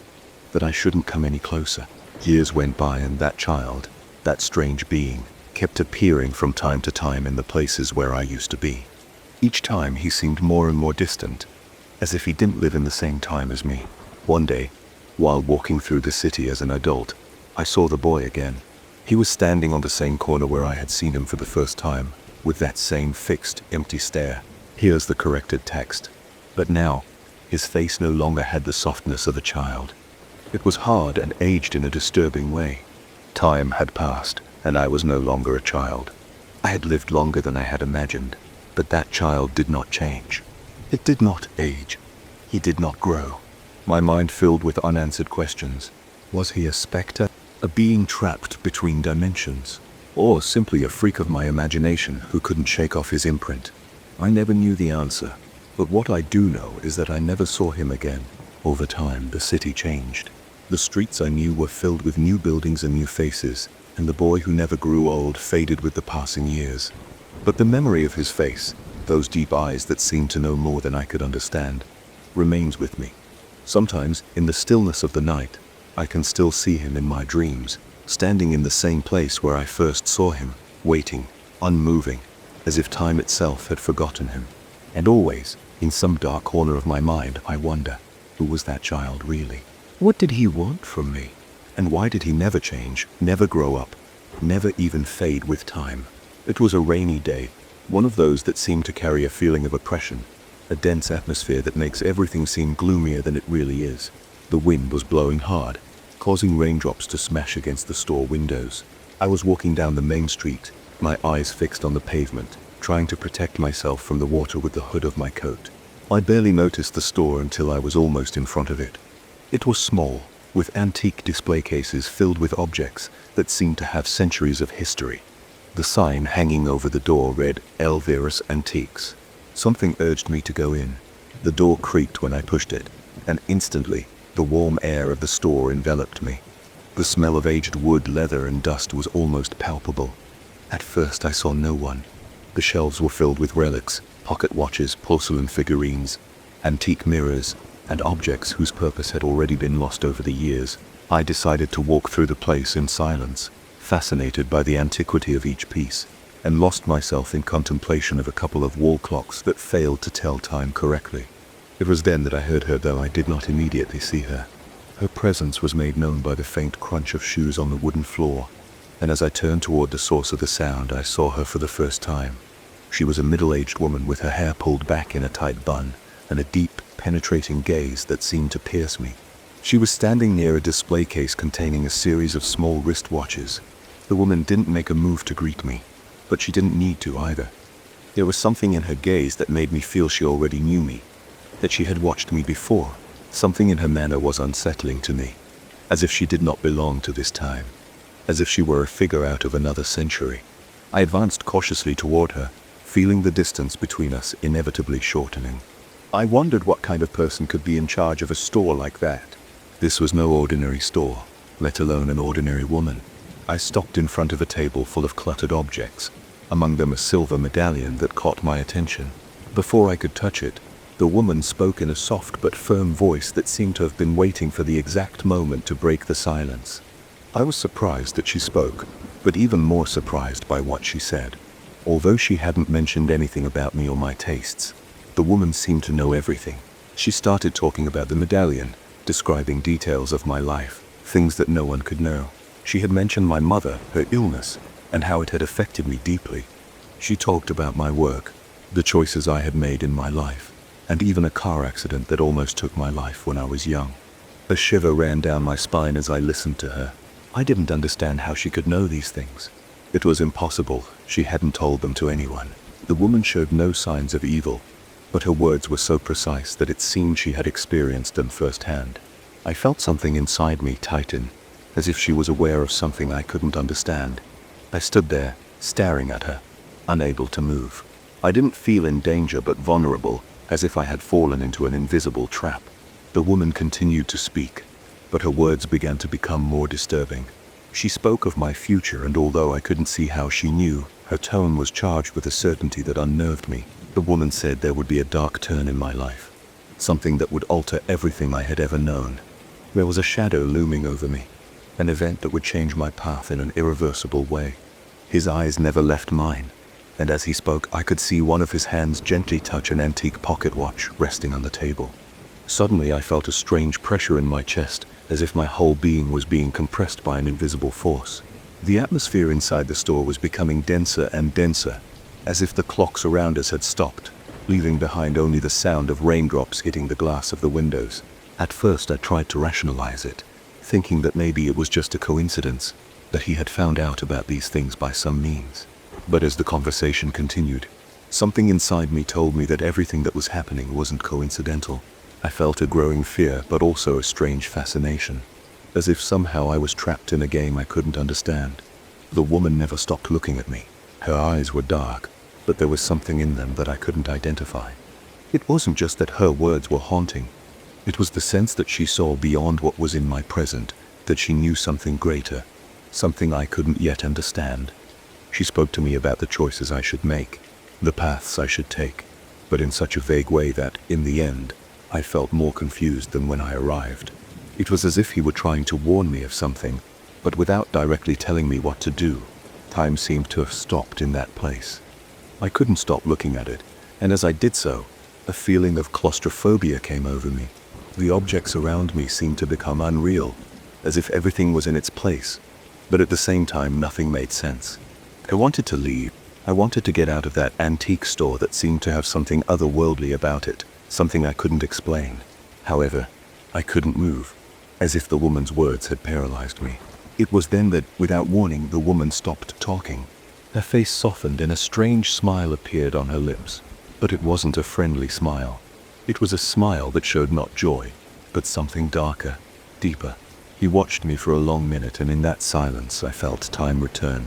that I shouldn't come any closer. Years went by and that child, that strange being, kept appearing from time to time in the places where I used to be. Each time he seemed more and more distant, as if he didn't live in the same time as me. One day, while walking through the city as an adult, I saw the boy again. He was standing on the same corner where I had seen him for the first time, with that same fixed, empty stare. Here's the corrected text. But now, his face no longer had the softness of a child. It was hard and aged in a disturbing way. Time had passed, and I was no longer a child. I had lived longer than I had imagined, but that child did not change. It did not age. He did not grow. My mind filled with unanswered questions. Was he a specter, a being trapped between dimensions, or simply a freak of my imagination who couldn't shake off his imprint? I never knew the answer, but what I do know is that I never saw him again. Over time, the city changed. The streets I knew were filled with new buildings and new faces, and the boy who never grew old faded with the passing years. But the memory of his face, those deep eyes that seemed to know more than I could understand, remains with me. Sometimes, in the stillness of the night, I can still see him in my dreams, standing in the same place where I first saw him, waiting, unmoving, as if time itself had forgotten him. And always, in some dark corner of my mind, I wonder, who was that child really? What did he want from me? And why did he never change, never grow up, never even fade with time? It was a rainy day, one of those that seem to carry a feeling of oppression, a dense atmosphere that makes everything seem gloomier than it really is. The wind was blowing hard, causing raindrops to smash against the store windows. I was walking down the main street, my eyes fixed on the pavement, trying to protect myself from the water with the hood of my coat. I barely noticed the store until I was almost in front of it. It was small, with antique display cases filled with objects that seemed to have centuries of history. The sign hanging over the door read, "Elvira's Antiques." Something urged me to go in. The door creaked when I pushed it, and instantly, the warm air of the store enveloped me. The smell of aged wood, leather, and dust was almost palpable. At first I saw no one. The shelves were filled with relics, pocket watches, porcelain figurines, antique mirrors, and objects whose purpose had already been lost over the years. I decided to walk through the place in silence, fascinated by the antiquity of each piece, and lost myself in contemplation of a couple of wall clocks that failed to tell time correctly. It was then that I heard her, though I did not immediately see her. Her presence was made known by the faint crunch of shoes on the wooden floor, and as I turned toward the source of the sound, I saw her for the first time. She was a middle-aged woman with her hair pulled back in a tight bun, and a deep, penetrating gaze that seemed to pierce me. She was standing near a display case containing a series of small wristwatches. The woman didn't make a move to greet me, but she didn't need to either. There was something in her gaze that made me feel she already knew me, that she had watched me before. Something in her manner was unsettling to me, as if she did not belong to this time, as if she were a figure out of another century. I advanced cautiously toward her, feeling the distance between us inevitably shortening. I wondered what kind of person could be in charge of a store like that. This was no ordinary store, let alone an ordinary woman. I stopped in front of a table full of cluttered objects, among them a silver medallion that caught my attention. Before I could touch it, the woman spoke in a soft but firm voice that seemed to have been waiting for the exact moment to break the silence. I was surprised that she spoke, but even more surprised by what she said. Although she hadn't mentioned anything about me or my tastes, the woman seemed to know everything. She started talking about the medallion, describing details of my life, things that no one could know. She had mentioned my mother, her illness, and how it had affected me deeply. She talked about my work, the choices I had made in my life, and even a car accident that almost took my life when I was young. A shiver ran down my spine as I listened to her. I didn't understand how she could know these things. It was impossible. She hadn't told them to anyone. The woman showed no signs of evil, but her words were so precise that it seemed she had experienced them firsthand. I felt something inside me tighten, as if she was aware of something I couldn't understand. I stood there, staring at her, unable to move. I didn't feel in danger but vulnerable, as if I had fallen into an invisible trap. The woman continued to speak, but her words began to become more disturbing. She spoke of my future, and although I couldn't see how she knew, her tone was charged with a certainty that unnerved me. The woman said there would be a dark turn in my life, something that would alter everything I had ever known. There was a shadow looming over me, an event that would change my path in an irreversible way. His eyes never left mine, and as he spoke, I could see one of his hands gently touch an antique pocket watch resting on the table. Suddenly, I felt a strange pressure in my chest, as if my whole being was being compressed by an invisible force. The atmosphere inside the store was becoming denser and denser, as if the clocks around us had stopped, leaving behind only the sound of raindrops hitting the glass of the windows. At first, I tried to rationalize it, thinking that maybe it was just a coincidence, that he had found out about these things by some means. But as the conversation continued, something inside me told me that everything that was happening wasn't coincidental. I felt a growing fear, but also a strange fascination, as if somehow I was trapped in a game I couldn't understand. The woman never stopped looking at me. Her eyes were dark, but there was something in them that I couldn't identify. It wasn't just that her words were haunting. It was the sense that she saw beyond what was in my present, that she knew something greater, something I couldn't yet understand. She spoke to me about the choices I should make, the paths I should take, but in such a vague way that, in the end, I felt more confused than when I arrived. It was as if he were trying to warn me of something, but without directly telling me what to do. Time seemed to have stopped in that place. I couldn't stop looking at it, and as I did so, a feeling of claustrophobia came over me. The objects around me seemed to become unreal, as if everything was in its place, but at the same time nothing made sense. I wanted to leave. I wanted to get out of that antique store that seemed to have something otherworldly about it, something I couldn't explain. However, I couldn't move, as if the woman's words had paralyzed me. It was then that, without warning, the woman stopped talking. Her face softened and a strange smile appeared on her lips, but it wasn't a friendly smile. It was a smile that showed not joy, but something darker, deeper. He watched me for a long minute, and in that silence I felt time return.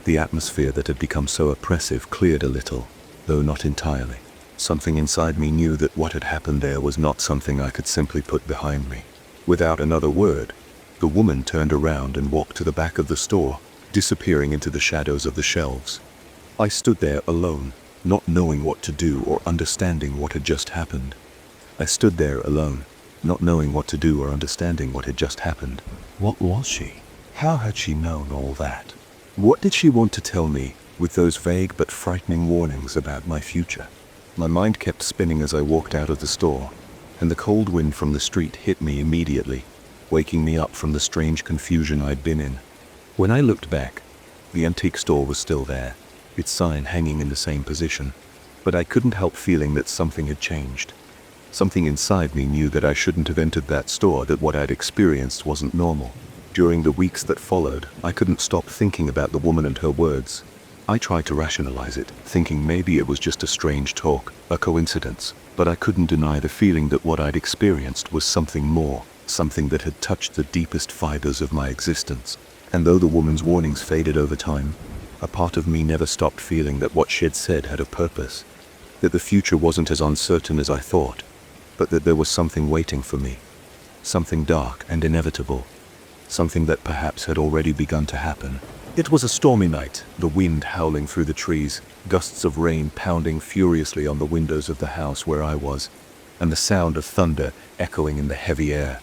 The atmosphere that had become so oppressive cleared a little, though not entirely. Something inside me knew that what had happened there was not something I could simply put behind me. Without another word, the woman turned around and walked to the back of the store, disappearing into the shadows of the shelves. I stood there alone, not knowing what to do or understanding what had just happened. I stood there alone, not knowing what to do or understanding what had just happened. What was she? How had she known all that? What did she want to tell me with those vague but frightening warnings about my future? My mind kept spinning as I walked out of the store, and the cold wind from the street hit me immediately, waking me up from the strange confusion I'd been in. When I looked back, the antique store was still there, its sign hanging in the same position, but I couldn't help feeling that something had changed. Something inside me knew that I shouldn't have entered that store, that what I'd experienced wasn't normal. During the weeks that followed, I couldn't stop thinking about the woman and her words. I tried to rationalize it, thinking maybe it was just a strange talk, a coincidence, but I couldn't deny the feeling that what I'd experienced was something more, something that had touched the deepest fibers of my existence. And though the woman's warnings faded over time, a part of me never stopped feeling that what she'd said had a purpose, that the future wasn't as uncertain as I thought, but that there was something waiting for me, something dark and inevitable, something that perhaps had already begun to happen. It was a stormy night, the wind howling through the trees, gusts of rain pounding furiously on the windows of the house where I was, and the sound of thunder echoing in the heavy air.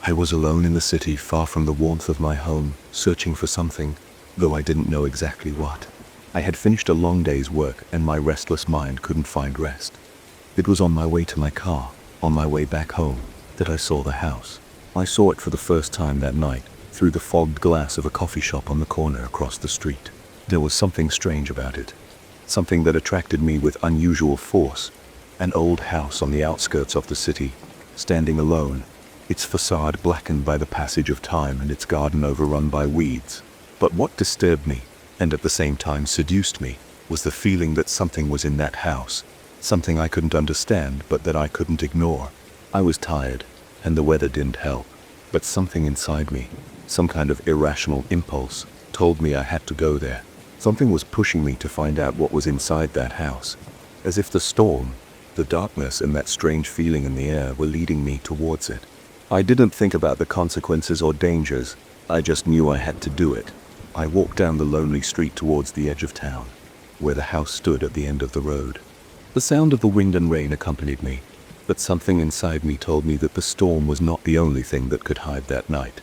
I was alone in the city, far from the warmth of my home, searching for something, though I didn't know exactly what. I had finished a long day's work, and my restless mind couldn't find rest. It was on my way to my car, on my way back home, that I saw the house. I saw it for the first time that night, through the fogged glass of a coffee shop on the corner across the street. There was something strange about it, something that attracted me with unusual force. An old house on the outskirts of the city, standing alone, its facade blackened by the passage of time and its garden overrun by weeds. But what disturbed me, and at the same time seduced me, was the feeling that something was in that house, something I couldn't understand but that I couldn't ignore. I was tired, and the weather didn't help, but something inside me, some kind of irrational impulse, told me I had to go there. Something was pushing me to find out what was inside that house, as if the storm, the darkness and that strange feeling in the air were leading me towards it. I didn't think about the consequences or dangers, I just knew I had to do it. I walked down the lonely street towards the edge of town, where the house stood at the end of the road. The sound of the wind and rain accompanied me, but something inside me told me that the storm was not the only thing that could hide that night.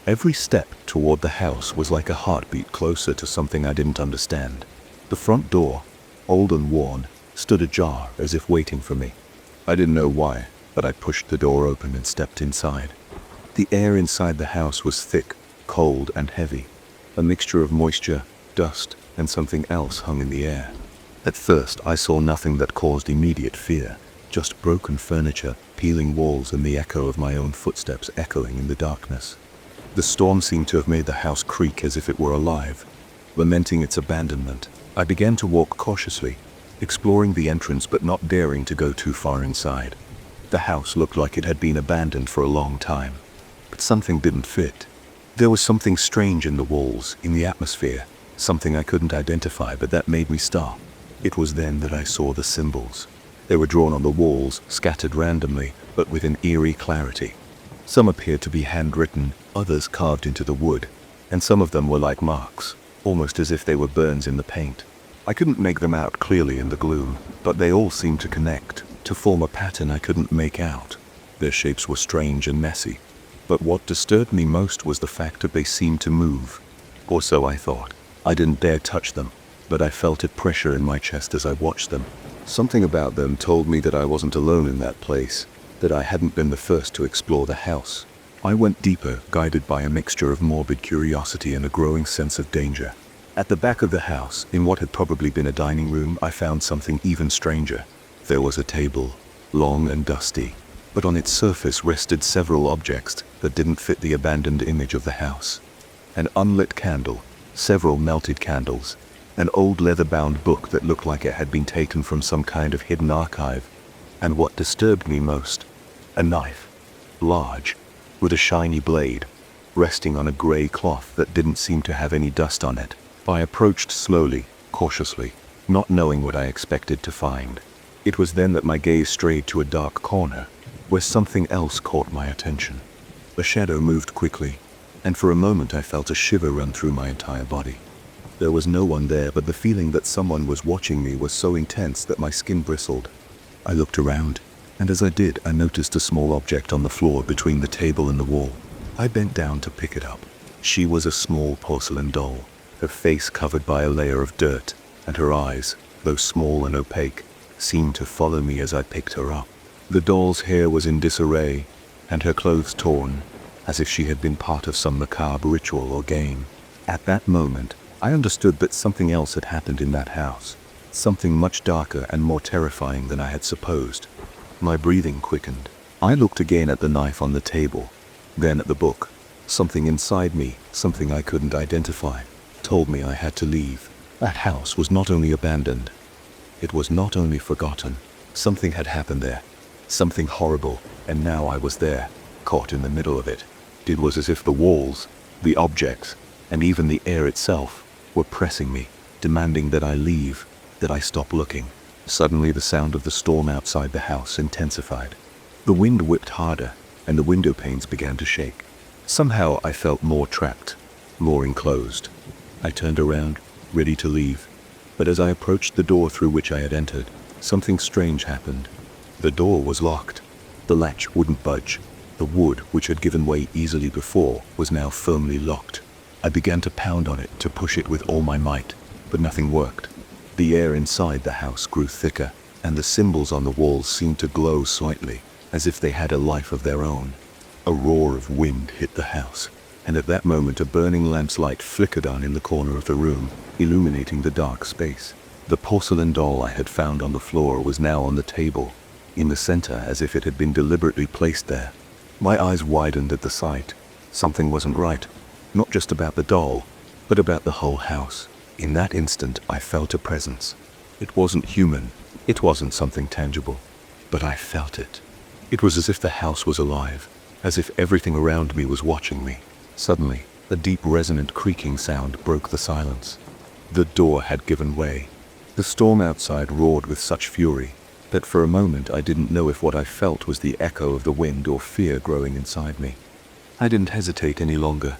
Every step toward the house was like a heartbeat closer to something I didn't understand. The front door, old and worn, stood ajar as if waiting for me. I didn't know why, but I pushed the door open and stepped inside. The air inside the house was thick, cold and heavy. A mixture of moisture, dust, and something else hung in the air. At first I saw nothing that caused immediate fear, just broken furniture, peeling walls and the echo of my own footsteps echoing in the darkness. The storm seemed to have made the house creak as if it were alive, lamenting its abandonment. I began to walk cautiously, exploring the entrance but not daring to go too far inside. The house looked like it had been abandoned for a long time, but something didn't fit. There was something strange in the walls, in the atmosphere, something I couldn't identify, but that made me stop. It was then that I saw the symbols. They were drawn on the walls, scattered randomly, but with an eerie clarity. Some appeared to be handwritten, others carved into the wood, and some of them were like marks, almost as if they were burns in the paint. I couldn't make them out clearly in the gloom, but they all seemed to connect, to form a pattern I couldn't make out. Their shapes were strange and messy, but what disturbed me most was the fact that they seemed to move. Or so I thought. I didn't dare touch them, but I felt a pressure in my chest as I watched them. Something about them told me that I wasn't alone in that place, that I hadn't been the first to explore the house. I went deeper, guided by a mixture of morbid curiosity and a growing sense of danger. At the back of the house, in what had probably been a dining room, I found something even stranger. There was a table, long and dusty, but on its surface rested several objects that didn't fit the abandoned image of the house. An unlit candle, several melted candles, an old leather-bound book that looked like it had been taken from some kind of hidden archive, and what disturbed me most, a knife, large, with a shiny blade, resting on a gray cloth that didn't seem to have any dust on it. I approached slowly, cautiously, not knowing what I expected to find. It was then that my gaze strayed to a dark corner, where something else caught my attention. The shadow moved quickly, and for a moment I felt a shiver run through my entire body. There was no one there, but the feeling that someone was watching me was so intense that my skin bristled. I looked around, and as I did, I noticed a small object on the floor between the table and the wall. I bent down to pick it up. She was a small porcelain doll, her face covered by a layer of dirt, and her eyes, though small and opaque, seemed to follow me as I picked her up. The doll's hair was in disarray, and her clothes torn, as if she had been part of some macabre ritual or game. At that moment, I understood that something else had happened in that house, something much darker and more terrifying than I had supposed. My breathing quickened. I looked again at the knife on the table, then at the book. Something inside me, something I couldn't identify, told me I had to leave. That house was not only abandoned, it was not only forgotten. Something had happened there, something horrible, and now I was there, caught in the middle of it. It was as if the walls, the objects, and even the air itself were pressing me, demanding that I leave, that I stop looking. Suddenly the sound of the storm outside the house intensified. The wind whipped harder, and the window panes began to shake. Somehow I felt more trapped, more enclosed. I turned around, ready to leave, but as I approached the door through which I had entered, something strange happened. The door was locked. The latch wouldn't budge. The wood, which had given way easily before, was now firmly locked. I began to pound on it, to push it with all my might, but nothing worked. The air inside the house grew thicker, and the symbols on the walls seemed to glow slightly, as if they had a life of their own. A roar of wind hit the house, and at that moment a burning lamp's light flickered on in the corner of the room, illuminating the dark space. The porcelain doll I had found on the floor was now on the table, in the center, as if it had been deliberately placed there. My eyes widened at the sight. Something wasn't right, not just about the doll, but about the whole house. In that instant, I felt a presence. It wasn't human, it wasn't something tangible, but I felt it. It was as if the house was alive, as if everything around me was watching me. Suddenly, a deep resonant creaking sound broke the silence. The door had given way. The storm outside roared with such fury that for a moment I didn't know if what I felt was the echo of the wind or fear growing inside me. I didn't hesitate any longer.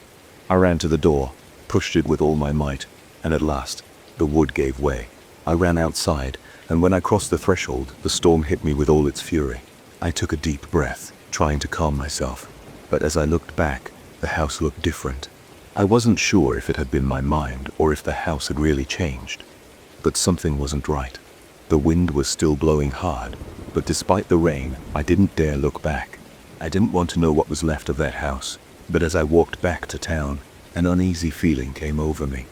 I ran to the door, pushed it with all my might, and at last, the wood gave way. I ran outside, and when I crossed the threshold, the storm hit me with all its fury. I took a deep breath, trying to calm myself, but as I looked back, the house looked different. I wasn't sure if it had been my mind or if the house had really changed, but something wasn't right. The wind was still blowing hard, but despite the rain, I didn't dare look back. I didn't want to know what was left of that house, but as I walked back to town, an uneasy feeling came over me.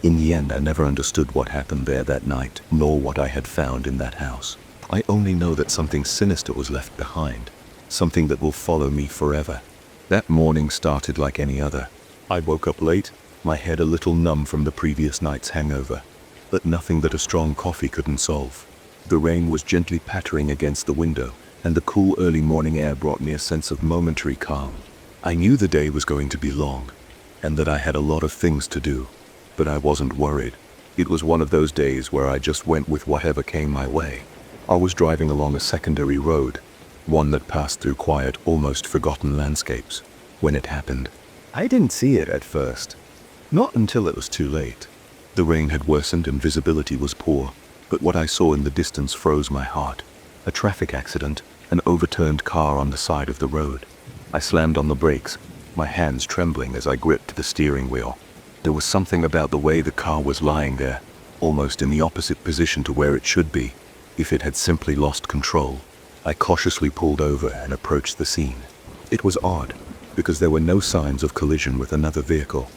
In the end, I never understood what happened there that night, nor what I had found in that house. I only know that something sinister was left behind, something that will follow me forever. That morning started like any other. I woke up late, my head a little numb from the previous night's hangover, but nothing that a strong coffee couldn't solve. The rain was gently pattering against the window, and the cool early morning air brought me a sense of momentary calm. I knew the day was going to be long, and that I had a lot of things to do, but I wasn't worried. It was one of those days where I just went with whatever came my way. I was driving along a secondary road, one that passed through quiet, almost forgotten landscapes, when it happened. I didn't see it at first, not until it was too late. The rain had worsened and visibility was poor, but what I saw in the distance froze my heart. A traffic accident, an overturned car on the side of the road. I slammed on the brakes, my hands trembling as I gripped the steering wheel. There was something about the way the car was lying there, almost in the opposite position to where it should be, if it had simply lost control. I cautiously pulled over and approached the scene. It was odd, because there were no signs of collision with another vehicle.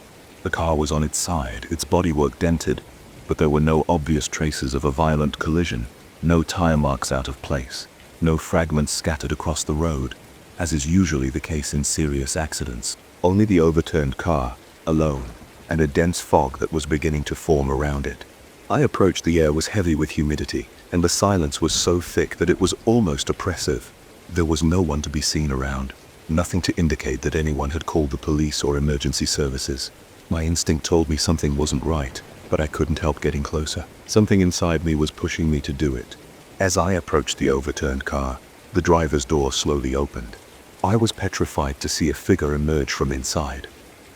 The car was on its side, its bodywork dented, but there were no obvious traces of a violent collision, no tire marks out of place, no fragments scattered across the road, as is usually the case in serious accidents. Only the overturned car, alone, and a dense fog that was beginning to form around it. I approached. The air was heavy with humidity, and the silence was so thick that it was almost oppressive. There was no one to be seen around, nothing to indicate that anyone had called the police or emergency services. My instinct told me something wasn't right, but I couldn't help getting closer. Something inside me was pushing me to do it. As I approached the overturned car, the driver's door slowly opened. I was petrified to see a figure emerge from inside.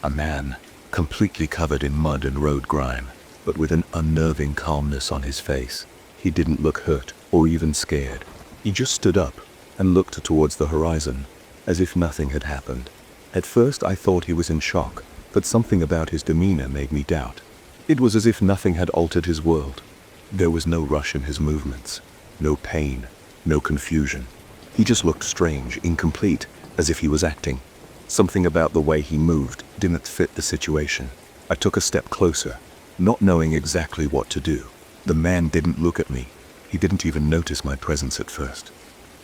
A man, completely covered in mud and road grime, but with an unnerving calmness on his face. He didn't look hurt or even scared. He just stood up and looked towards the horizon, as if nothing had happened. At first I thought he was in shock, but something about his demeanor made me doubt. It was as if nothing had altered his world. There was no rush in his movements, no pain, no confusion. He just looked strange, incomplete, as if he was acting. Something about the way he moved didn't fit the situation. I took a step closer, not knowing exactly what to do. The man didn't look at me. He didn't even notice my presence at first.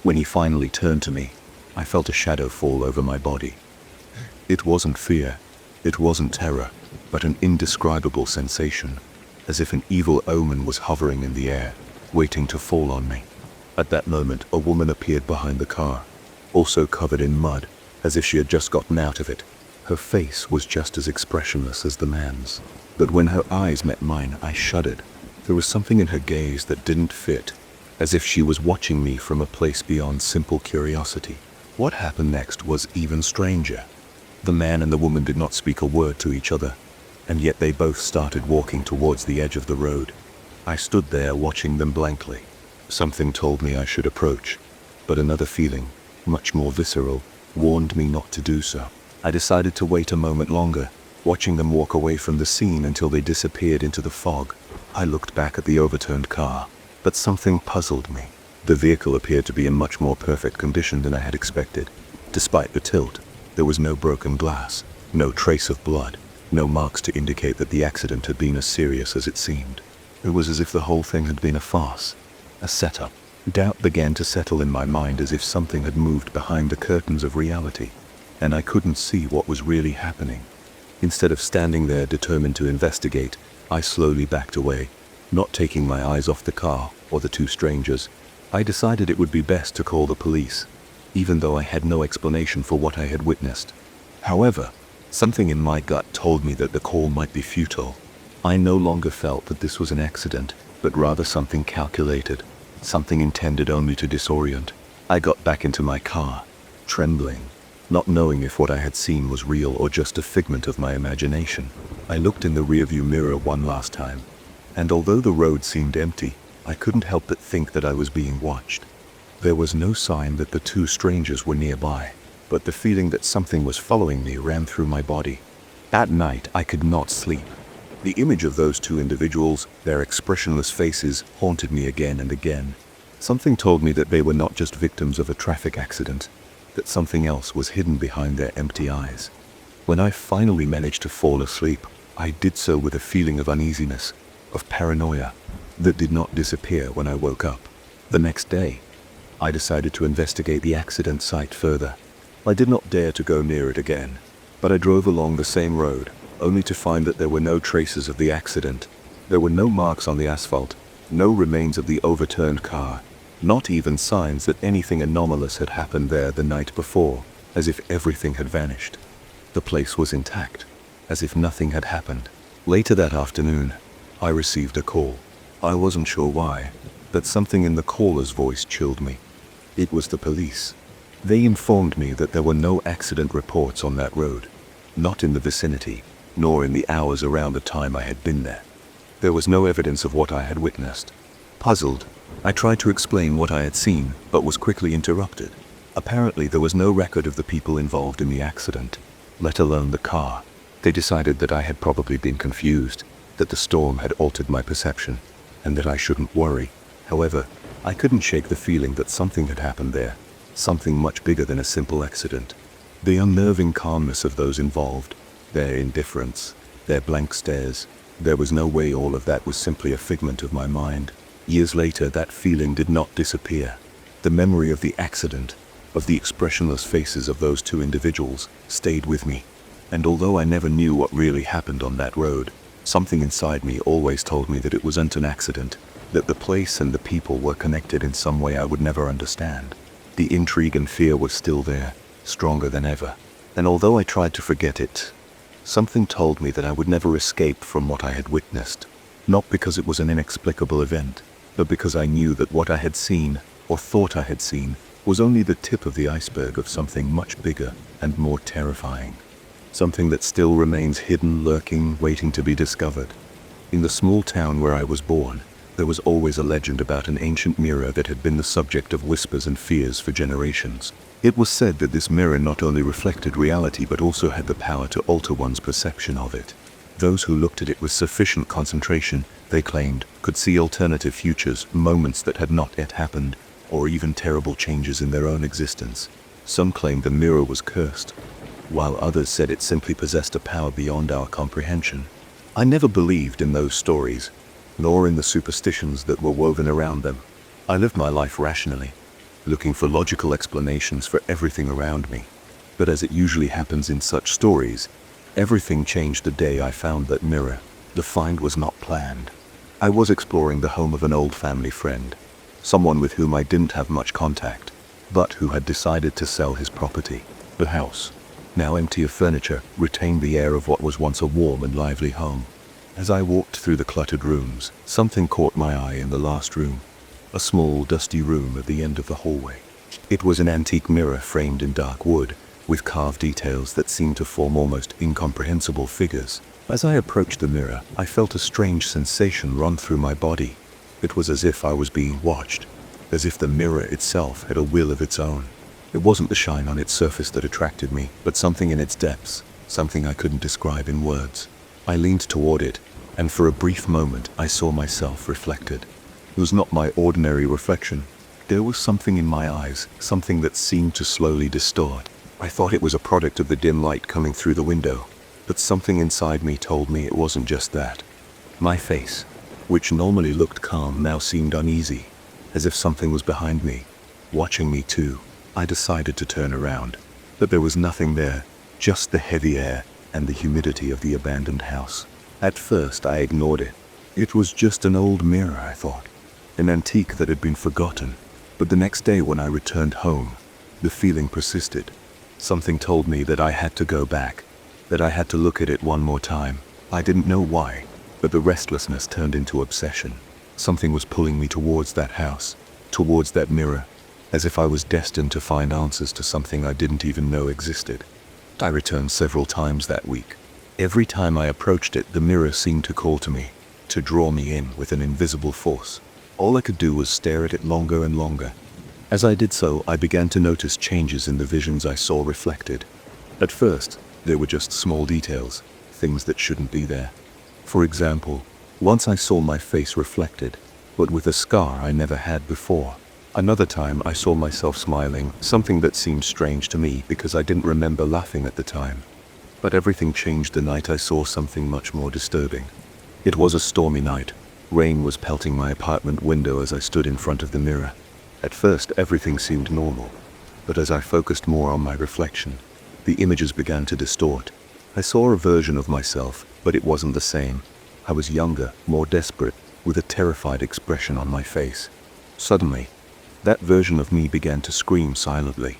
When he finally turned to me, I felt a shadow fall over my body. It wasn't fear, it wasn't terror, but an indescribable sensation, as if an evil omen was hovering in the air, waiting to fall on me. At that moment, a woman appeared behind the car, also covered in mud, as if she had just gotten out of it. Her face was just as expressionless as the man's, but when her eyes met mine, I shuddered. There was something in her gaze that didn't fit, as if she was watching me from a place beyond simple curiosity. What happened next was even stranger. The man and the woman did not speak a word to each other, and yet they both started walking towards the edge of the road. I stood there watching them blankly. Something told me I should approach, but another feeling, much more visceral, warned me not to do so. I decided to wait a moment longer, watching them walk away from the scene until they disappeared into the fog. I looked back at the overturned car, but something puzzled me. The vehicle appeared to be in much more perfect condition than I had expected. Despite the tilt, there was no broken glass, no trace of blood, no marks to indicate that the accident had been as serious as it seemed. It was as if the whole thing had been a farce, a setup. Doubt began to settle in my mind, as if something had moved behind the curtains of reality, and I couldn't see what was really happening. Instead of standing there determined to investigate, I slowly backed away, not taking my eyes off the car or the two strangers. I decided it would be best to call the police, even though I had no explanation for what I had witnessed. However, something in my gut told me that the call might be futile. I no longer felt that this was an accident, but rather something calculated, something intended only to disorient. I got back into my car, trembling, not knowing if what I had seen was real or just a figment of my imagination. I looked in the rearview mirror one last time, and although the road seemed empty, I couldn't help but think that I was being watched. There was no sign that the two strangers were nearby, but the feeling that something was following me ran through my body. That night, I could not sleep. The image of those two individuals, their expressionless faces, haunted me again and again. Something told me that they were not just victims of a traffic accident, that something else was hidden behind their empty eyes. When I finally managed to fall asleep, I did so with a feeling of uneasiness, of paranoia, that did not disappear when I woke up. The next day, I decided to investigate the accident site further. I did not dare to go near it again, but I drove along the same road, only to find that there were no traces of the accident. There were no marks on the asphalt, no remains of the overturned car, not even signs that anything anomalous had happened there the night before, as if everything had vanished. The place was intact, as if nothing had happened. Later that afternoon, I received a call. I wasn't sure why, but something in the caller's voice chilled me. It was the police. They informed me that there were no accident reports on that road, not in the vicinity, nor in the hours around the time I had been there. There was no evidence of what I had witnessed. Puzzled, I tried to explain what I had seen, but was quickly interrupted. Apparently there was no record of the people involved in the accident, let alone the car. They decided that I had probably been confused, that the storm had altered my perception, and that I shouldn't worry. However, I couldn't shake the feeling that something had happened there, something much bigger than a simple accident. The unnerving calmness of those involved, their indifference, their blank stares. There was no way all of that was simply a figment of my mind. Years later, that feeling did not disappear. The memory of the accident, of the expressionless faces of those two individuals, stayed with me. And although I never knew what really happened on that road, something inside me always told me that it wasn't an accident, that the place and the people were connected in some way I would never understand. The intrigue and fear was still there, stronger than ever. And although I tried to forget it, something told me that I would never escape from what I had witnessed, not because it was an inexplicable event, but because I knew that what I had seen, or thought I had seen, was only the tip of the iceberg of something much bigger and more terrifying. Something that still remains hidden, lurking, waiting to be discovered. In the small town where I was born, there was always a legend about an ancient mirror that had been the subject of whispers and fears for generations. It was said that this mirror not only reflected reality but also had the power to alter one's perception of it. Those who looked at it with sufficient concentration, they claimed, could see alternative futures, moments that had not yet happened, or even terrible changes in their own existence. Some claimed the mirror was cursed, while others said it simply possessed a power beyond our comprehension. I never believed in those stories, nor in the superstitions that were woven around them. I lived my life rationally, looking for logical explanations for everything around me. But as it usually happens in such stories, everything changed the day I found that mirror. The find was not planned. I was exploring the home of an old family friend, someone with whom I didn't have much contact, but who had decided to sell his property. The house, now empty of furniture, retained the air of what was once a warm and lively home. As I walked through the cluttered rooms, something caught my eye in the last room, a small, dusty room at the end of the hallway. It was an antique mirror framed in dark wood, with carved details that seemed to form almost incomprehensible figures. As I approached the mirror, I felt a strange sensation run through my body. It was as if I was being watched, as if the mirror itself had a will of its own. It wasn't the shine on its surface that attracted me, but something in its depths, something I couldn't describe in words. I leaned toward it, and for a brief moment I saw myself reflected. It was not my ordinary reflection. There was something in my eyes, something that seemed to slowly distort. I thought it was a product of the dim light coming through the window, but something inside me told me it wasn't just that. My face, which normally looked calm, now seemed uneasy, as if something was behind me, watching me too. I decided to turn around, but there was nothing there, just the heavy air and the humidity of the abandoned house. At first I ignored it. It was just an old mirror, I thought, an antique that had been forgotten. But the next day when I returned home, the feeling persisted. Something told me that I had to go back, that I had to look at it one more time. I didn't know why, but the restlessness turned into obsession. Something was pulling me towards that house, towards that mirror, as if I was destined to find answers to something I didn't even know existed. I returned several times that week. Every time I approached it, the mirror seemed to call to me, to draw me in with an invisible force. All I could do was stare at it longer and longer. As I did so, I began to notice changes in the visions I saw reflected. At first, there were just small details, things that shouldn't be there. For example, once I saw my face reflected, but with a scar I never had before. Another time I saw myself smiling, something that seemed strange to me because I didn't remember laughing at the time. But everything changed the night I saw something much more disturbing. It was a stormy night. Rain was pelting my apartment window as I stood in front of the mirror. At first everything seemed normal, but as I focused more on my reflection, the images began to distort. I saw a version of myself, but it wasn't the same. I was younger, more desperate, with a terrified expression on my face. Suddenly, that version of me began to scream silently,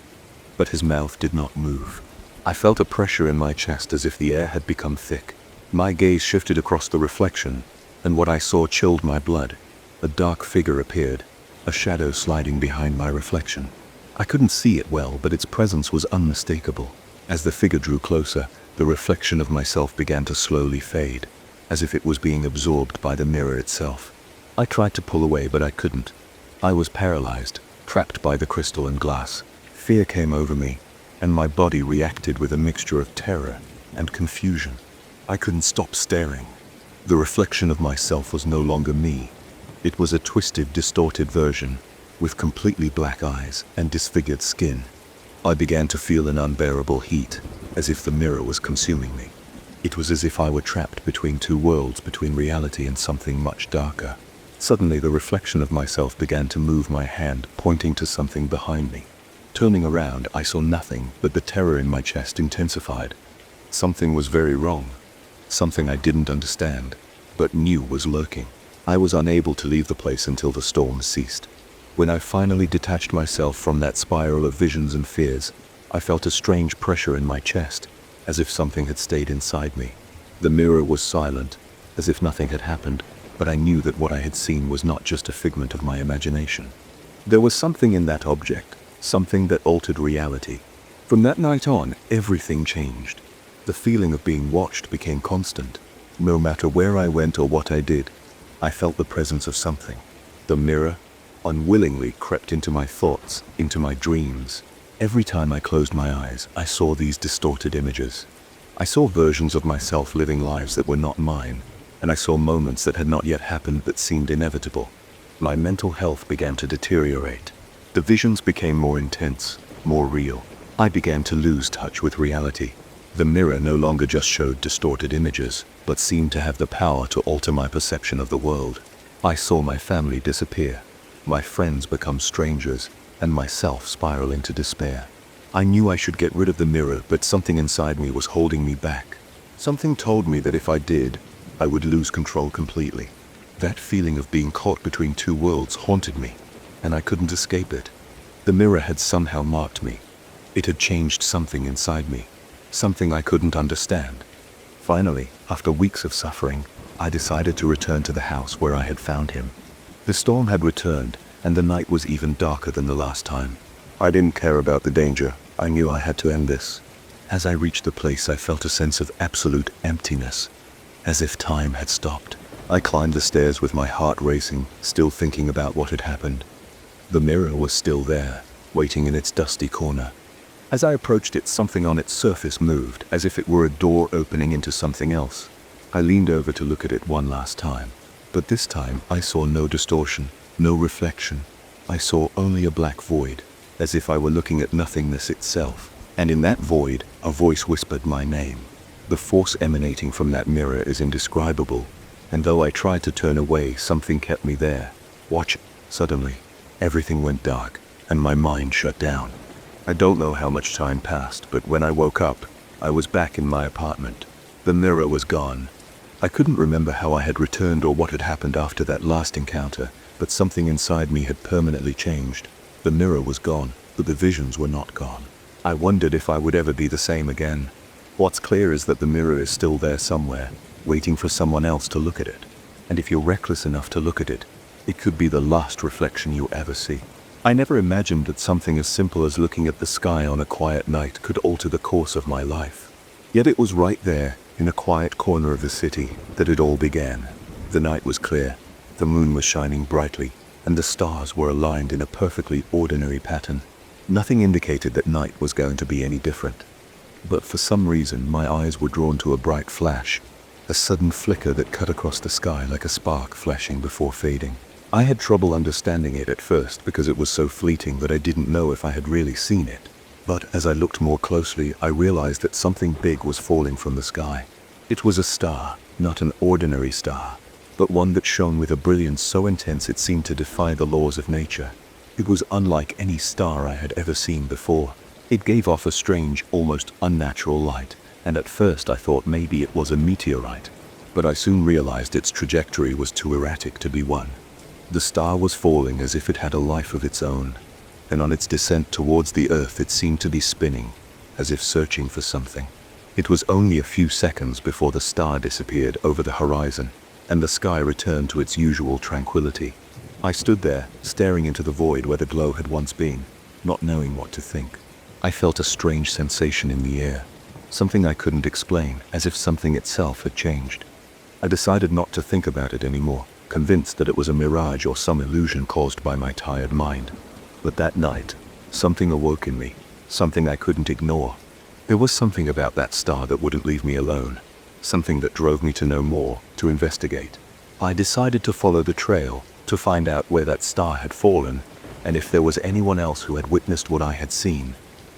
but his mouth did not move. I felt a pressure in my chest as if the air had become thick. My gaze shifted across the reflection, and what I saw chilled my blood. A dark figure appeared, a shadow sliding behind my reflection. I couldn't see it well, but its presence was unmistakable. As the figure drew closer, the reflection of myself began to slowly fade, as if it was being absorbed by the mirror itself. I tried to pull away, but I couldn't. I was paralyzed, trapped by the crystal and glass. Fear came over me, and my body reacted with a mixture of terror and confusion. I couldn't stop staring. The reflection of myself was no longer me. It was a twisted, distorted version, with completely black eyes and disfigured skin. I began to feel an unbearable heat, as if the mirror was consuming me. It was as if I were trapped between two worlds, between reality and something much darker. Suddenly, the reflection of myself began to move my hand, pointing to something behind me. Turning around, I saw nothing, but the terror in my chest intensified. Something was very wrong. Something I didn't understand, but knew was lurking. I was unable to leave the place until the storm ceased. When I finally detached myself from that spiral of visions and fears, I felt a strange pressure in my chest, as if something had stayed inside me. The mirror was silent, as if nothing had happened. but I knew that what I had seen was not just a figment of my imagination. There was something in that object, something that altered reality. From that night on, everything changed. The feeling of being watched became constant. No matter where I went or what I did, I felt the presence of something. The mirror unwillingly crept into my thoughts, into my dreams. Every time I closed my eyes, I saw these distorted images. I saw versions of myself living lives that were not mine, and I saw moments that had not yet happened that seemed inevitable. My mental health began to deteriorate. The visions became more intense, more real. I began to lose touch with reality. The mirror no longer just showed distorted images, but seemed to have the power to alter my perception of the world. I saw my family disappear, my friends become strangers, and myself spiral into despair. I knew I should get rid of the mirror, but something inside me was holding me back. Something told me that if I did, I would lose control completely. That feeling of being caught between two worlds haunted me, and I couldn't escape it. The mirror had somehow marked me. It had changed something inside me, something I couldn't understand. Finally, after weeks of suffering, I decided to return to the house where I had found him. The storm had returned, and the night was even darker than the last time. I didn't care about the danger. I knew I had to end this. As I reached the place, I felt a sense of absolute emptiness, as if time had stopped. I climbed the stairs with my heart racing, still thinking about what had happened. The mirror was still there, waiting in its dusty corner. As I approached it, something on its surface moved, as if it were a door opening into something else. I leaned over to look at it one last time, but this time I saw no distortion, no reflection. I saw only a black void, as if I were looking at nothingness itself. And in that void, a voice whispered my name. The force emanating from that mirror is indescribable, and though I tried to turn away, something kept me there. Watch. Suddenly, everything went dark, and my mind shut down. I don't know how much time passed, but when I woke up, I was back in my apartment. The mirror was gone. I couldn't remember how I had returned or what had happened after that last encounter, but something inside me had permanently changed. The mirror was gone, but the visions were not gone. I wondered if I would ever be the same again. What's clear is that the mirror is still there somewhere, waiting for someone else to look at it. And if you're reckless enough to look at it, it could be the last reflection you ever see. I never imagined that something as simple as looking at the sky on a quiet night could alter the course of my life. Yet it was right there, in a quiet corner of the city, that it all began. The night was clear, the moon was shining brightly, and the stars were aligned in a perfectly ordinary pattern. Nothing indicated that night was going to be any different. But for some reason, my eyes were drawn to a bright flash, a sudden flicker that cut across the sky like a spark flashing before fading. I had trouble understanding it at first because it was so fleeting that I didn't know if I had really seen it. But as I looked more closely, I realized that something big was falling from the sky. It was a star, not an ordinary star, but one that shone with a brilliance so intense it seemed to defy the laws of nature. It was unlike any star I had ever seen before. It gave off a strange, almost unnatural light, and at first I thought maybe it was a meteorite. But I soon realized its trajectory was too erratic to be one. The star was falling as if it had a life of its own, and on its descent towards the earth it seemed to be spinning, as if searching for something. It was only a few seconds before the star disappeared over the horizon, and the sky returned to its usual tranquility. I stood there, staring into the void where the glow had once been, not knowing what to think. I felt a strange sensation in the air, something I couldn't explain, as if something itself had changed. I decided not to think about it anymore, convinced that it was a mirage or some illusion caused by my tired mind. But that night, something awoke in me, something I couldn't ignore. There was something about that star that wouldn't leave me alone, something that drove me to know more, to investigate. I decided to follow the trail, to find out where that star had fallen, and if there was anyone else who had witnessed what I had seen.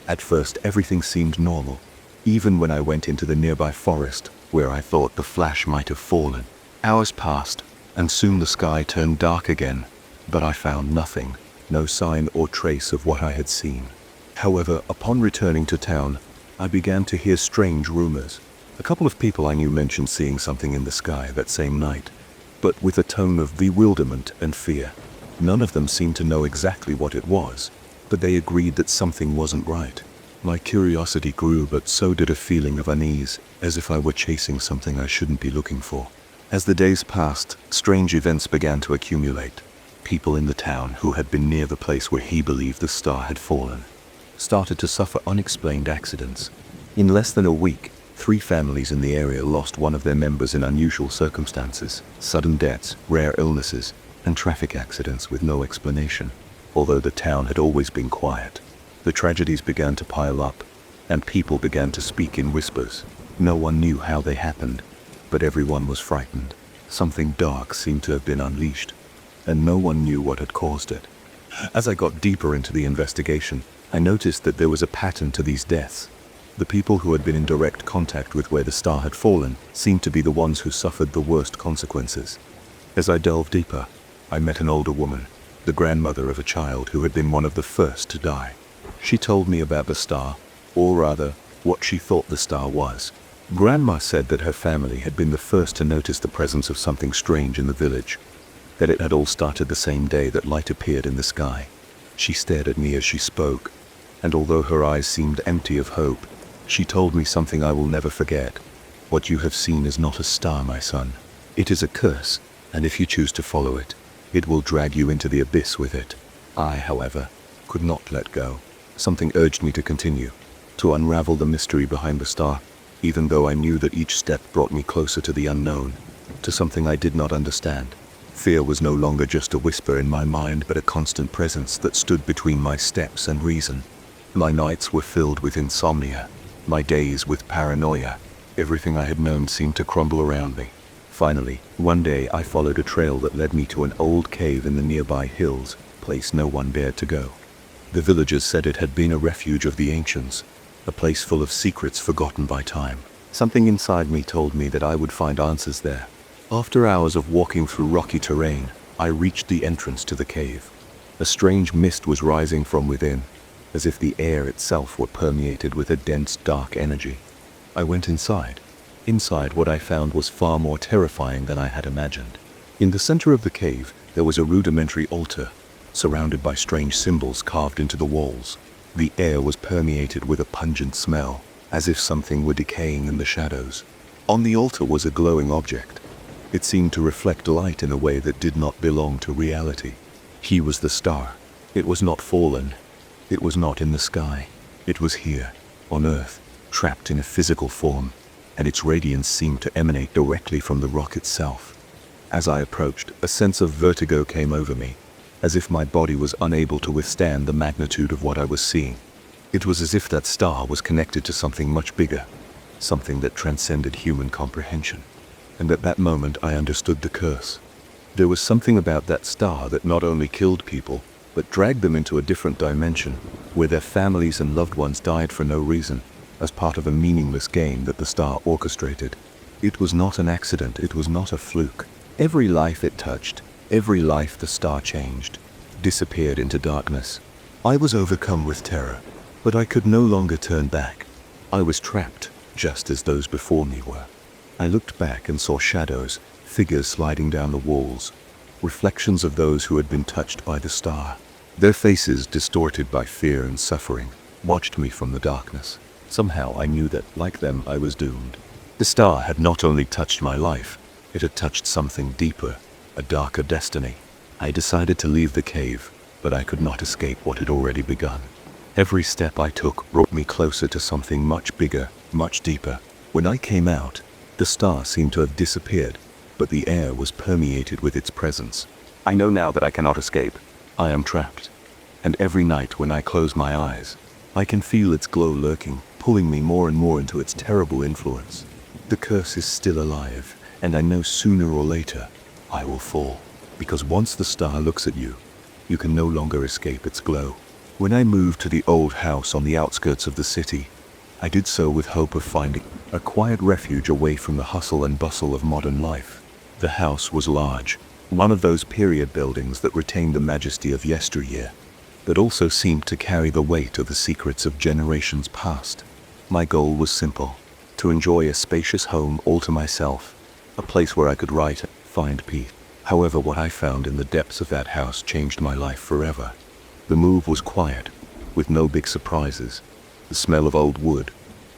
At first, everything seemed normal, even when I went into the nearby forest, where I thought the flash might have fallen. Hours passed, and soon the sky turned dark again, but I found nothing, no sign or trace of what I had seen. However, upon returning to town, I began to hear strange rumors. A couple of people I knew mentioned seeing something in the sky that same night, but with a tone of bewilderment and fear. None of them seemed to know exactly what it was, but they agreed that something wasn't right. My curiosity grew, but so did a feeling of unease, as if I were chasing something I shouldn't be looking for. As the days passed, strange events began to accumulate. People in the town who had been near the place where he believed the star had fallen started to suffer unexplained accidents. In less than a week, 3 families in the area lost one of their members in unusual circumstances: sudden deaths, rare illnesses, and traffic accidents with no explanation. Although the town had always been quiet, the tragedies began to pile up, and people began to speak in whispers. No one knew how they happened, but everyone was frightened. Something dark seemed to have been unleashed, and no one knew what had caused it. As I got deeper into the investigation, I noticed that there was a pattern to these deaths. The people who had been in direct contact with where the star had fallen seemed to be the ones who suffered the worst consequences. As I delved deeper, I met an older woman, the grandmother of a child who had been one of the first to die. She told me about the star, or rather, what she thought the star was. Grandma said that her family had been the first to notice the presence of something strange in the village, that it had all started the same day that light appeared in the sky. She stared at me as she spoke, and although her eyes seemed empty of hope, she told me something I will never forget. What you have seen is not a star, my son. It is a curse, and if you choose to follow it, it will drag you into the abyss with it. I, however, could not let go. Something urged me to continue, to unravel the mystery behind the star, even though I knew that each step brought me closer to the unknown, to something I did not understand. Fear was no longer just a whisper in my mind, but a constant presence that stood between my steps and reason. My nights were filled with insomnia, my days with paranoia. Everything I had known seemed to crumble around me. Finally, one day I followed a trail that led me to an old cave in the nearby hills, a place no one dared to go. The villagers said it had been a refuge of the ancients, a place full of secrets forgotten by time. Something inside me told me that I would find answers there. After hours of walking through rocky terrain, I reached the entrance to the cave. A strange mist was rising from within, as if the air itself were permeated with a dense, dark energy. I went inside. Inside, what I found was far more terrifying than I had imagined. In the center of the cave, there was a rudimentary altar, surrounded by strange symbols carved into the walls. The air was permeated with a pungent smell, as if something were decaying in the shadows. On the altar was a glowing object. It seemed to reflect light in a way that did not belong to reality. He was the star. It was not fallen. It was not in the sky. It was here, on Earth, trapped in a physical form, and its radiance seemed to emanate directly from the rock itself. As I approached, a sense of vertigo came over me, as if my body was unable to withstand the magnitude of what I was seeing. It was as if that star was connected to something much bigger, something that transcended human comprehension. And at that moment I understood the curse. There was something about that star that not only killed people, but dragged them into a different dimension, where their families and loved ones died for no reason, as part of a meaningless game that the star orchestrated. It was not an accident, it was not a fluke. Every life it touched, every life the star changed, disappeared into darkness. I was overcome with terror, but I could no longer turn back. I was trapped, just as those before me were. I looked back and saw shadows, figures sliding down the walls, reflections of those who had been touched by the star. Their faces, distorted by fear and suffering, watched me from the darkness. Somehow I knew that, like them, I was doomed. The star had not only touched my life, it had touched something deeper, a darker destiny. I decided to leave the cave, but I could not escape what had already begun. Every step I took brought me closer to something much bigger, much deeper. When I came out, the star seemed to have disappeared, but the air was permeated with its presence. I know now that I cannot escape. I am trapped. And every night when I close my eyes, I can feel its glow lurking, pulling me more and more into its terrible influence. The curse is still alive, and I know sooner or later I will fall. Because once the star looks at you, you can no longer escape its glow. When I moved to the old house on the outskirts of the city, I did so with hope of finding a quiet refuge away from the hustle and bustle of modern life. The house was large, one of those period buildings that retained the majesty of yesteryear, but also seemed to carry the weight of the secrets of generations past. My goal was simple: to enjoy a spacious home all to myself, a place where I could write and find peace. However, what I found in the depths of that house changed my life forever. The move was quiet, with no big surprises. The smell of old wood,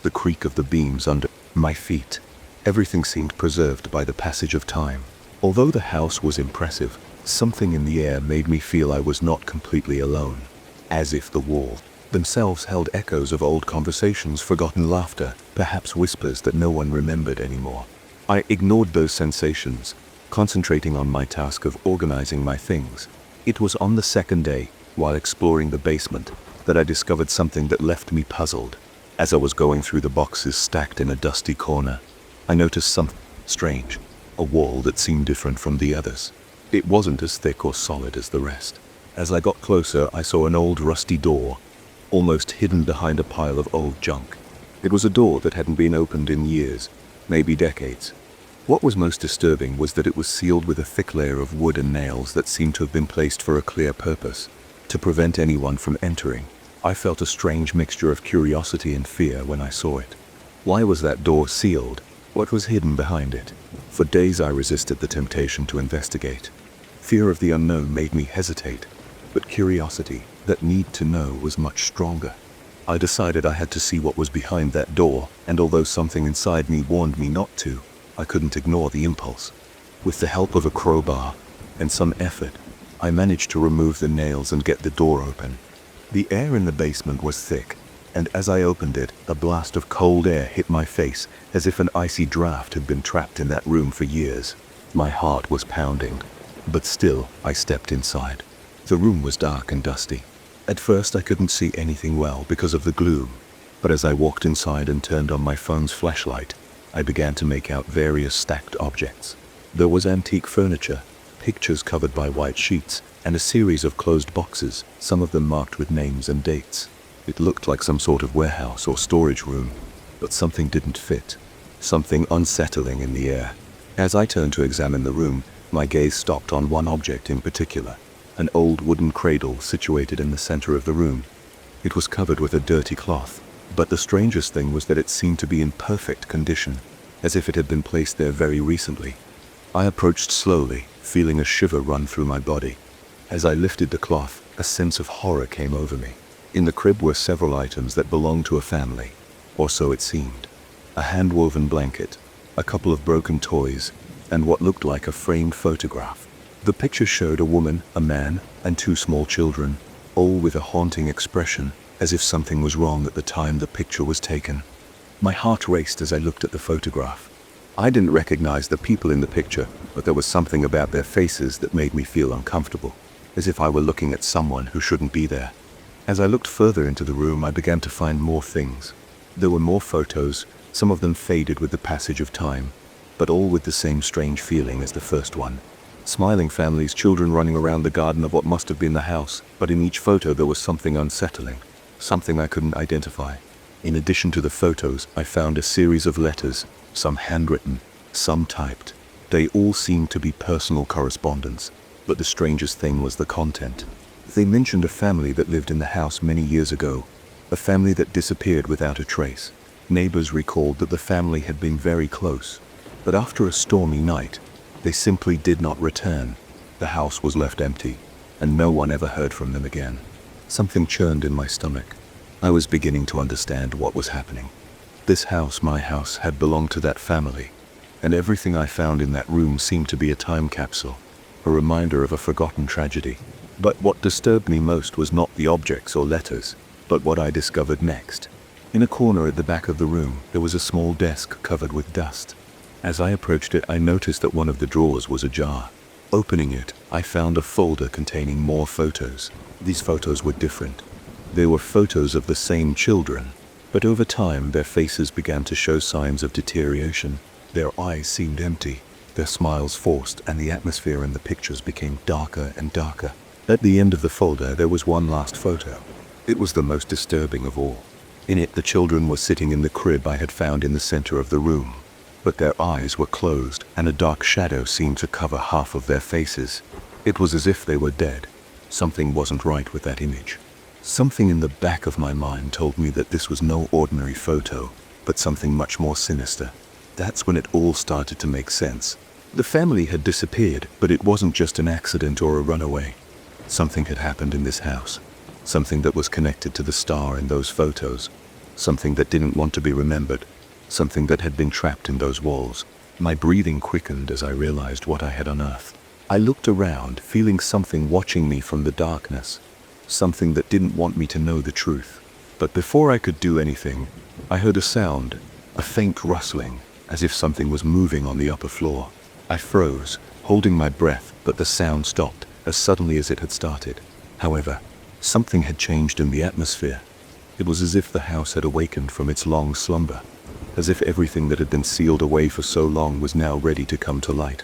the creak of the beams under my feet, Everything seemed preserved by the passage of time. Although the house was impressive, something in the air made me feel I was not completely alone. As if the walls themselves held echoes of old conversations, forgotten laughter, perhaps whispers that no one remembered anymore. I ignored those sensations, concentrating on my task of organizing my things. It was on the second day, while exploring the basement, that I discovered something that left me puzzled. As I was going through the boxes stacked in a dusty corner, I noticed something strange, a wall that seemed different from the others. It wasn't as thick or solid as the rest. As I got closer, I saw an old rusty door, almost hidden behind a pile of old junk. It was a door that hadn't been opened in years, maybe decades. What was most disturbing was that it was sealed with a thick layer of wood and nails that seemed to have been placed for a clear purpose, to prevent anyone from entering. I felt a strange mixture of curiosity and fear when I saw it. Why was that door sealed? What was hidden behind it? For days I resisted the temptation to investigate. Fear of the unknown made me hesitate, but curiosity, that need to know, was much stronger. I decided I had to see what was behind that door, and although something inside me warned me not to, I couldn't ignore the impulse. With the help of a crowbar and some effort, I managed to remove the nails and get the door open. The air in the basement was thick, and as I opened it, a blast of cold air hit my face as if an icy draft had been trapped in that room for years. My heart was pounding, but still I stepped inside. The room was dark and dusty. At first I couldn't see anything well because of the gloom, but as I walked inside and turned on my phone's flashlight, I began to make out various stacked objects. There was antique furniture, pictures covered by white sheets, and a series of closed boxes, some of them marked with names and dates. It looked like some sort of warehouse or storage room, but something didn't fit. Something unsettling in the air. As I turned to examine the room, my gaze stopped on one object in particular, an old wooden cradle situated in the center of the room. It was covered with a dirty cloth, but the strangest thing was that it seemed to be in perfect condition, as if it had been placed there very recently. I approached slowly, feeling a shiver run through my body. As I lifted the cloth, a sense of horror came over me. In the crib were several items that belonged to a family, or so it seemed. A hand-woven blanket, a couple of broken toys, and what looked like a framed photograph. The picture showed a woman, a man, and two small children, all with a haunting expression, as if something was wrong at the time the picture was taken. My heart raced as I looked at the photograph. I didn't recognize the people in the picture, but there was something about their faces that made me feel uncomfortable, as if I were looking at someone who shouldn't be there. As I looked further into the room, I began to find more things. There were more photos, some of them faded with the passage of time, but all with the same strange feeling as the first one. Smiling families, children running around the garden of what must have been the house, but in each photo there was something unsettling, something I couldn't identify. In addition to the photos, I found a series of letters, some handwritten, some typed. They all seemed to be personal correspondence, but the strangest thing was the content. They mentioned a family that lived in the house many years ago, a family that disappeared without a trace. Neighbors recalled that the family had been very close, but after a stormy night, they simply did not return. The house was left empty, and no one ever heard from them again. Something churned in my stomach. I was beginning to understand what was happening. This house, my house, had belonged to that family, and everything I found in that room seemed to be a time capsule, a reminder of a forgotten tragedy. But what disturbed me most was not the objects or letters, but what I discovered next. In a corner at the back of the room, there was a small desk covered with dust. As I approached it, I noticed that one of the drawers was ajar. Opening it, I found a folder containing more photos. These photos were different. They were photos of the same children, but over time their faces began to show signs of deterioration. Their eyes seemed empty, their smiles forced, and the atmosphere in the pictures became darker and darker. At the end of the folder, there was one last photo. It was the most disturbing of all. In it, the children were sitting in the crib I had found in the center of the room, but their eyes were closed, and a dark shadow seemed to cover half of their faces. It was as if they were dead. Something wasn't right with that image. Something in the back of my mind told me that this was no ordinary photo, but something much more sinister. That's when it all started to make sense. The family had disappeared, but it wasn't just an accident or a runaway. Something had happened in this house. Something that was connected to the star in those photos. Something that didn't want to be remembered. something that had been trapped in those walls. My breathing quickened as I realized what I had unearthed. I looked around, feeling something watching me from the darkness, something that didn't want me to know the truth. But before I could do anything, I heard a sound, a faint rustling, as if something was moving on the upper floor. I froze, holding my breath, but the sound stopped as suddenly as it had started. However, something had changed in the atmosphere. It was as if the house had awakened from its long slumber, as if everything that had been sealed away for so long was now ready to come to light.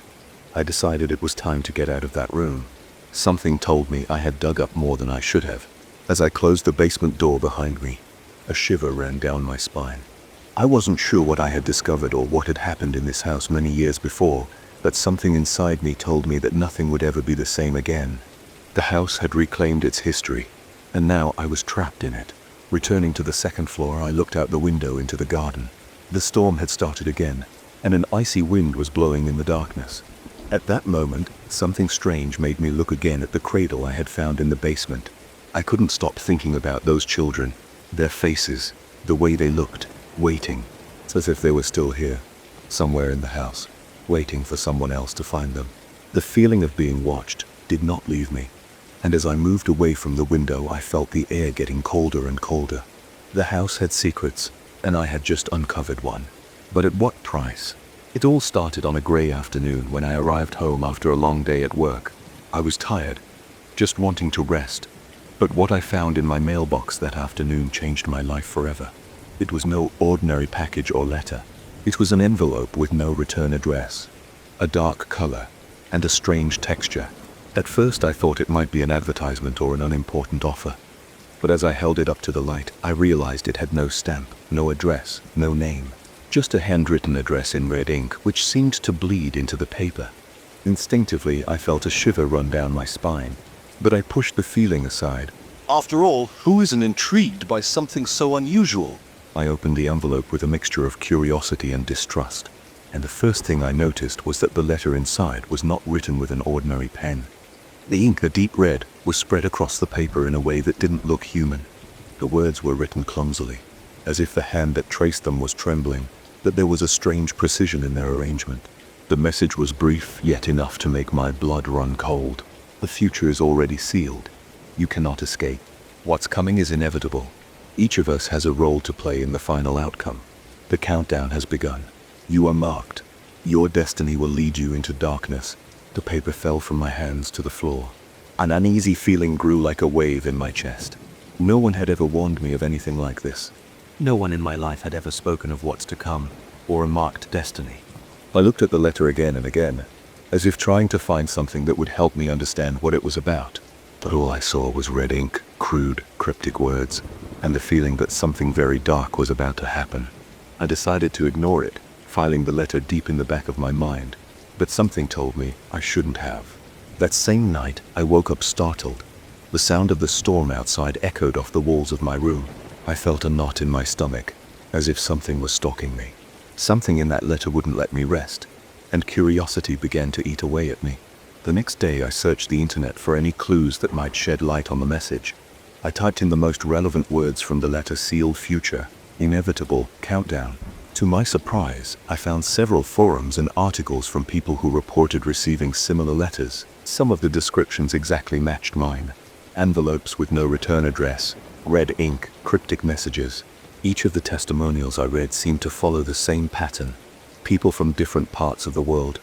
I decided it was time to get out of that room. Something told me I had dug up more than I should have. As I closed the basement door behind me, a shiver ran down my spine. I wasn't sure what I had discovered or what had happened in this house many years before, but something inside me told me that nothing would ever be the same again. The house had reclaimed its history, and now I was trapped in it. Returning to the second floor, I looked out the window into the garden. The storm had started again, and an icy wind was blowing in the darkness. At that moment, something strange made me look again at the cradle I had found in the basement. I couldn't stop thinking about those children, their faces, the way they looked, waiting. It's as if they were still here, somewhere in the house, waiting for someone else to find them. The feeling of being watched did not leave me, and as I moved away from the window, I felt the air getting colder and colder. The house had secrets, and I had just uncovered one. But at what price? It all started on a grey afternoon when I arrived home after a long day at work. I was tired, just wanting to rest. But what I found in my mailbox that afternoon changed my life forever. It was no ordinary package or letter. It was an envelope with no return address, a dark color, and a strange texture. At first I thought it might be an advertisement or an unimportant offer. But as I held it up to the light, I realized it had no stamp, no address, no name. Just a handwritten address in red ink, which seemed to bleed into the paper. Instinctively, I felt a shiver run down my spine, but I pushed the feeling aside. After all, who isn't intrigued by something so unusual? I opened the envelope with a mixture of curiosity and distrust, and the first thing I noticed was that the letter inside was not written with an ordinary pen. The ink, a deep red, was spread across the paper in a way that didn't look human. The words were written clumsily, as if the hand that traced them was trembling, that there was a strange precision in their arrangement. The message was brief, yet enough to make my blood run cold. The future is already sealed. You cannot escape. What's coming is inevitable. Each of us has a role to play in the final outcome. The countdown has begun. You are marked. Your destiny will lead you into darkness. The paper fell from my hands to the floor. An uneasy feeling grew like a wave in my chest. No one had ever warned me of anything like this. No one in my life had ever spoken of what's to come, or a marked destiny. I looked at the letter again and again, as if trying to find something that would help me understand what it was about. But all I saw was red ink, crude, cryptic words, and the feeling that something very dark was about to happen. I decided to ignore it, filing the letter deep in the back of my mind, but something told me I shouldn't have. That same night, I woke up startled. The sound of the storm outside echoed off the walls of my room. I felt a knot in my stomach, as if something was stalking me. Something in that letter wouldn't let me rest, and curiosity began to eat away at me. The next day I searched the internet for any clues that might shed light on the message. I typed in the most relevant words from the letter: sealed future, inevitable, countdown. To my surprise, I found several forums and articles from people who reported receiving similar letters. Some of the descriptions exactly matched mine. Envelopes with no return address, red ink, cryptic messages. Each of the testimonials I read seemed to follow the same pattern. People from different parts of the world,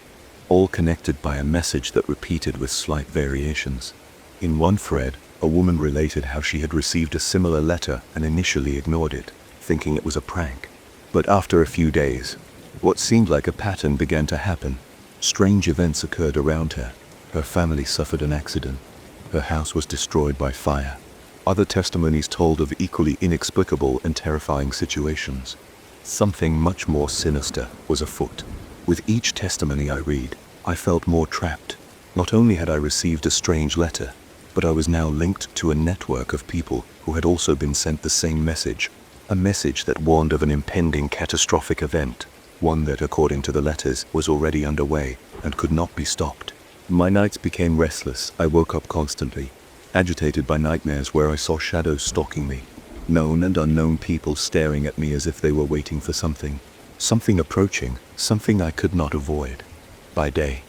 all connected by a message that repeated with slight variations. In one thread, a woman related how she had received a similar letter and initially ignored it, thinking it was a prank. But after a few days, what seemed like a pattern began to happen. Strange events occurred around her. Her family suffered an accident. Her house was destroyed by fire. Other testimonies told of equally inexplicable and terrifying situations. Something much more sinister was afoot. With each testimony I read, I felt more trapped. Not only had I received a strange letter, but I was now linked to a network of people who had also been sent the same message. A message that warned of an impending catastrophic event, one that, according to the letters, was already underway and could not be stopped. My nights became restless. I woke up constantly, agitated by nightmares where I saw shadows stalking me, known and unknown people staring at me as if they were waiting for something. Something approaching, something I could not avoid. By day,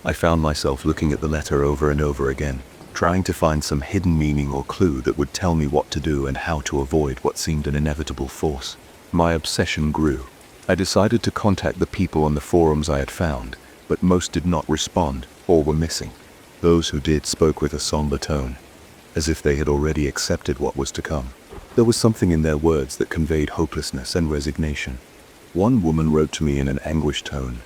I found myself looking at the letter over and over again, trying to find some hidden meaning or clue that would tell me what to do and how to avoid what seemed an inevitable force. My obsession grew. I decided to contact the people on the forums I had found, but most did not respond or were missing. Those who did spoke with a somber tone, as if they had already accepted what was to come. There was something in their words that conveyed hopelessness and resignation. One woman wrote to me in an anguished tone,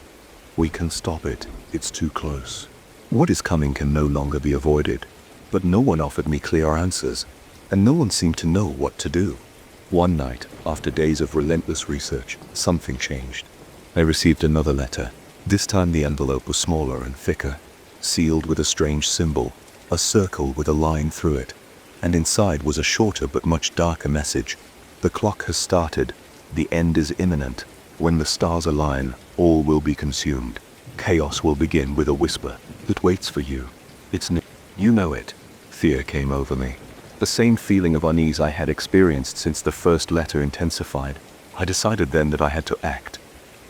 "We can stop it, it's too close. What is coming can no longer be avoided." But no one offered me clear answers, and no one seemed to know what to do. One night, after days of relentless research, something changed. I received another letter. This time the envelope was smaller and thicker, sealed with a strange symbol, a circle with a line through it, and inside was a shorter but much darker message. "The clock has started. The end is imminent. When the stars align, all will be consumed. Chaos will begin with a whisper that waits for you. It's near. You know it." Fear came over me. The same feeling of unease I had experienced since the first letter intensified. I decided then that I had to act,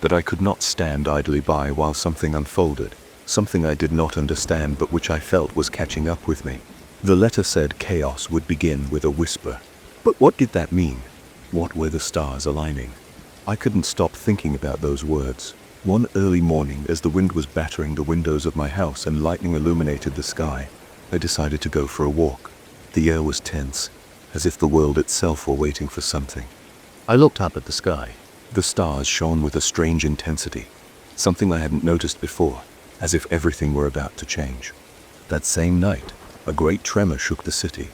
that I could not stand idly by while something unfolded, something I did not understand but which I felt was catching up with me. The letter said chaos would begin with a whisper. But what did that mean? What were the stars aligning? I couldn't stop thinking about those words. One early morning, as the wind was battering the windows of my house and lightning illuminated the sky, I decided to go for a walk. The air was tense, as if the world itself were waiting for something. I looked up at the sky. The stars shone with a strange intensity, something I hadn't noticed before, as if everything were about to change. That same night, a great tremor shook the city.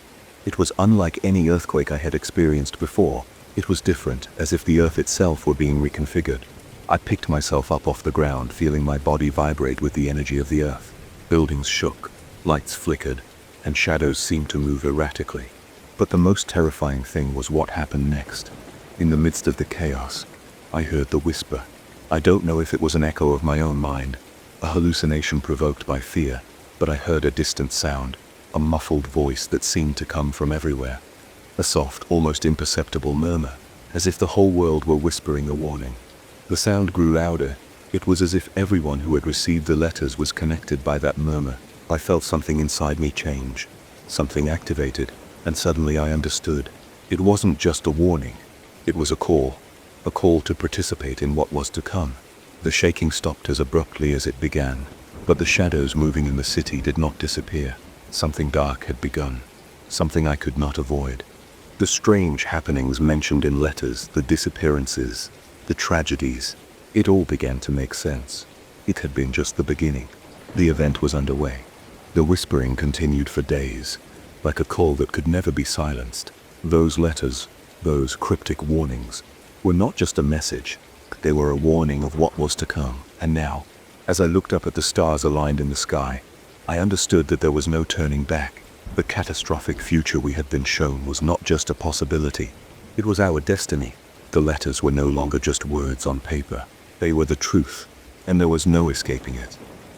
It was unlike any earthquake I had experienced before. It was different, as if the earth itself were being reconfigured. I picked myself up off the ground, feeling my body vibrate with the energy of the earth. Buildings shook, lights flickered, and shadows seemed to move erratically. But the most terrifying thing was what happened next. In the midst of the chaos, I heard the whisper. I don't know if it was an echo of my own mind, a hallucination provoked by fear, but I heard a distant sound, a muffled voice that seemed to come from everywhere. A soft, almost imperceptible murmur, as if the whole world were whispering a warning. The sound grew louder. It was as if everyone who had received the letters was connected by that murmur. I felt something inside me change. Something activated, and suddenly I understood. It wasn't just a warning. It was a call to participate in what was to come. The shaking stopped as abruptly as it began, but the shadows moving in the city did not disappear. Something dark had begun, something I could not avoid. The strange happenings mentioned in letters, the disappearances, the tragedies, it all began to make sense. It had been just the beginning. The event was underway. The whispering continued for days, like a call that could never be silenced. Those letters, those cryptic warnings, were not just a message. They were a warning of what was to come. And now, as I looked up at the stars aligned in the sky, I understood that there was no turning back. The catastrophic future we had been shown was not just a possibility. It was our destiny. The letters were no longer just words on paper. They were the truth, and there was no escaping it.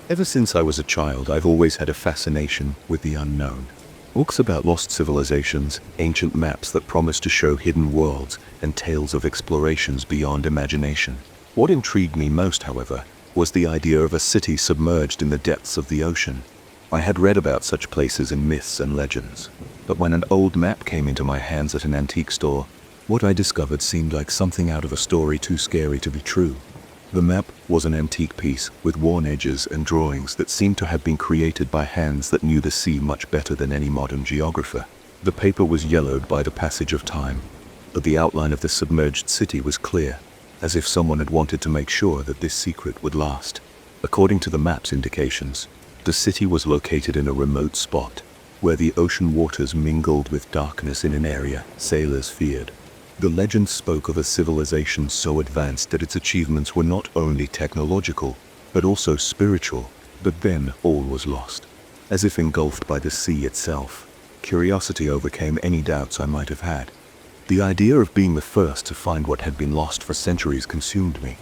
Ever since I was a child, I've always had a fascination with the unknown. Books about lost civilizations, ancient maps that promise to show hidden worlds, and tales of explorations beyond imagination. What intrigued me most, however, was the idea of a city submerged in the depths of the ocean. I had read about such places in myths and legends, but when an old map came into my hands at an antique store, what I discovered seemed like something out of a story too scary to be true. The map was an antique piece with worn edges and drawings that seemed to have been created by hands that knew the sea much better than any modern geographer. The paper was yellowed by the passage of time, but the outline of the submerged city was clear, as if someone had wanted to make sure that this secret would last. According to the map's indications, the city was located in a remote spot, where the ocean waters mingled with darkness in an area sailors feared. The legend spoke of a civilization so advanced that its achievements were not only technological, but also spiritual. But then all was lost. As if engulfed by the sea itself, curiosity overcame any doubts I might have had. The idea of being the first to find what had been lost for centuries consumed me,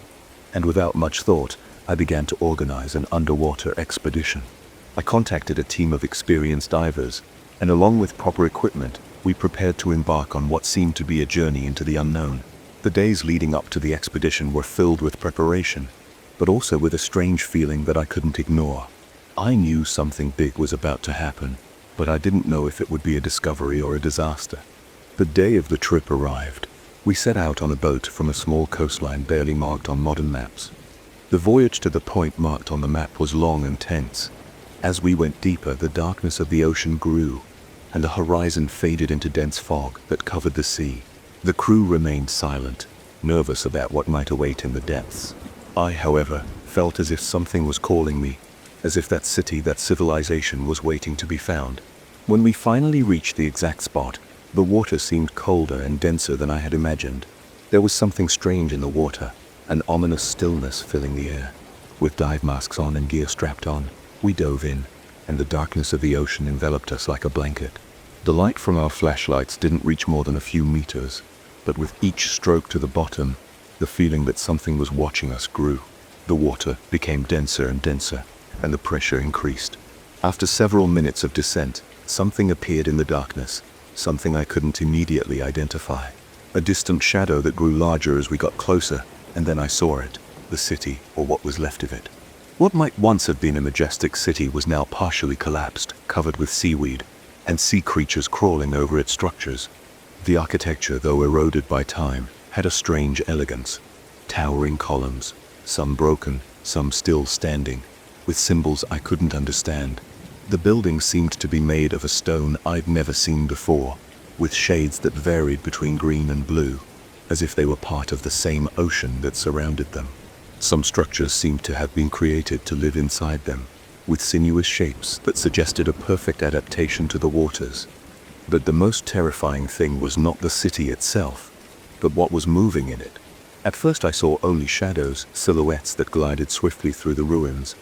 and without much thought, I began to organize an underwater expedition. I contacted a team of experienced divers, and along with proper equipment, we prepared to embark on what seemed to be a journey into the unknown. The days leading up to the expedition were filled with preparation, but also with a strange feeling that I couldn't ignore. I knew something big was about to happen, but I didn't know if it would be a discovery or a disaster. The day of the trip arrived. We set out on a boat from a small coastline barely marked on modern maps. The voyage to the point marked on the map was long and tense. As we went deeper, the darkness of the ocean grew, and the horizon faded into dense fog that covered the sea. The crew remained silent, nervous about what might await in the depths. I, however, felt as if something was calling me, as if that city, that civilization was waiting to be found. When we finally reached the exact spot, the water seemed colder and denser than I had imagined. There was something strange in the water, an ominous stillness filling the air. With dive masks on and gear strapped on, we dove in, and the darkness of the ocean enveloped us like a blanket. The light from our flashlights didn't reach more than a few meters, but with each stroke to the bottom, the feeling that something was watching us grew. The water became denser and denser, and the pressure increased. After several minutes of descent, something appeared in the darkness, something I couldn't immediately identify. A distant shadow that grew larger as we got closer, and then I saw it, the city, or what was left of it. What might once have been a majestic city was now partially collapsed, covered with seaweed, and sea creatures crawling over its structures. The architecture, though eroded by time, had a strange elegance. Towering columns, some broken, some still standing, with symbols I couldn't understand. The buildings seemed to be made of a stone I'd never seen before, with shades that varied between green and blue, as if they were part of the same ocean that surrounded them. Some structures seemed to have been created to live inside them, with sinuous shapes that suggested a perfect adaptation to the waters. But the most terrifying thing was not the city itself, but what was moving in it. At first I saw only shadows, silhouettes that glided swiftly through the ruins,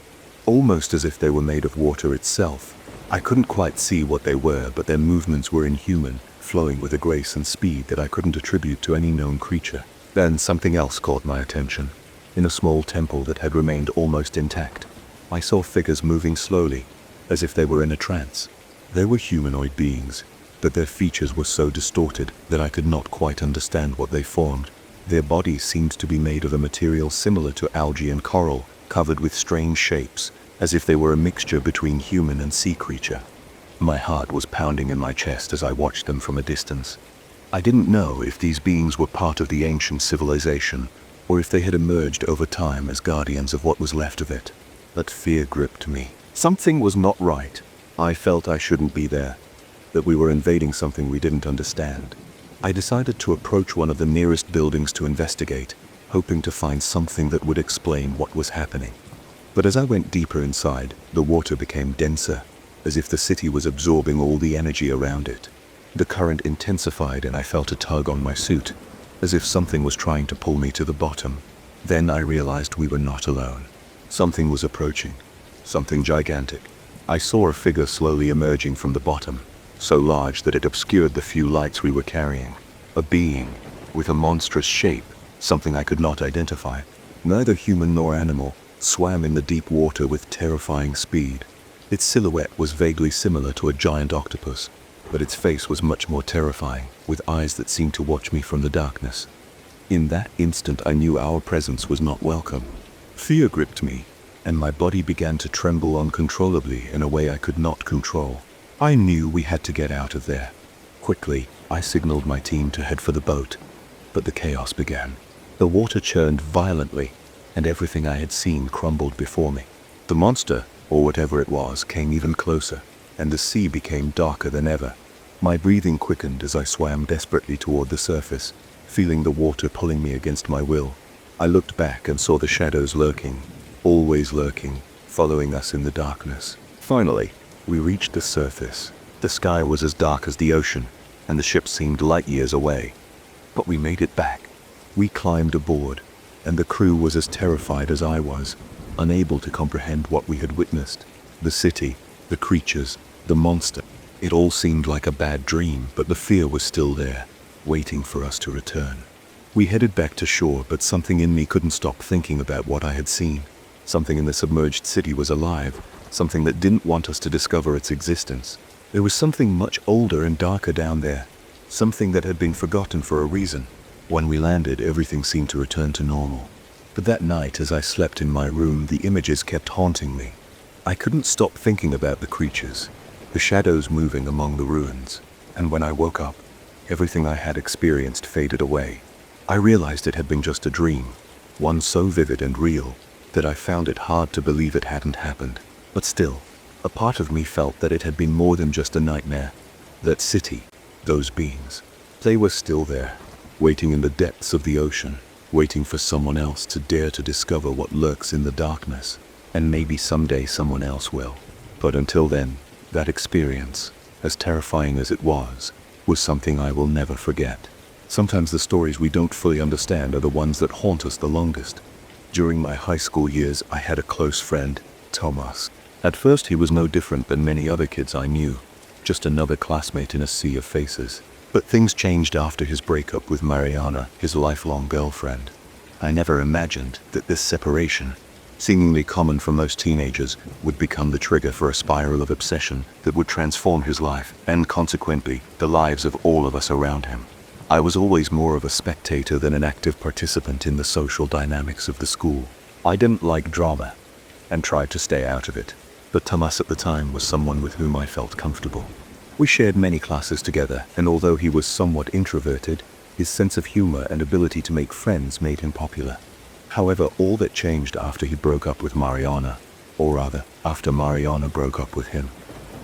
almost as if they were made of water itself. I couldn't quite see what they were, but their movements were inhuman, flowing with a grace and speed that I couldn't attribute to any known creature. Then something else caught my attention. In a small temple that had remained almost intact, I saw figures moving slowly, as if they were in a trance. They were humanoid beings, but their features were so distorted that I could not quite understand what they formed. Their bodies seemed to be made of a material similar to algae and coral, covered with strange shapes, as if they were a mixture between human and sea creature. My heart was pounding in my chest as I watched them from a distance. I didn't know if these beings were part of the ancient civilization, or if they had emerged over time as guardians of what was left of it. But fear gripped me. Something was not right. I felt I shouldn't be there, that we were invading something we didn't understand. I decided to approach one of the nearest buildings to investigate, hoping to find something that would explain what was happening. But as I went deeper inside, the water became denser, as if the city was absorbing all the energy around it. The current intensified and I felt a tug on my suit, as if something was trying to pull me to the bottom. Then I realized we were not alone. Something was approaching, something gigantic. I saw a figure slowly emerging from the bottom, so large that it obscured the few lights we were carrying. A being, with a monstrous shape, something I could not identify. Neither human nor animal, swam in the deep water with terrifying speed. Its silhouette was vaguely similar to a giant octopus, but its face was much more terrifying, with eyes that seemed to watch me from the darkness. In that instant I knew our presence was not welcome. Fear gripped me, and my body began to tremble uncontrollably in a way I could not control. I knew we had to get out of there. Quickly, I signaled my team to head for the boat, but the chaos began. The water churned violently, and everything I had seen crumbled before me. The monster, or whatever it was, came even closer, and the sea became darker than ever. My breathing quickened as I swam desperately toward the surface, feeling the water pulling me against my will. I looked back and saw the shadows lurking, always lurking, following us in the darkness. Finally, we reached the surface. The sky was as dark as the ocean, and the ship seemed light years away. But we made it back. We climbed aboard, and the crew was as terrified as I was, unable to comprehend what we had witnessed. The city, the creatures, the monster. It all seemed like a bad dream, but the fear was still there, waiting for us to return. We headed back to shore, but something in me couldn't stop thinking about what I had seen. Something in the submerged city was alive, something that didn't want us to discover its existence. There was something much older and darker down there, something that had been forgotten for a reason. When we landed, everything seemed to return to normal. But that night, as I slept in my room, the images kept haunting me. I couldn't stop thinking about the creatures, the shadows moving among the ruins. And when I woke up, everything I had experienced faded away. I realized it had been just a dream, one so vivid and real that I found it hard to believe it hadn't happened. But still, a part of me felt that it had been more than just a nightmare. That city, those beings, they were still there, waiting in the depths of the ocean, waiting for someone else to dare to discover what lurks in the darkness. And maybe someday someone else will. But until then, that experience, as terrifying as it was something I will never forget. Sometimes the stories we don't fully understand are the ones that haunt us the longest. During my high school years, I had a close friend, Thomas. At first, he was no different than many other kids I knew, just another classmate in a sea of faces. But things changed after his breakup with Mariana, his lifelong girlfriend. I never imagined that this separation, seemingly common for most teenagers, would become the trigger for a spiral of obsession that would transform his life, and consequently, the lives of all of us around him. I was always more of a spectator than an active participant in the social dynamics of the school. I didn't like drama, and tried to stay out of it. But Thomas at the time was someone with whom I felt comfortable. We shared many classes together, and although he was somewhat introverted, his sense of humor and ability to make friends made him popular. However, all that changed after he broke up with Mariana, or rather, after Mariana broke up with him.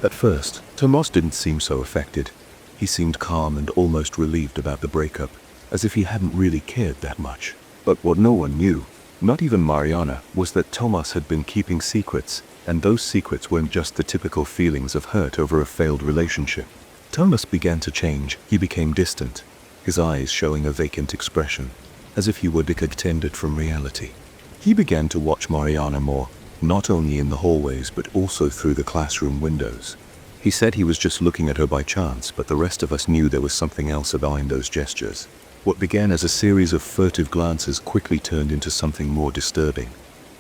At first, Thomas didn't seem so affected. He seemed calm and almost relieved about the breakup, as if he hadn't really cared that much. But what no one knew, not even Mariana, was that Thomas had been keeping secrets, and those secrets weren't just the typical feelings of hurt over a failed relationship. Thomas began to change. He became distant, his eyes showing a vacant expression, as if he were disconnected from reality. He began to watch Mariana more, not only in the hallways but also through the classroom windows. He said he was just looking at her by chance, but the rest of us knew there was something else behind those gestures. What began as a series of furtive glances quickly turned into something more disturbing.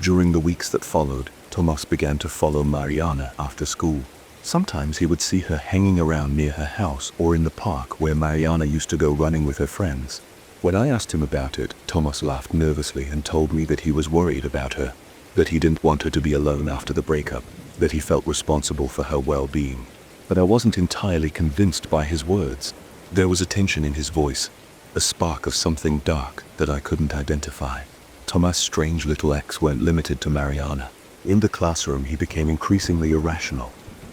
During the weeks that followed, Thomas began to follow Mariana after school. Sometimes he would see her hanging around near her house or in the park where Mariana used to go running with her friends. When I asked him about it, Thomas laughed nervously and told me that he was worried about her, that he didn't want her to be alone after the breakup, that he felt responsible for her well-being. But I wasn't entirely convinced by his words. There was a tension in his voice, a spark of something dark that I couldn't identify. Thomas' strange little acts weren't limited to Mariana. In the classroom, he became increasingly irrational.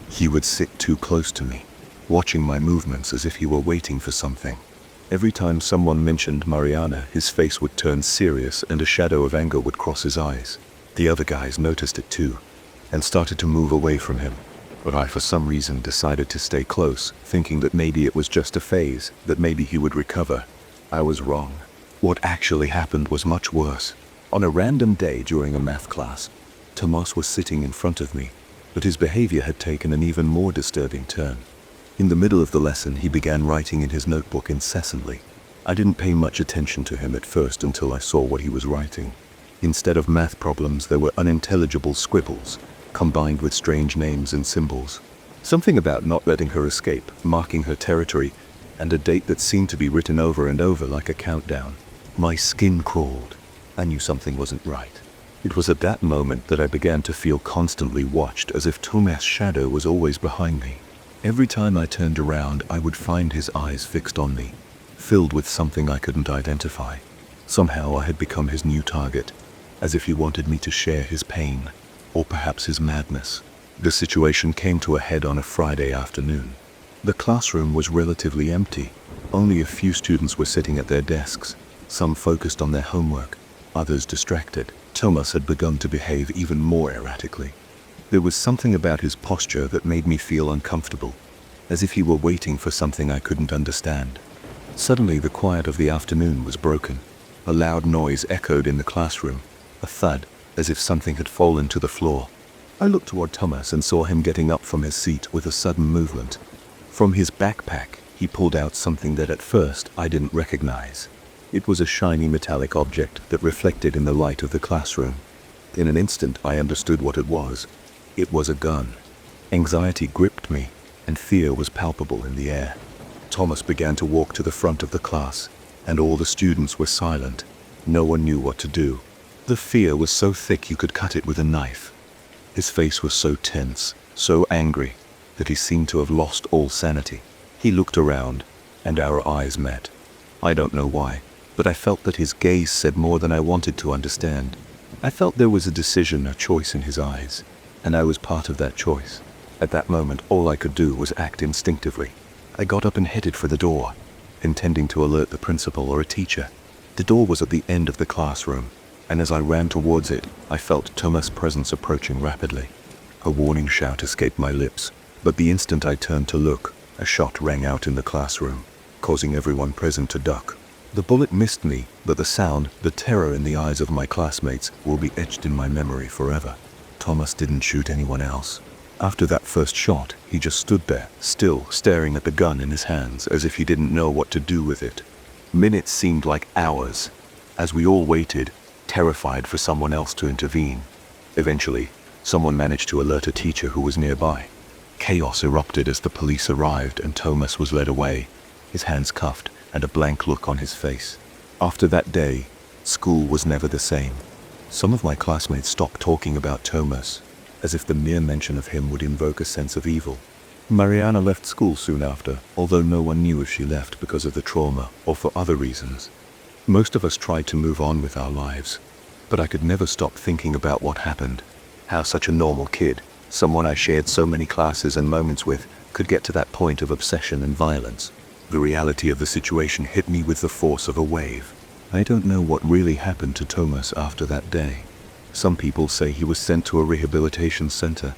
He would sit too close to me, watching my movements as if he were waiting for something. Every time someone mentioned Mariana, his face would turn serious and a shadow of anger would cross his eyes. The other guys noticed it too, and started to move away from him. But I, for some reason, decided to stay close, thinking that maybe it was just a phase, that maybe he would recover. I was wrong. What actually happened was much worse. On a random day during a math class, Thomas was sitting in front of me, but his behavior had taken an even more disturbing turn. In the middle of the lesson, he began writing in his notebook incessantly. I didn't pay much attention to him at first until I saw what he was writing. Instead of math problems, there were unintelligible scribbles, combined with strange names and symbols. Something about not letting her escape, marking her territory, and a date that seemed to be written over and over like a countdown. My skin crawled. I knew something wasn't right. It was at that moment that I began to feel constantly watched, as if Thomas' shadow was always behind me. Every time I turned around, I would find his eyes fixed on me, filled with something I couldn't identify. Somehow I had become his new target, as if he wanted me to share his pain, or perhaps his madness. The situation came to a head on a Friday afternoon. The classroom was relatively empty. Only a few students were sitting at their desks, some focused on their homework, others distracted. Thomas had begun to behave even more erratically. There was something about his posture that made me feel uncomfortable, as if he were waiting for something I couldn't understand. Suddenly, the quiet of the afternoon was broken. A loud noise echoed in the classroom, a thud, as if something had fallen to the floor. I looked toward Thomas and saw him getting up from his seat with a sudden movement. From his backpack, he pulled out something that at first I didn't recognize. It was a shiny metallic object that reflected in the light of the classroom. In an instant, I understood what it was. It was a gun. Anxiety gripped me, and fear was palpable in the air. Thomas began to walk to the front of the class, and all the students were silent. No one knew what to do. The fear was so thick you could cut it with a knife. His face was so tense, so angry, that he seemed to have lost all sanity. He looked around, and our eyes met. I don't know why, but I felt that his gaze said more than I wanted to understand. I felt there was a decision, a choice in his eyes, and I was part of that choice. At that moment, all I could do was act instinctively. I got up and headed for the door, intending to alert the principal or a teacher. The door was at the end of the classroom, and as I ran towards it, I felt Thomas' presence approaching rapidly. A warning shout escaped my lips, but the instant I turned to look, a shot rang out in the classroom, causing everyone present to duck. The bullet missed me, but the sound, the terror in the eyes of my classmates will be etched in my memory forever. Thomas didn't shoot anyone else. After that first shot, he just stood there, still staring at the gun in his hands as if he didn't know what to do with it. Minutes seemed like hours, as we all waited, terrified for someone else to intervene. Eventually, someone managed to alert a teacher who was nearby. Chaos erupted as the police arrived and Thomas was led away, his hands cuffed and a blank look on his face. After that day, school was never the same. Some of my classmates stopped talking about Thomas, as if the mere mention of him would invoke a sense of evil. Mariana left school soon after, although no one knew if she left because of the trauma or for other reasons. Most of us tried to move on with our lives, but I could never stop thinking about what happened. How such a normal kid, someone I shared so many classes and moments with, could get to that point of obsession and violence. The reality of the situation hit me with the force of a wave. I don't know what really happened to Thomas after that day. Some people say he was sent to a rehabilitation center.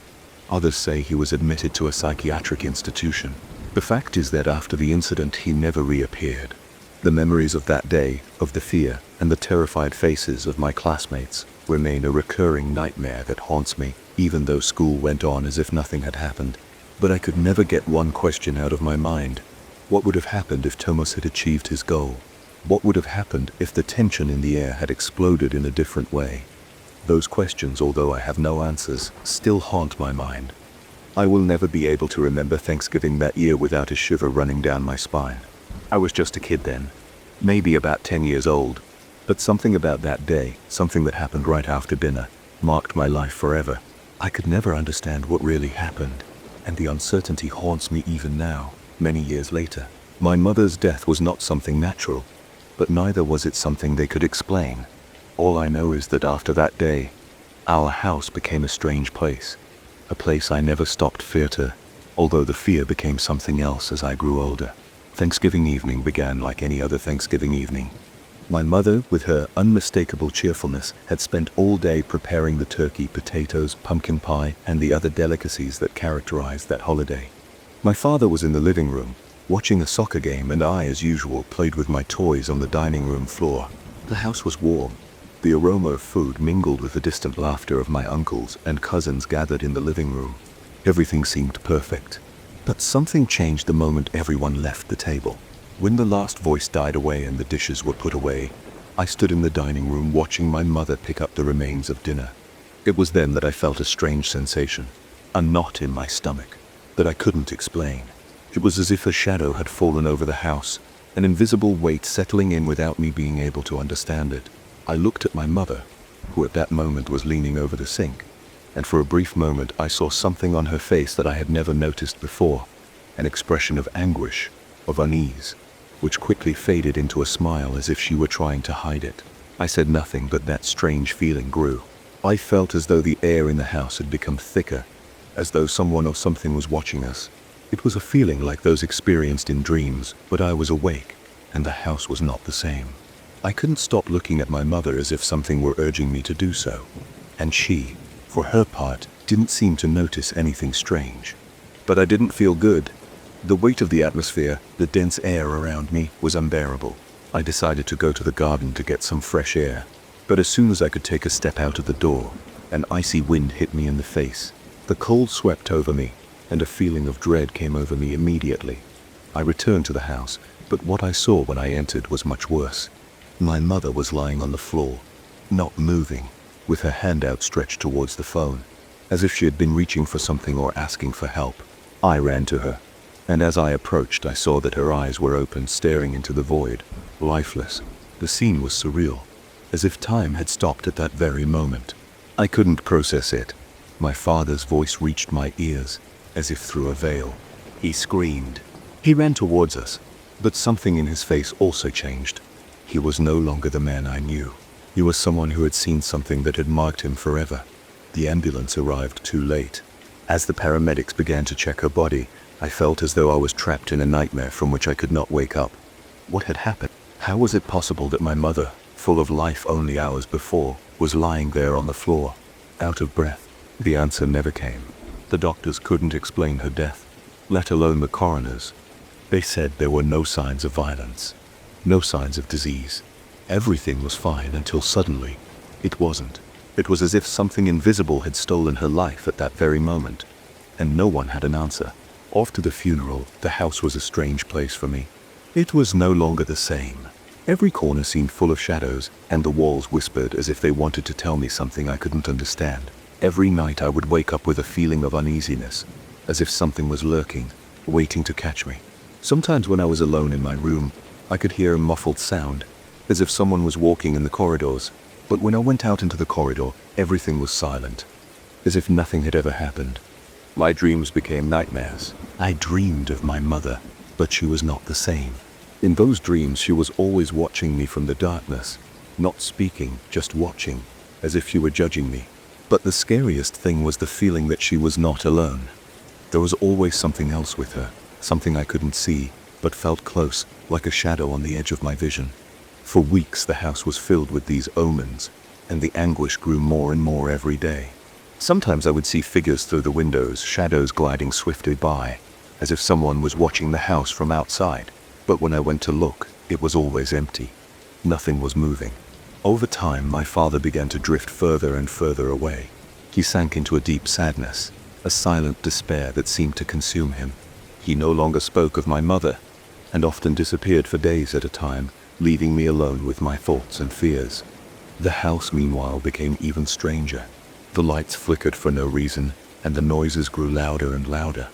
Others say he was admitted to a psychiatric institution. The fact is that after the incident, he never reappeared. The memories of that day, of the fear, and the terrified faces of my classmates remain a recurring nightmare that haunts me, even though school went on as if nothing had happened. But I could never get one question out of my mind. What would have happened if Thomas had achieved his goal? What would have happened if the tension in the air had exploded in a different way? Those questions, although I have no answers, still haunt my mind. I will never be able to remember Thanksgiving that year without a shiver running down my spine. I was just a kid then, maybe about 10 years old, but something about that day, something that happened right after dinner, marked my life forever. I could never understand what really happened, and the uncertainty haunts me even now, many years later. My mother's death was not something natural, but neither was it something they could explain. All I know is that after that day, our house became a strange place, a place I never stopped fear to, although the fear became something else as I grew older. Thanksgiving evening began like any other Thanksgiving evening. My mother, with her unmistakable cheerfulness, had spent all day preparing the turkey, potatoes, pumpkin pie, and the other delicacies that characterized that holiday. My father was in the living room, watching a soccer game, and I, as usual, played with my toys on the dining room floor. The house was warm. The aroma of food mingled with the distant laughter of my uncles and cousins gathered in the living room. Everything seemed perfect. But something changed the moment everyone left the table. When the last voice died away and the dishes were put away, I stood in the dining room watching my mother pick up the remains of dinner. It was then that I felt a strange sensation, a knot in my stomach, that I couldn't explain. It was as if a shadow had fallen over the house, an invisible weight settling in without me being able to understand it. I looked at my mother, who at that moment was leaning over the sink, and for a brief moment I saw something on her face that I had never noticed before, an expression of anguish, of unease, which quickly faded into a smile as if she were trying to hide it. I said nothing, but that strange feeling grew. I felt as though the air in the house had become thicker, as though someone or something was watching us. It was a feeling like those experienced in dreams, but I was awake, and the house was not the same. I couldn't stop looking at my mother as if something were urging me to do so, and she, for her part, didn't seem to notice anything strange. But I didn't feel good. The weight of the atmosphere, the dense air around me, was unbearable. I decided to go to the garden to get some fresh air, but as soon as I could take a step out of the door, an icy wind hit me in the face. The cold swept over me, and a feeling of dread came over me immediately. I returned to the house, but what I saw when I entered was much worse. My mother was lying on the floor, not moving, with her hand outstretched towards the phone, as if she had been reaching for something or asking for help. I ran to her. and as I approached I saw that her eyes were open, staring into the void, lifeless. The scene was surreal, as if time had stopped at that very moment. I couldn't process it. My father's voice reached my ears, as if through a veil. He screamed. He ran towards us, but something in his face also changed. He was no longer the man I knew. He was someone who had seen something that had marked him forever. The ambulance arrived too late. As the paramedics began to check her body, I felt as though I was trapped in a nightmare from which I could not wake up. What had happened? How was it possible that my mother, full of life only hours before, was lying there on the floor, out of breath? The answer never came. The doctors couldn't explain her death, let alone the coroners. They said there were no signs of violence, no signs of disease. Everything was fine until suddenly, it wasn't. It was as if something invisible had stolen her life at that very moment, and no one had an answer. After the funeral, the house was a strange place for me. It was no longer the same. Every corner seemed full of shadows, and the walls whispered as if they wanted to tell me something I couldn't understand. Every night I would wake up with a feeling of uneasiness, as if something was lurking, waiting to catch me. Sometimes when I was alone in my room, I could hear a muffled sound, as if someone was walking in the corridors. But when I went out into the corridor, everything was silent, as if nothing had ever happened. My dreams became nightmares. I dreamed of my mother, but she was not the same. In those dreams, she was always watching me from the darkness, not speaking, just watching, as if she were judging me. But the scariest thing was the feeling that she was not alone. There was always something else with her, something I couldn't see, but felt close, like a shadow on the edge of my vision. For weeks the house was filled with these omens, and the anguish grew more and more every day. Sometimes I would see figures through the windows, shadows gliding swiftly by, as if someone was watching the house from outside. But when I went to look, it was always empty. Nothing was moving. Over time, my father began to drift further and further away. He sank into a deep sadness, a silent despair that seemed to consume him. He no longer spoke of my mother, and often disappeared for days at a time, leaving me alone with my thoughts and fears. The house, meanwhile, became even stranger. The lights flickered for no reason, and the noises grew louder and louder.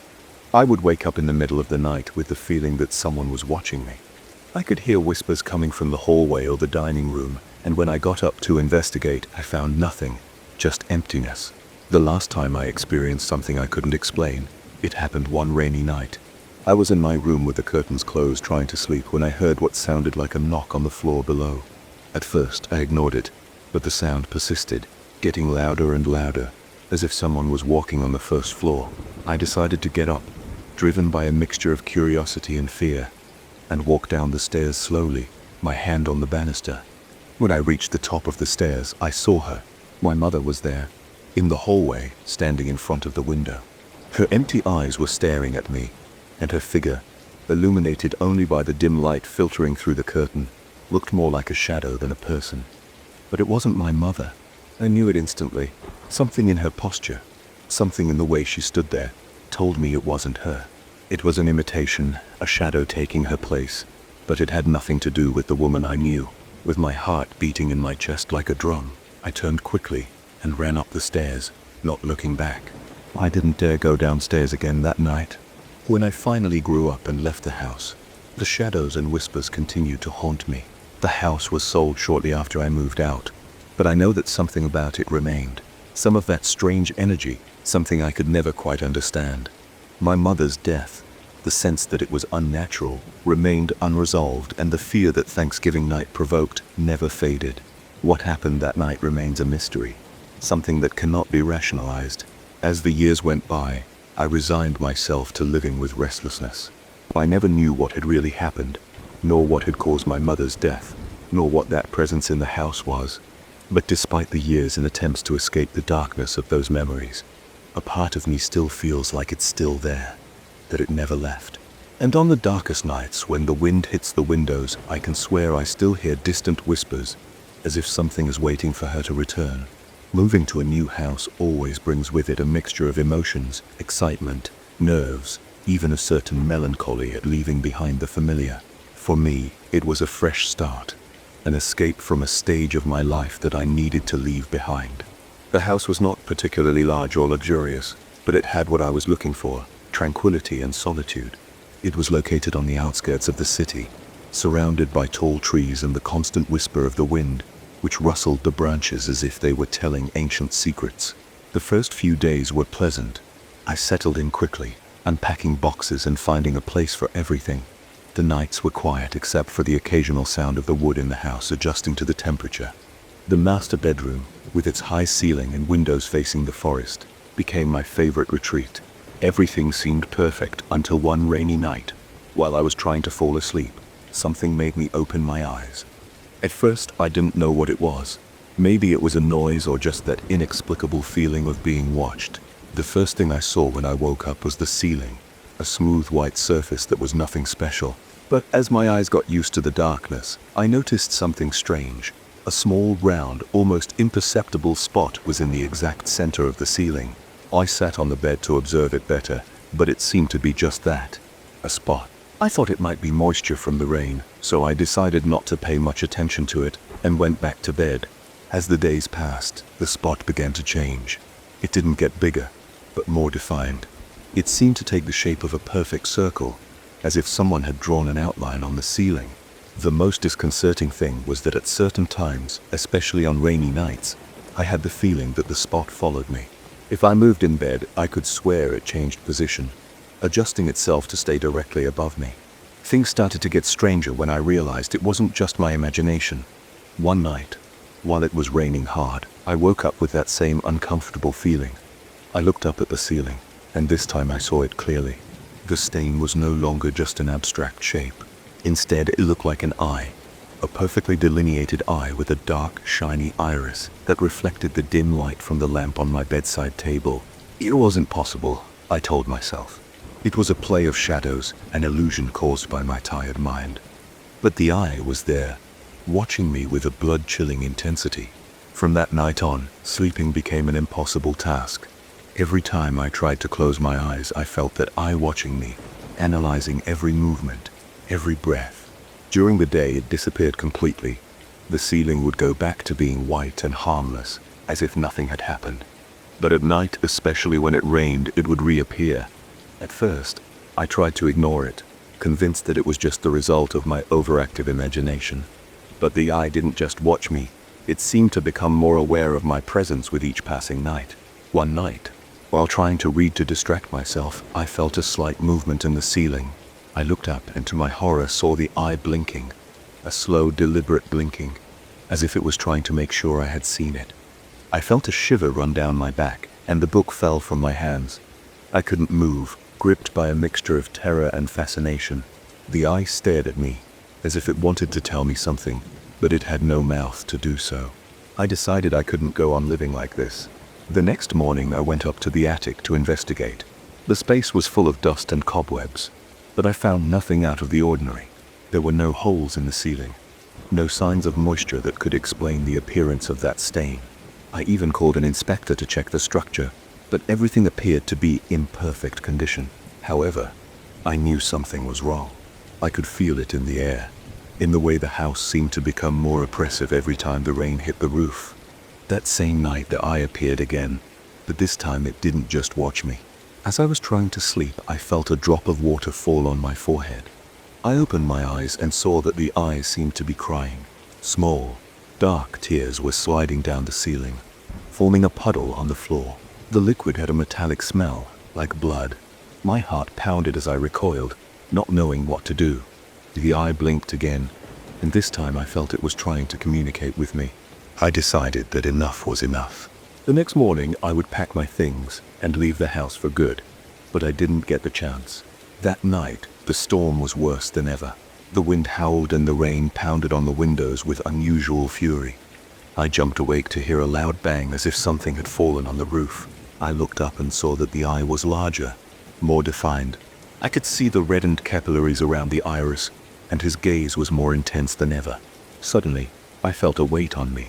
I would wake up in the middle of the night with the feeling that someone was watching me. I could hear whispers coming from the hallway or the dining room, and when I got up to investigate, I found nothing, just emptiness. The last time I experienced something I couldn't explain, it happened one rainy night. I was in my room with the curtains closed trying to sleep when I heard what sounded like a knock on the floor below. At first, I ignored it, but the sound persisted, getting louder and louder, as if someone was walking on the first floor. I decided to get up, driven by a mixture of curiosity and fear, and walk down the stairs slowly, my hand on the banister. When I reached the top of the stairs, I saw her. My mother was there, in the hallway, standing in front of the window. Her empty eyes were staring at me, and her figure, illuminated only by the dim light filtering through the curtain, looked more like a shadow than a person. But it wasn't my mother. I knew it instantly. Something in her posture, something in the way she stood there, told me it wasn't her. It was an imitation, a shadow taking her place, but it had nothing to do with the woman I knew. With my heart beating in my chest like a drum, I turned quickly and ran up the stairs, not looking back. I didn't dare go downstairs again that night. When I finally grew up and left the house, the shadows and whispers continued to haunt me. The house was sold shortly after I moved out, but I know that something about it remained. Some of that strange energy, something I could never quite understand. My mother's death, the sense that it was unnatural, remained unresolved, and the fear that Thanksgiving night provoked never faded. What happened that night remains a mystery, something that cannot be rationalized. As the years went by, I resigned myself to living with restlessness. I never knew what had really happened, nor what had caused my mother's death, nor what that presence in the house was. But despite the years and attempts to escape the darkness of those memories, a part of me still feels like it's still there, that it never left. And on the darkest nights, when the wind hits the windows, I can swear I still hear distant whispers, as if something is waiting for her to return. Moving to a new house always brings with it a mixture of emotions, excitement, nerves, even a certain melancholy at leaving behind the familiar. For me, it was a fresh start, an escape from a stage of my life that I needed to leave behind. The house was not particularly large or luxurious, but it had what I was looking for, tranquility and solitude. It was located on the outskirts of the city, surrounded by tall trees and the constant whisper of the wind, which rustled the branches as if they were telling ancient secrets. The first few days were pleasant. I settled in quickly, unpacking boxes and finding a place for everything. The nights were quiet except for the occasional sound of the wood in the house adjusting to the temperature. The master bedroom, with its high ceiling and windows facing the forest, became my favorite retreat. Everything seemed perfect until one rainy night. While I was trying to fall asleep, something made me open my eyes. At first, I didn't know what it was. Maybe it was a noise or just that inexplicable feeling of being watched. The first thing I saw when I woke up was the ceiling, a smooth white surface that was nothing special. But as my eyes got used to the darkness, I noticed something strange. A small, round, almost imperceptible spot was in the exact center of the ceiling. I sat on the bed to observe it better, but it seemed to be just that, a spot. I thought it might be moisture from the rain, so I decided not to pay much attention to it and went back to bed. As the days passed, the spot began to change. It didn't get bigger, but more defined. It seemed to take the shape of a perfect circle, as if someone had drawn an outline on the ceiling. The most disconcerting thing was that at certain times, especially on rainy nights, I had the feeling that the spot followed me. If I moved in bed, I could swear it changed position, adjusting itself to stay directly above me. Things started to get stranger when I realized it wasn't just my imagination. One night, while it was raining hard, I woke up with that same uncomfortable feeling. I looked up at the ceiling, and this time I saw it clearly. The stain was no longer just an abstract shape. Instead, it looked like an eye, a perfectly delineated eye with a dark, shiny iris that reflected the dim light from the lamp on my bedside table. It wasn't possible, I told myself. It was a play of shadows, an illusion caused by my tired mind. But the eye was there, watching me with a blood-chilling intensity. From that night on, sleeping became an impossible task. Every time I tried to close my eyes, I felt that eye watching me, analyzing every movement, every breath. During the day, it disappeared completely. The ceiling would go back to being white and harmless, as if nothing had happened. But at night, especially when it rained, it would reappear. At first, I tried to ignore it, convinced that it was just the result of my overactive imagination. But the eye didn't just watch me. It seemed to become more aware of my presence with each passing night. One night, while trying to read to distract myself, I felt a slight movement in the ceiling. I looked up and to my horror saw the eye blinking, a slow, deliberate blinking, as if it was trying to make sure I had seen it. I felt a shiver run down my back, and the book fell from my hands. I couldn't move, gripped by a mixture of terror and fascination. The eye stared at me, as if it wanted to tell me something, but it had no mouth to do so. I decided I couldn't go on living like this. The next morning I went up to the attic to investigate. The space was full of dust and cobwebs, but I found nothing out of the ordinary. There were no holes in the ceiling, no signs of moisture that could explain the appearance of that stain. I even called an inspector to check the structure, but everything appeared to be in perfect condition. However, I knew something was wrong. I could feel it in the air, in the way the house seemed to become more oppressive every time the rain hit the roof. That same night the eye appeared again, but this time it didn't just watch me. As I was trying to sleep, I felt a drop of water fall on my forehead. I opened my eyes and saw that the eye seemed to be crying. Small, dark tears were sliding down the ceiling, forming a puddle on the floor. The liquid had a metallic smell, like blood. My heart pounded as I recoiled, not knowing what to do. The eye blinked again, and this time I felt it was trying to communicate with me. I decided that enough was enough. The next morning, I would pack my things and leave the house for good, but I didn't get the chance. That night, the storm was worse than ever. The wind howled and the rain pounded on the windows with unusual fury. I jumped awake to hear a loud bang as if something had fallen on the roof. I looked up and saw that the eye was larger, more defined. I could see the reddened capillaries around the iris, and his gaze was more intense than ever. Suddenly, I felt a weight on me,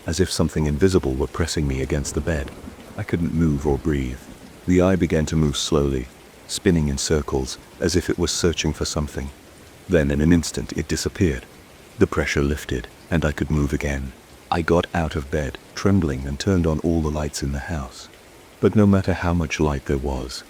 as if something invisible were pressing me against the bed. I couldn't move or breathe. The eye began to move slowly, spinning in circles, as if it was searching for something. Then in an instant it disappeared. The pressure lifted, and I could move again. I got out of bed, trembling, and turned on all the lights in the house. But no matter how much light there was,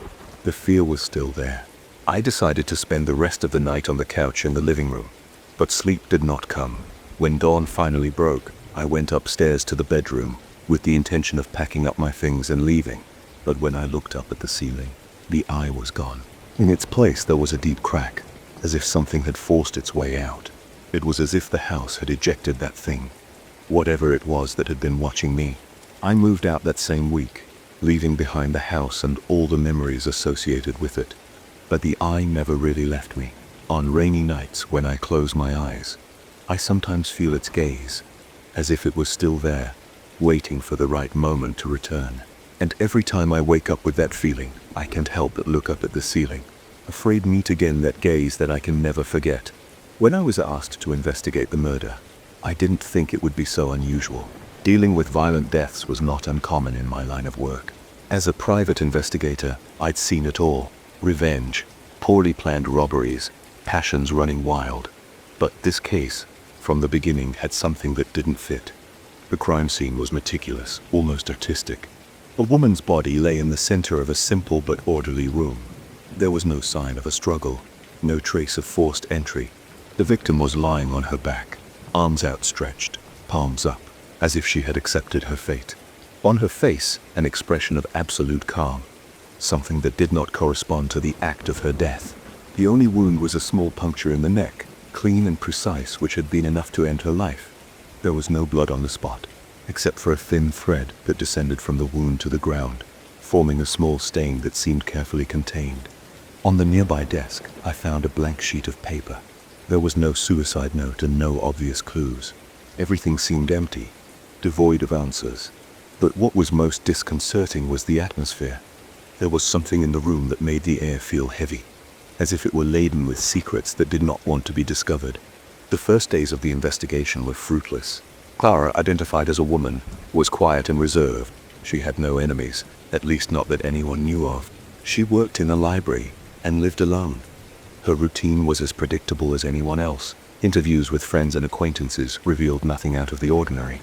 the fear was still there. I decided to spend the rest of the night on the couch in the living room, but sleep did not come. When dawn finally broke, I went upstairs to the bedroom with the intention of packing up my things and leaving. But when I looked up at the ceiling, the eye was gone. In its place there was a deep crack, as if something had forced its way out. It was as if the house had ejected that thing, whatever it was that had been watching me. I moved out that same week, leaving behind the house and all the memories associated with it. But the eye never really left me. On rainy nights when I close my eyes, I sometimes feel its gaze, as if it was still there, waiting for the right moment to return. And every time I wake up with that feeling, I can't help but look up at the ceiling, afraid meet again that gaze that I can never forget. When I was asked to investigate the murder, I didn't think it would be so unusual. Dealing with violent deaths was not uncommon in my line of work. As a private investigator, I'd seen it all. Revenge, poorly planned robberies, passions running wild. But this case, from the beginning, had something that didn't fit. The crime scene was meticulous, almost artistic. A woman's body lay in the center of a simple but orderly room. There was no sign of a struggle, no trace of forced entry. The victim was lying on her back, arms outstretched, palms up, as if she had accepted her fate. On her face, an expression of absolute calm, something that did not correspond to the act of her death. The only wound was a small puncture in the neck, clean and precise, which had been enough to end her life. There was no blood on the spot, except for a thin thread that descended from the wound to the ground, forming a small stain that seemed carefully contained. On the nearby desk, I found a blank sheet of paper. There was no suicide note and no obvious clues. Everything seemed empty, devoid of answers. But what was most disconcerting was the atmosphere. There was something in the room that made the air feel heavy, as if it were laden with secrets that did not want to be discovered. The first days of the investigation were fruitless. Clara, identified as a woman, was quiet and reserved. She had no enemies, at least not that anyone knew of. She worked in a library and lived alone. Her routine was as predictable as anyone else. Interviews with friends and acquaintances revealed nothing out of the ordinary.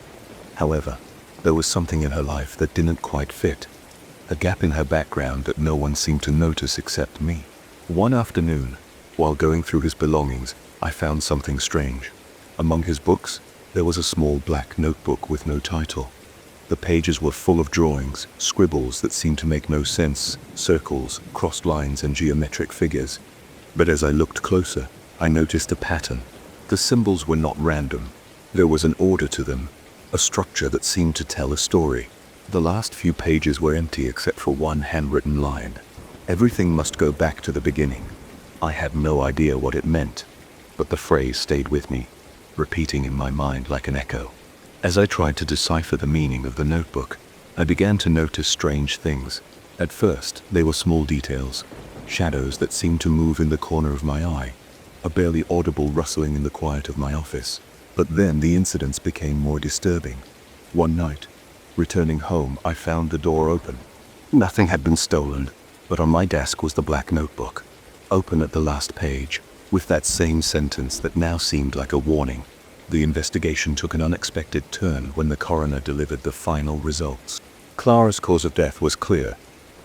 However, there was something in her life that didn't quite fit. A gap in her background that no one seemed to notice except me. One afternoon, while going through his belongings, I found something strange. Among his books, there was a small black notebook with no title. The pages were full of drawings, scribbles that seemed to make no sense, circles, crossed lines, and geometric figures. But as I looked closer, I noticed a pattern. The symbols were not random. There was an order to them, a structure that seemed to tell a story. The last few pages were empty except for one handwritten line. Everything must go back to the beginning. I had no idea what it meant, but the phrase stayed with me, repeating in my mind like an echo. As I tried to decipher the meaning of the notebook, I began to notice strange things. At first, they were small details, shadows that seemed to move in the corner of my eye, a barely audible rustling in the quiet of my office. But then the incidents became more disturbing. One night, returning home, I found the door open. Nothing had been stolen, but on my desk was the black notebook, open at the last page, with that same sentence that now seemed like a warning. The investigation took an unexpected turn when the coroner delivered the final results. Clara's cause of death was clear,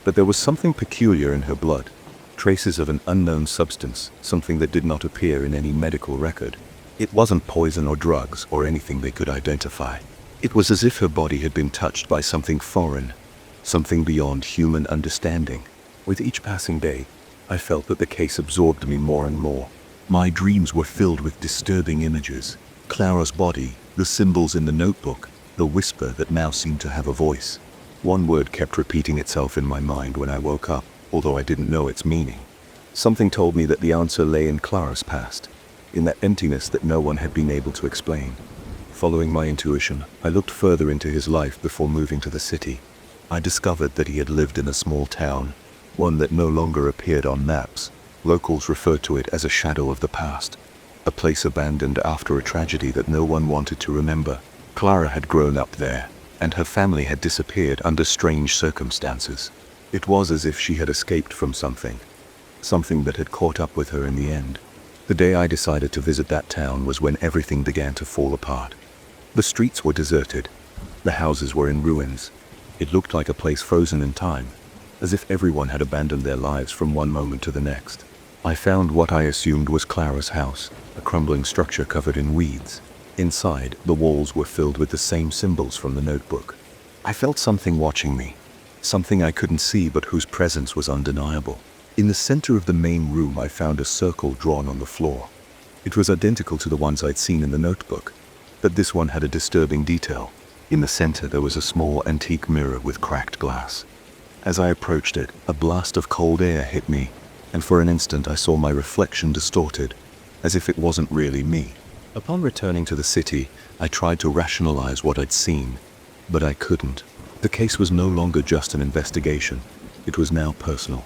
but there was something peculiar in her blood, traces of an unknown substance, something that did not appear in any medical record. It wasn't poison or drugs or anything they could identify. It was as if her body had been touched by something foreign, something beyond human understanding. With each passing day, I felt that the case absorbed me more and more. My dreams were filled with disturbing images. Clara's body, the symbols in the notebook, the whisper that now seemed to have a voice. One word kept repeating itself in my mind when I woke up, although I didn't know its meaning. Something told me that the answer lay in Clara's past, in that emptiness that no one had been able to explain. Following my intuition, I looked further into his life before moving to the city. I discovered that he had lived in a small town, one that no longer appeared on maps. Locals referred to it as a shadow of the past, a place abandoned after a tragedy that no one wanted to remember. Clara had grown up there, and her family had disappeared under strange circumstances. It was as if she had escaped from something that had caught up with her in the end. The day I decided to visit that town was when everything began to fall apart. The streets were deserted. The houses were in ruins. It looked like a place frozen in time, as if everyone had abandoned their lives from one moment to the next. I found what I assumed was Clara's house, a crumbling structure covered in weeds. Inside, the walls were filled with the same symbols from the notebook. I felt something watching me, something I couldn't see but whose presence was undeniable. In the center of the main room, I found a circle drawn on the floor. It was identical to the ones I'd seen in the notebook, but this one had a disturbing detail. In the center, there was a small antique mirror with cracked glass. As I approached it, a blast of cold air hit me, and for an instant I saw my reflection distorted, as if it wasn't really me. Upon returning to the city, I tried to rationalize what I'd seen, but I couldn't. The case was no longer just an investigation. It was now personal.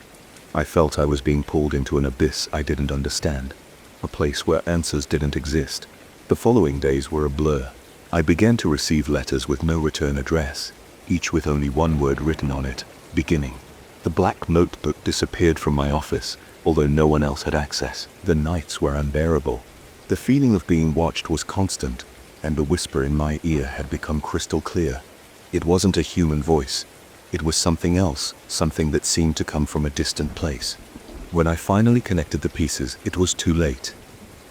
I felt I was being pulled into an abyss I didn't understand, a place where answers didn't exist. The following days were a blur. I began to receive letters with no return address, each with only one word written on it: beginning. The black notebook disappeared from my office, although no one else had access. The nights were unbearable. The feeling of being watched was constant, and the whisper in my ear had become crystal clear. It wasn't a human voice. It was something else, something that seemed to come from a distant place. When I finally connected the pieces, it was too late.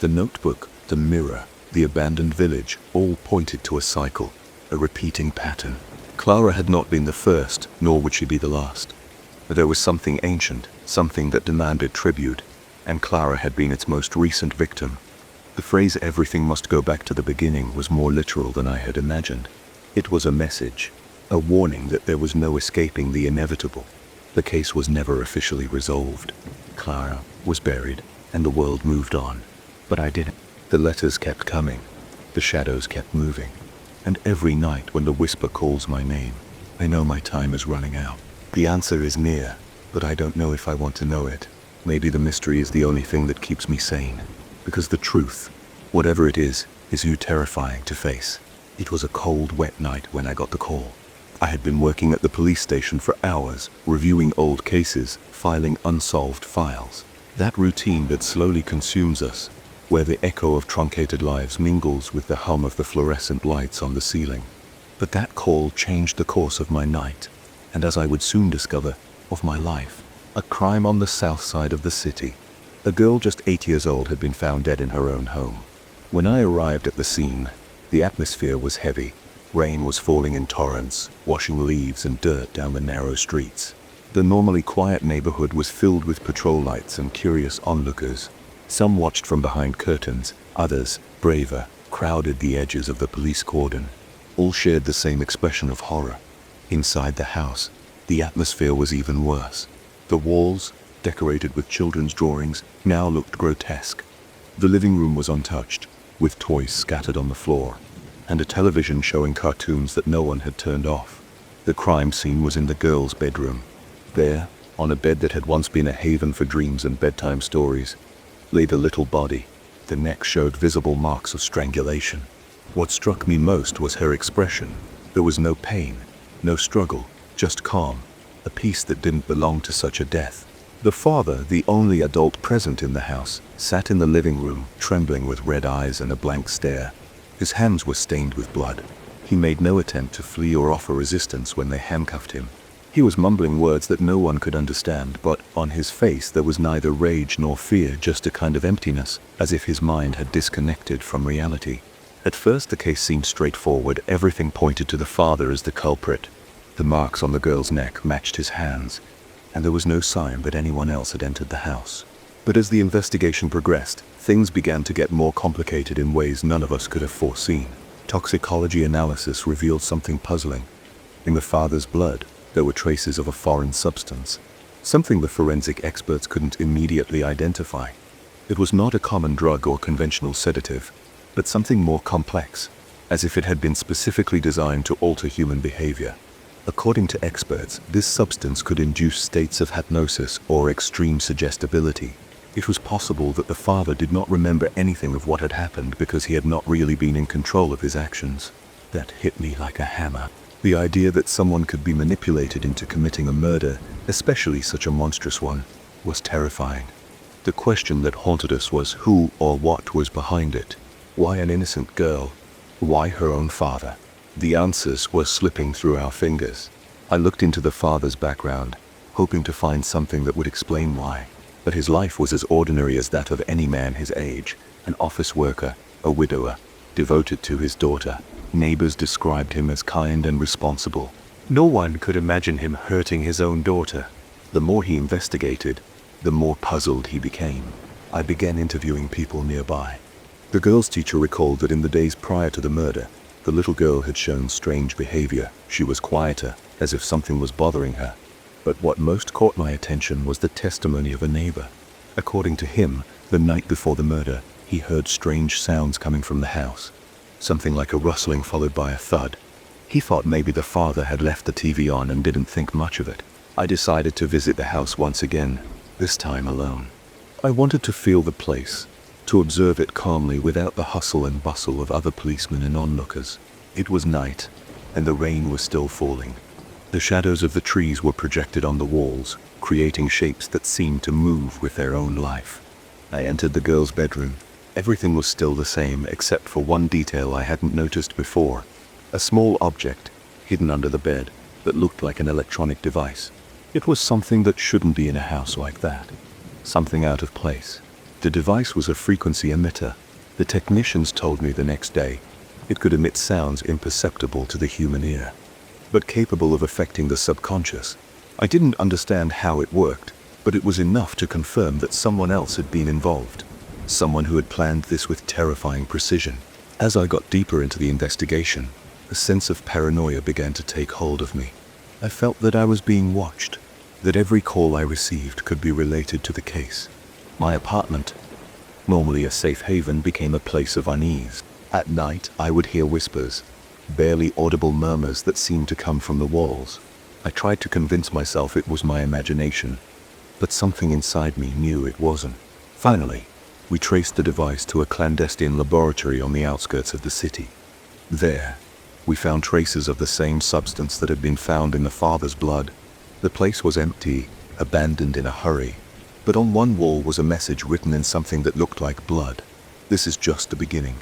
The notebook, the mirror, the abandoned village, all pointed to a cycle, a repeating pattern. Clara had not been the first, nor would she be the last. But there was something ancient, something that demanded tribute, and Clara had been its most recent victim. The phrase "everything must go back to the beginning" was more literal than I had imagined. It was a message, a warning that there was no escaping the inevitable. The case was never officially resolved. Clara was buried, and the world moved on. But I didn't. The letters kept coming, the shadows kept moving, and every night when the whisper calls my name, I know my time is running out. The answer is near, but I don't know if I want to know it. Maybe the mystery is the only thing that keeps me sane, because the truth, whatever it is too terrifying to face. It was a cold, wet night when I got the call. I had been working at the police station for hours, reviewing old cases, filing unsolved files. That routine that slowly consumes us, where the echo of truncated lives mingles with the hum of the fluorescent lights on the ceiling. But that call changed the course of my night, and as I would soon discover, of my life. A crime on the south side of the city. A girl just 8 years old had been found dead in her own home. When I arrived at the scene, the atmosphere was heavy. Rain was falling in torrents, washing leaves and dirt down the narrow streets. The normally quiet neighborhood was filled with patrol lights and curious onlookers. Some watched from behind curtains, others, braver, crowded the edges of the police cordon. All shared the same expression of horror. Inside the house, the atmosphere was even worse. The walls, decorated with children's drawings, now looked grotesque. The living room was untouched, with toys scattered on the floor, and a television showing cartoons that no one had turned off. The crime scene was in the girl's bedroom. There, on a bed that had once been a haven for dreams and bedtime stories, lay the little body. The neck showed visible marks of strangulation. What struck me most was her expression. There was no pain, no struggle, just calm, a peace that didn't belong to such a death. The father, the only adult present in the house, sat in the living room, trembling with red eyes and a blank stare. His hands were stained with blood. He made no attempt to flee or offer resistance when they handcuffed him. He was mumbling words that no one could understand, but on his face there was neither rage nor fear, just a kind of emptiness, as if his mind had disconnected from reality. At first the case seemed straightforward. Everything pointed to the father as the culprit. The marks on the girl's neck matched his hands, and there was no sign that anyone else had entered the house. But as the investigation progressed, things began to get more complicated in ways none of us could have foreseen. Toxicology analysis revealed something puzzling. In the father's blood, there were traces of a foreign substance, something the forensic experts couldn't immediately identify. It was not a common drug or conventional sedative, but something more complex, as if it had been specifically designed to alter human behavior. According to experts, this substance could induce states of hypnosis or extreme suggestibility. It was possible that the father did not remember anything of what had happened because he had not really been in control of his actions. That hit me like a hammer. The idea that someone could be manipulated into committing a murder, especially such a monstrous one, was terrifying. The question that haunted us was who or what was behind it. Why an innocent girl? Why her own father? The answers were slipping through our fingers. I looked into the father's background, hoping to find something that would explain why. but his life was as ordinary as that of any man his age, an office worker, a widower, devoted to his daughter. Neighbors described him as kind and responsible. No one could imagine him hurting his own daughter. The more he investigated, the more puzzled he became. I began interviewing people nearby. The girl's teacher recalled that in the days prior to the murder, the little girl had shown strange behavior. She was quieter, as if something was bothering her. But what most caught my attention was the testimony of a neighbor. According to him, the night before the murder, he heard strange sounds coming from the house. Something like a rustling followed by a thud. He thought maybe the father had left the TV on and didn't think much of it. I decided to visit the house once again, this time alone. I wanted to feel the place, to observe it calmly without the hustle and bustle of other policemen and onlookers. It was night, and the rain was still falling. The shadows of the trees were projected on the walls, creating shapes that seemed to move with their own life. I entered the girl's bedroom. Everything was still the same except for one detail I hadn't noticed before. A small object, hidden under the bed, that looked like an electronic device. It was something that shouldn't be in a house like that. Something out of place. The device was a frequency emitter. The technicians told me the next day it could emit sounds imperceptible to the human ear, but capable of affecting the subconscious. I didn't understand how it worked, but it was enough to confirm that someone else had been involved. Someone who had planned this with terrifying precision. As I got deeper into the investigation, a sense of paranoia began to take hold of me. I felt that I was being watched, that every call I received could be related to the case. My apartment, normally a safe haven, became a place of unease. At night, I would hear whispers, barely audible murmurs that seemed to come from the walls. I tried to convince myself it was my imagination, but something inside me knew it wasn't. Finally, we traced the device to a clandestine laboratory on the outskirts of the city. There, we found traces of the same substance that had been found in the father's blood. The place was empty, abandoned in a hurry, but on one wall was a message written in something that looked like blood. "This is just the beginning."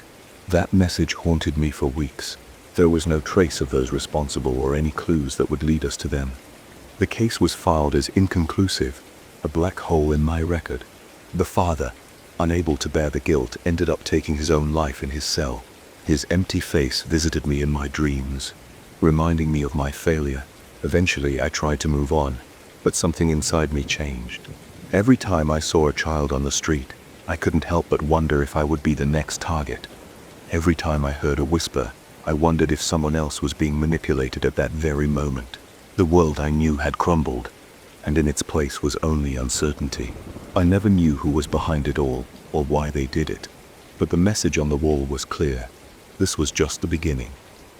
That message haunted me for weeks. There was no trace of those responsible or any clues that would lead us to them. The case was filed as inconclusive, a black hole in my record. The father, unable to bear the guilt, ended up taking his own life in his cell. His empty face visited me in my dreams, reminding me of my failure. Eventually, I tried to move on, but something inside me changed. Every time I saw a child on the street, I couldn't help but wonder if I would be the next target. Every time I heard a whisper, I wondered if someone else was being manipulated at that very moment. The world I knew had crumbled, and in its place was only uncertainty. I never knew who was behind it all, or why they did it. But the message on the wall was clear. This was just the beginning.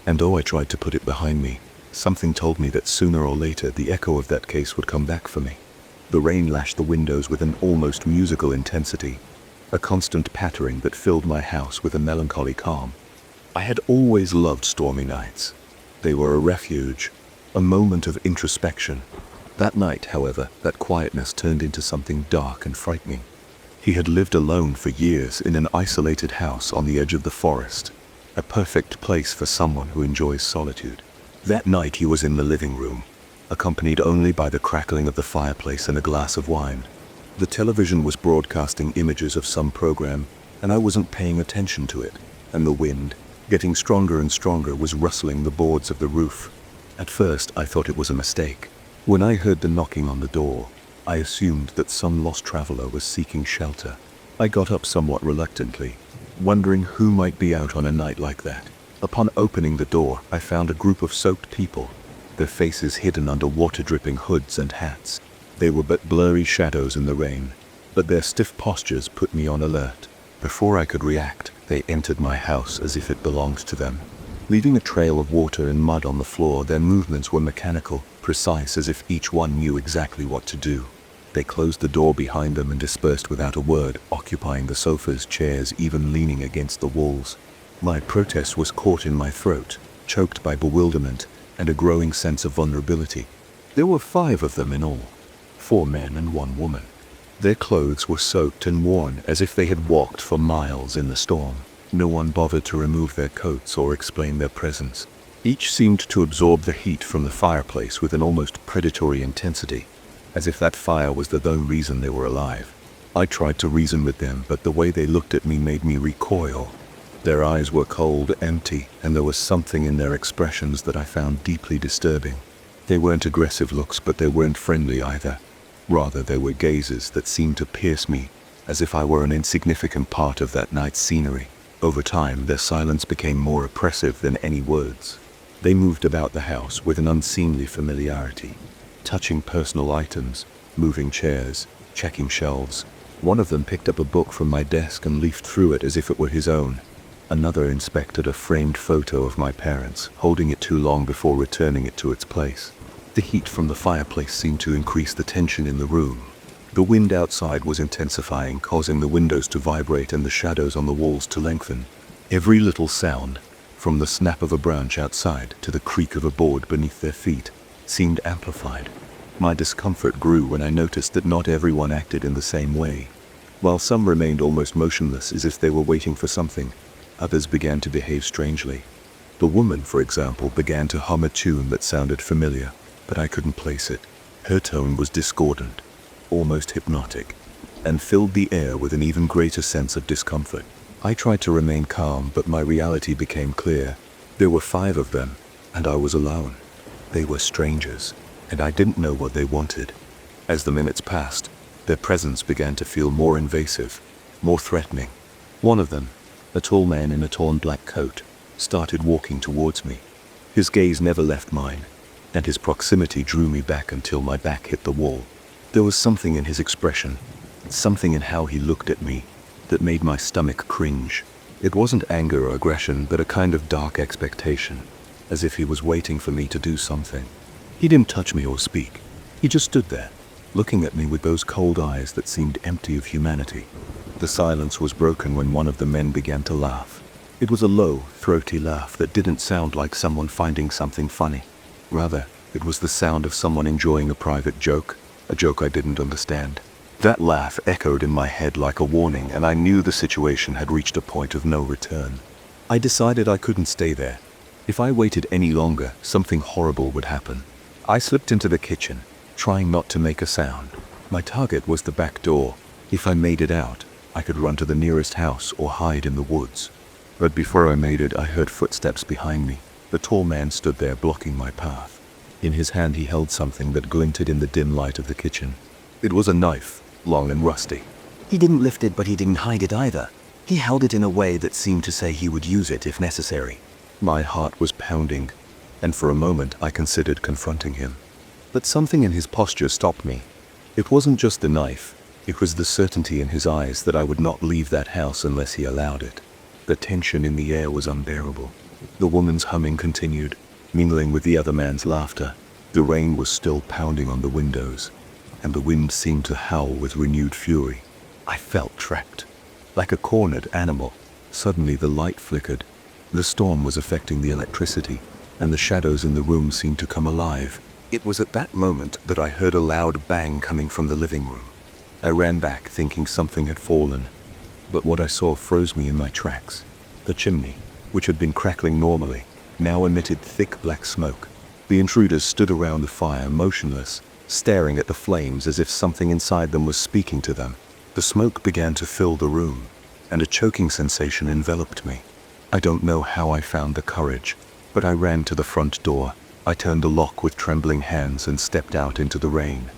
And though I tried to put it behind me, something told me that sooner or later the echo of that case would come back for me. The rain lashed the windows with an almost musical intensity, a constant pattering that filled my house with a melancholy calm. I had always loved stormy nights. They were a refuge, a moment of introspection. That night, however, that quietness turned into something dark and frightening. He had lived alone for years in an isolated house on the edge of the forest, a perfect place for someone who enjoys solitude. That night he was in the living room, accompanied only by the crackling of the fireplace and a glass of wine. The television was broadcasting images of some program, and I wasn't paying attention to it, and the wind, getting stronger and stronger, was rustling the boards of the roof. At first, I thought it was a mistake. When I heard the knocking on the door, I assumed that some lost traveler was seeking shelter. I got up somewhat reluctantly, wondering who might be out on a night like that. Upon opening the door, I found a group of soaked people, their faces hidden under water-dripping hoods and hats. They were but blurry shadows in the rain, but their stiff postures put me on alert. Before I could react, they entered my house as if it belonged to them. Leaving a trail of water and mud on the floor, their movements were mechanical, precise, as if each one knew exactly what to do. They closed the door behind them and dispersed without a word, occupying the sofas, chairs, even leaning against the walls. My protest was caught in my throat, choked by bewilderment and a growing sense of vulnerability. There were 5 of them in all, 4 men and 1 woman. Their clothes were soaked and worn as if they had walked for miles in the storm. No one bothered to remove their coats or explain their presence. Each seemed to absorb the heat from the fireplace with an almost predatory intensity. as if that fire was the only reason they were alive. I tried to reason with them, but the way they looked at me made me recoil. Their eyes were cold, empty, and there was something in their expressions that I found deeply disturbing. They weren't aggressive looks, but they weren't friendly either. Rather, they were gazes that seemed to pierce me, as if I were an insignificant part of that night's scenery. Over time, their silence became more oppressive than any words. They moved about the house with an unseemly familiarity, touching personal items, moving chairs, checking shelves. One of them picked up a book from my desk and leafed through it as if it were his own. Another inspected a framed photo of my parents, holding it too long before returning it to its place. The heat from the fireplace seemed to increase the tension in the room. The wind outside was intensifying, causing the windows to vibrate and the shadows on the walls to lengthen. Every little sound, from the snap of a branch outside to the creak of a board beneath their feet, seemed amplified. My discomfort grew when I noticed that not everyone acted in the same way. While some remained almost motionless as if they were waiting for something, others began to behave strangely. The woman, for example, began to hum a tune that sounded familiar, but I couldn't place it. Her tone was discordant, almost hypnotic, and filled the air with an even greater sense of discomfort. I tried to remain calm, but my reality became clear. There were 5 of them, and I was alone. They were strangers, and I didn't know what they wanted. As the minutes passed, their presence began to feel more invasive, more threatening. One of them, a tall man in a torn black coat, started walking towards me. His gaze never left mine, and his proximity drew me back until my back hit the wall. There was something in his expression, something in how he looked at me, that made my stomach cringe. It wasn't anger or aggression, but a kind of dark expectation, as if he was waiting for me to do something. He didn't touch me or speak. He just stood there, looking at me with those cold eyes that seemed empty of humanity. The silence was broken when one of the men began to laugh. It was a low, throaty laugh that didn't sound like someone finding something funny. Rather, it was the sound of someone enjoying a private joke, a joke I didn't understand. That laugh echoed in my head like a warning, and I knew the situation had reached a point of no return. I decided I couldn't stay there. If I waited any longer, something horrible would happen. I slipped into the kitchen, trying not to make a sound. My target was the back door. If I made it out, I could run to the nearest house or hide in the woods. But before I made it, I heard footsteps behind me. The tall man stood there blocking my path. In his hand he held something that glinted in the dim light of the kitchen. It was a knife, long and rusty. He didn't lift it, but he didn't hide it either. He held it in a way that seemed to say he would use it if necessary. My heart was pounding, and for a moment I considered confronting him. But something in his posture stopped me. It wasn't just the knife, it was the certainty in his eyes that I would not leave that house unless he allowed it. The tension in the air was unbearable. The woman's humming continued, mingling with the other man's laughter. The rain was still pounding on the windows, and the wind seemed to howl with renewed fury. I felt trapped, like a cornered animal. Suddenly the light flickered. The storm was affecting the electricity, and the shadows in the room seemed to come alive. It was at that moment that I heard a loud bang coming from the living room. I ran back, thinking something had fallen, but what I saw froze me in my tracks. The chimney, which had been crackling normally, now emitted thick black smoke. The intruders stood around the fire, motionless, staring at the flames as if something inside them was speaking to them. The smoke began to fill the room, and a choking sensation enveloped me. I don't know how I found the courage, but I ran to the front door. I turned the lock with trembling hands and stepped out into the rain.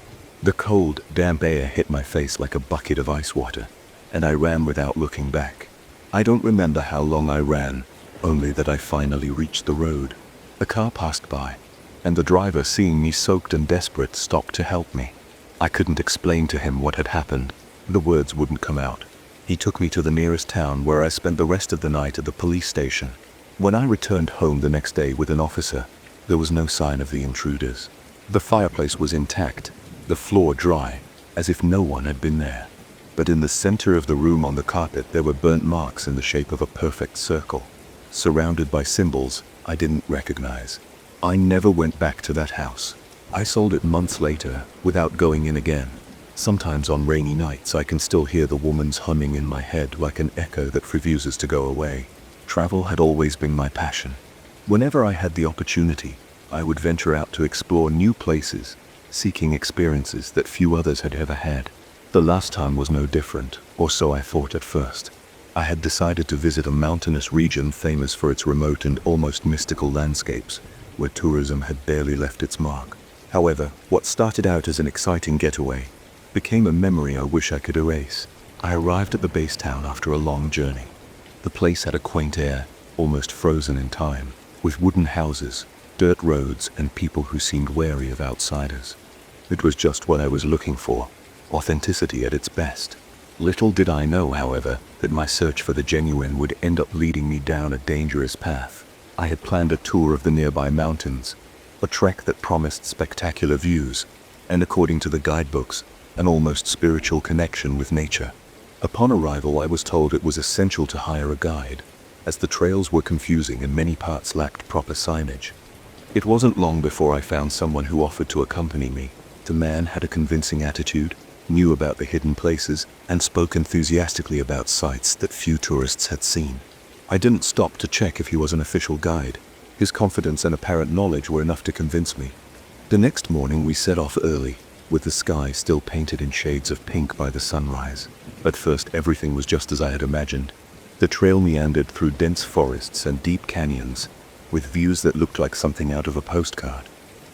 The cold, damp air hit my face like a bucket of ice water, and I ran without looking back. I don't remember how long I ran, only that I finally reached the road. A car passed by, and the driver, seeing me soaked and desperate, stopped to help me. I couldn't explain to him what had happened. The words wouldn't come out. He took me to the nearest town, where I spent the rest of the night at the police station. When I returned home the next day with an officer, there was no sign of the intruders. The fireplace was intact, the floor dry, as if no one had been there. But in the center of the room on the carpet there were burnt marks in the shape of a perfect circle, surrounded by symbols I didn't recognize. I never went back to that house. I sold it months later, without going in again. Sometimes on rainy nights I can still hear the woman's humming in my head like an echo that refuses to go away. Travel had always been my passion. Whenever I had the opportunity, I would venture out to explore new places, seeking experiences that few others had ever had. The last time was no different, or so I thought at first. I had decided to visit a mountainous region famous for its remote and almost mystical landscapes, where tourism had barely left its mark. However, what started out as an exciting getaway became a memory I wish I could erase. I arrived at the base town after a long journey. The place had a quaint air, almost frozen in time, with wooden houses, dirt roads, and people who seemed wary of outsiders. It was just what I was looking for, authenticity at its best. Little did I know, however, that my search for the genuine would end up leading me down a dangerous path. I had planned a tour of the nearby mountains, a trek that promised spectacular views, and according to the guidebooks, an almost spiritual connection with nature. Upon arrival, I was told it was essential to hire a guide, as the trails were confusing and many parts lacked proper signage. It wasn't long before I found someone who offered to accompany me. The man had a convincing attitude, knew about the hidden places, and spoke enthusiastically about sites that few tourists had seen. I didn't stop to check if he was an official guide. His confidence and apparent knowledge were enough to convince me. The next morning we set off early, with the sky still painted in shades of pink by the sunrise. At first everything was just as I had imagined. The trail meandered through dense forests and deep canyons, with views that looked like something out of a postcard.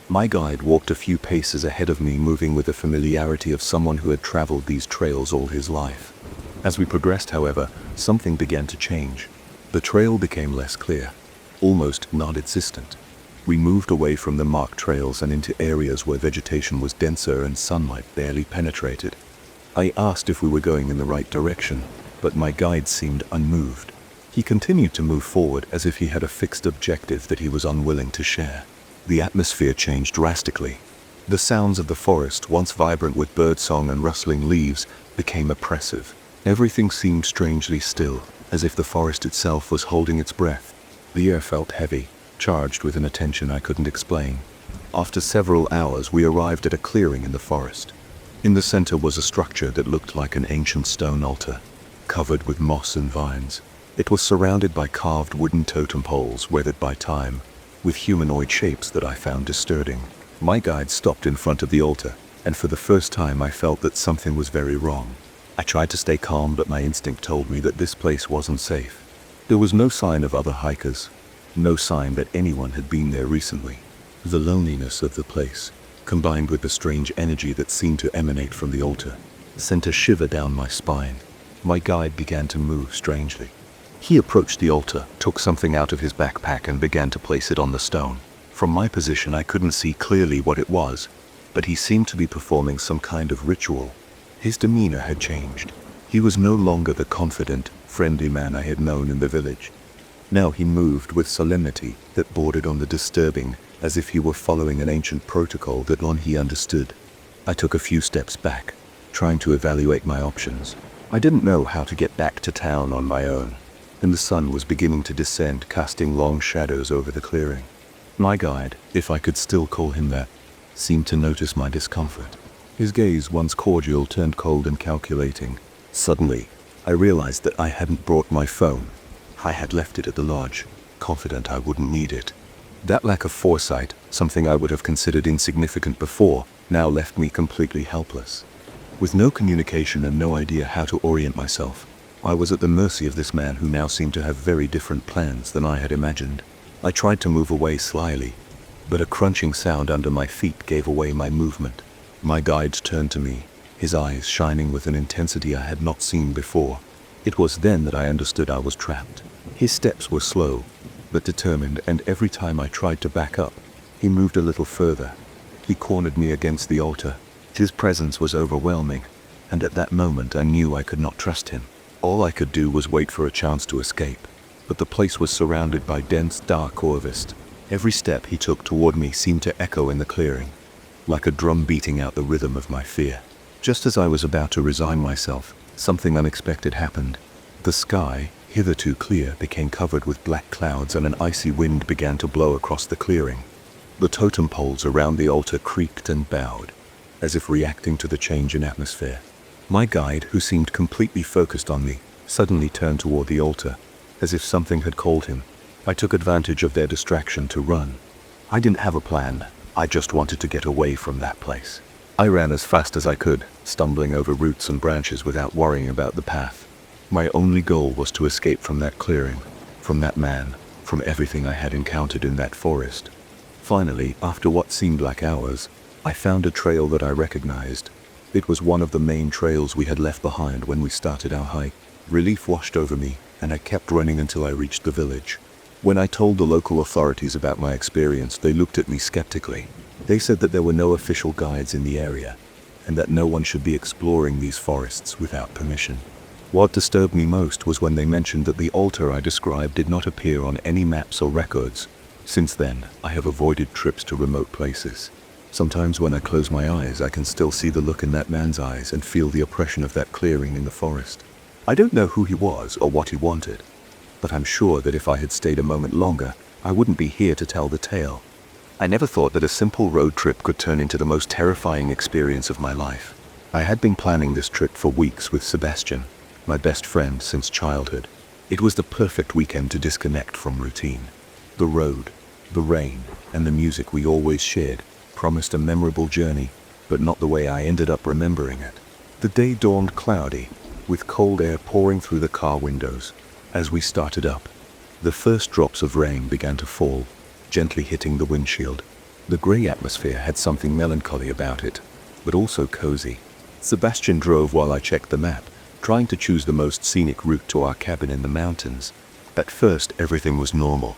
My guide walked a few paces ahead of me, moving with the familiarity of someone who had traveled these trails all his life. As we progressed, however, something began to change. The trail became less clear, almost non-existent. We moved away from the marked trails and into areas where vegetation was denser and sunlight barely penetrated. I asked if we were going in the right direction, but my guide seemed unmoved. He continued to move forward as if he had a fixed objective that he was unwilling to share. The atmosphere changed drastically. The sounds of the forest, once vibrant with birdsong and rustling leaves, became oppressive. Everything seemed strangely still, as if the forest itself was holding its breath. The air felt heavy, charged with an attention I couldn't explain. After several hours, we arrived at a clearing in the forest. In the center was a structure that looked like an ancient stone altar, covered with moss and vines. It was surrounded by carved wooden totem poles weathered by time, with humanoid shapes that I found disturbing. My guide stopped in front of the altar, and for the first time I felt that something was very wrong. I tried to stay calm, but my instinct told me that this place wasn't safe. There was no sign of other hikers, no sign that anyone had been there recently. The loneliness of the place, combined with the strange energy that seemed to emanate from the altar, sent a shiver down my spine. My guide began to move strangely. He approached the altar, took something out of his backpack, and began to place it on the stone. From my position, I couldn't see clearly what it was, but he seemed to be performing some kind of ritual. His demeanor had changed. He was no longer the confident, friendly man I had known in the village. Now he moved with solemnity that bordered on the disturbing, as if he were following an ancient protocol that only he understood. I took a few steps back, trying to evaluate my options. I didn't know how to get back to town on my own, and the sun was beginning to descend, casting long shadows over the clearing. My guide, if I could still call him that, seemed to notice my discomfort. His gaze, once cordial, turned cold and calculating. Suddenly, I realized that I hadn't brought my phone. I had left it at the lodge, confident I wouldn't need it. That lack of foresight, something I would have considered insignificant before, now left me completely helpless. With no communication and no idea how to orient myself, I was at the mercy of this man who now seemed to have very different plans than I had imagined. I tried to move away slyly, but a crunching sound under my feet gave away my movement. My guide turned to me, his eyes shining with an intensity I had not seen before. It was then that I understood I was trapped. His steps were slow, but determined, and every time I tried to back up, he moved a little further. He cornered me against the altar. His presence was overwhelming, and at that moment I knew I could not trust him. All I could do was wait for a chance to escape, but the place was surrounded by dense, dark orvist. Every step he took toward me seemed to echo in the clearing, like a drum beating out the rhythm of my fear. Just as I was about to resign myself, something unexpected happened. The sky, hitherto clear, became covered with black clouds, and an icy wind began to blow across the clearing. The totem poles around the altar creaked and bowed, as if reacting to the change in atmosphere. My guide, who seemed completely focused on me, suddenly turned toward the altar, as if something had called him. I took advantage of their distraction to run. I didn't have a plan. I just wanted to get away from that place. I ran as fast as I could, stumbling over roots and branches without worrying about the path. My only goal was to escape from that clearing, from that man, from everything I had encountered in that forest. Finally, after what seemed like hours, I found a trail that I recognized. It was one of the main trails we had left behind when we started our hike. Relief washed over me, and I kept running until I reached the village. When I told the local authorities about my experience, they looked at me skeptically. They said that there were no official guides in the area, and that no one should be exploring these forests without permission. What disturbed me most was when they mentioned that the altar I described did not appear on any maps or records. Since then, I have avoided trips to remote places. Sometimes when I close my eyes, I can still see the look in that man's eyes and feel the oppression of that clearing in the forest. I don't know who he was or what he wanted, but I'm sure that if I had stayed a moment longer, I wouldn't be here to tell the tale. I never thought that a simple road trip could turn into the most terrifying experience of my life. I had been planning this trip for weeks with Sebastian, my best friend since childhood. It was the perfect weekend to disconnect from routine. The road, the rain, and the music we always shared promised a memorable journey, but not the way I ended up remembering it. The day dawned cloudy, with cold air pouring through the car windows. As we started up, the first drops of rain began to fall, gently hitting the windshield. The grey atmosphere had something melancholy about it, but also cozy. Sebastian drove while I checked the map, trying to choose the most scenic route to our cabin in the mountains. At first, everything was normal.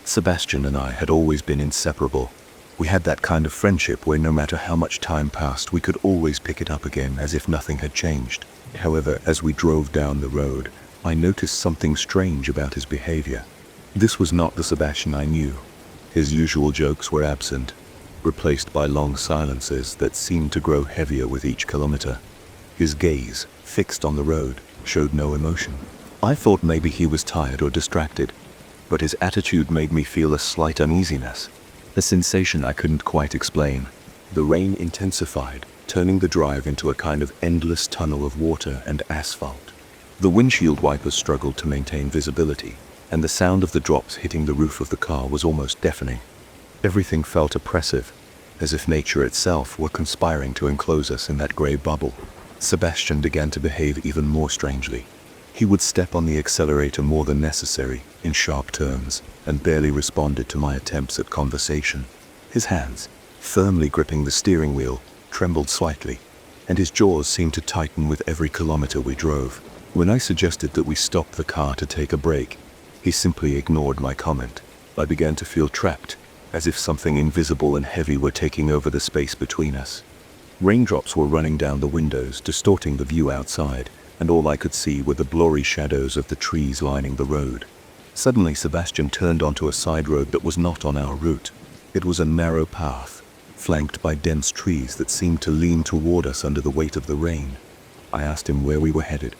Sebastian and I had always been inseparable. We had that kind of friendship where no matter how much time passed, we could always pick it up again as if nothing had changed. However, as we drove down the road, I noticed something strange about his behavior. This was not the Sebastian I knew. His usual jokes were absent, replaced by long silences that seemed to grow heavier with each kilometer. His gaze, fixed on the road, showed no emotion. I thought maybe he was tired or distracted, but his attitude made me feel a slight uneasiness, a sensation I couldn't quite explain. The rain intensified, turning the drive into a kind of endless tunnel of water and asphalt. The windshield wipers struggled to maintain visibility, and the sound of the drops hitting the roof of the car was almost deafening. Everything felt oppressive, as if nature itself were conspiring to enclose us in that grey bubble. Sebastian began to behave even more strangely. He would step on the accelerator more than necessary, in sharp turns, and barely responded to my attempts at conversation. His hands, firmly gripping the steering wheel, trembled slightly, and his jaws seemed to tighten with every kilometer we drove. When I suggested that we stop the car to take a break, he simply ignored my comment. I began to feel trapped, as if something invisible and heavy were taking over the space between us. Raindrops were running down the windows, distorting the view outside, and all I could see were the blurry shadows of the trees lining the road. Suddenly, Sebastian turned onto a side road that was not on our route. It was a narrow path, flanked by dense trees that seemed to lean toward us under the weight of the rain. I asked him where we were headed,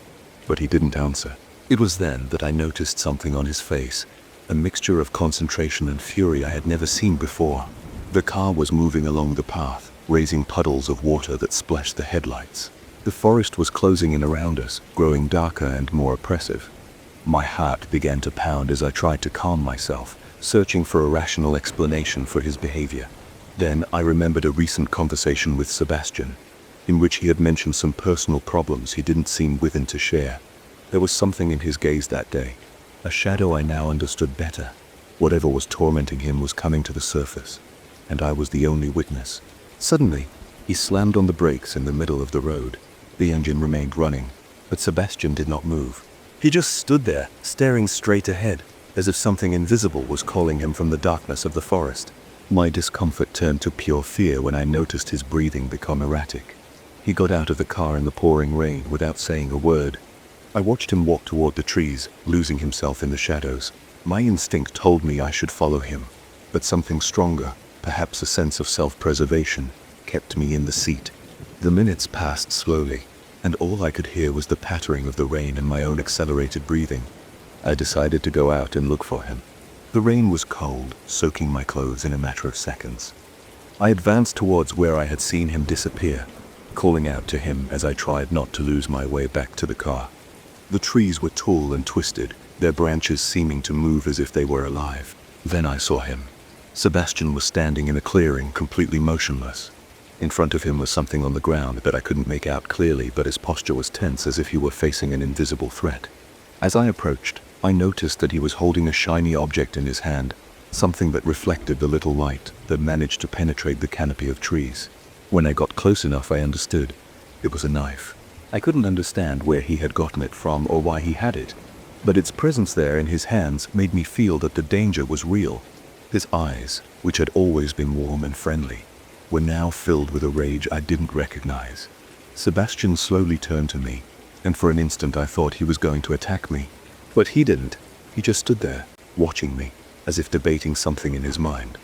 but he didn't answer. It was then that I noticed something on his face, a mixture of concentration and fury I had never seen before. The car was moving along the path, raising puddles of water that splashed the headlights. The forest was closing in around us, growing darker and more oppressive. My heart began to pound as I tried to calm myself, searching for a rational explanation for his behavior. Then I remembered a recent conversation with Sebastian, in which he had mentioned some personal problems he didn't seem willing to share. There was something in his gaze that day, a shadow I now understood better. Whatever was tormenting him was coming to the surface, and I was the only witness. Suddenly, he slammed on the brakes in the middle of the road. The engine remained running, but Sebastian did not move. He just stood there, staring straight ahead, as if something invisible was calling him from the darkness of the forest. My discomfort turned to pure fear when I noticed his breathing become erratic. He got out of the car in the pouring rain without saying a word. I watched him walk toward the trees, losing himself in the shadows. My instinct told me I should follow him, but something stronger, perhaps a sense of self-preservation, kept me in the seat. The minutes passed slowly, and all I could hear was the pattering of the rain and my own accelerated breathing. I decided to go out and look for him. The rain was cold, soaking my clothes in a matter of seconds. I advanced towards where I had seen him disappear, calling out to him as I tried not to lose my way back to the car. The trees were tall and twisted, their branches seeming to move as if they were alive. Then I saw him. Sebastian was standing in a clearing, completely motionless. In front of him was something on the ground that I couldn't make out clearly, but his posture was tense as if he were facing an invisible threat. As I approached, I noticed that he was holding a shiny object in his hand, something that reflected the little light that managed to penetrate the canopy of trees. When I got close enough, I understood. It was a knife. I couldn't understand where he had gotten it from or why he had it, but its presence there in his hands made me feel that the danger was real. His eyes, which had always been warm and friendly, were now filled with a rage I didn't recognize. Sebastian slowly turned to me, and for an instant I thought he was going to attack me. But he didn't. He just stood there, watching me, as if debating something in his mind.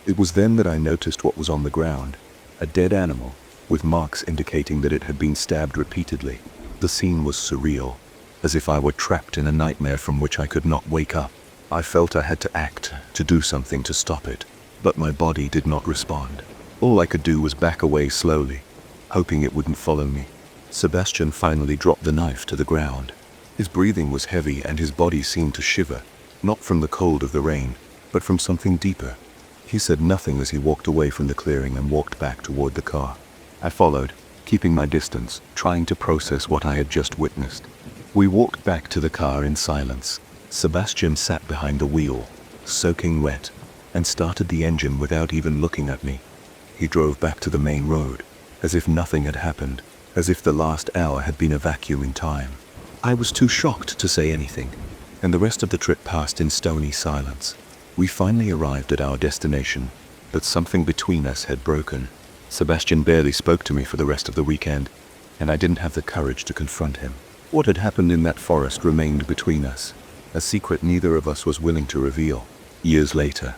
It was then that I noticed what was on the ground, a dead animal, with marks indicating that it had been stabbed repeatedly. The scene was surreal, as if I were trapped in a nightmare from which I could not wake up. I felt I had to act, to do something to stop it, but my body did not respond. All I could do was back away slowly, hoping it wouldn't follow me. Sebastian finally dropped the knife to the ground. His breathing was heavy and his body seemed to shiver, not from the cold of the rain, but from something deeper. He said nothing as he walked away from the clearing and walked back toward the car. I followed, keeping my distance, trying to process what I had just witnessed. We walked back to the car in silence. Sebastian sat behind the wheel, soaking wet, and started the engine without even looking at me. He drove back to the main road, as if nothing had happened, as if the last hour had been a vacuum in time. I was too shocked to say anything, and the rest of the trip passed in stony silence. We finally arrived at our destination, but something between us had broken. Sebastian barely spoke to me for the rest of the weekend, and I didn't have the courage to confront him. What had happened in that forest remained between us, a secret neither of us was willing to reveal. Years later,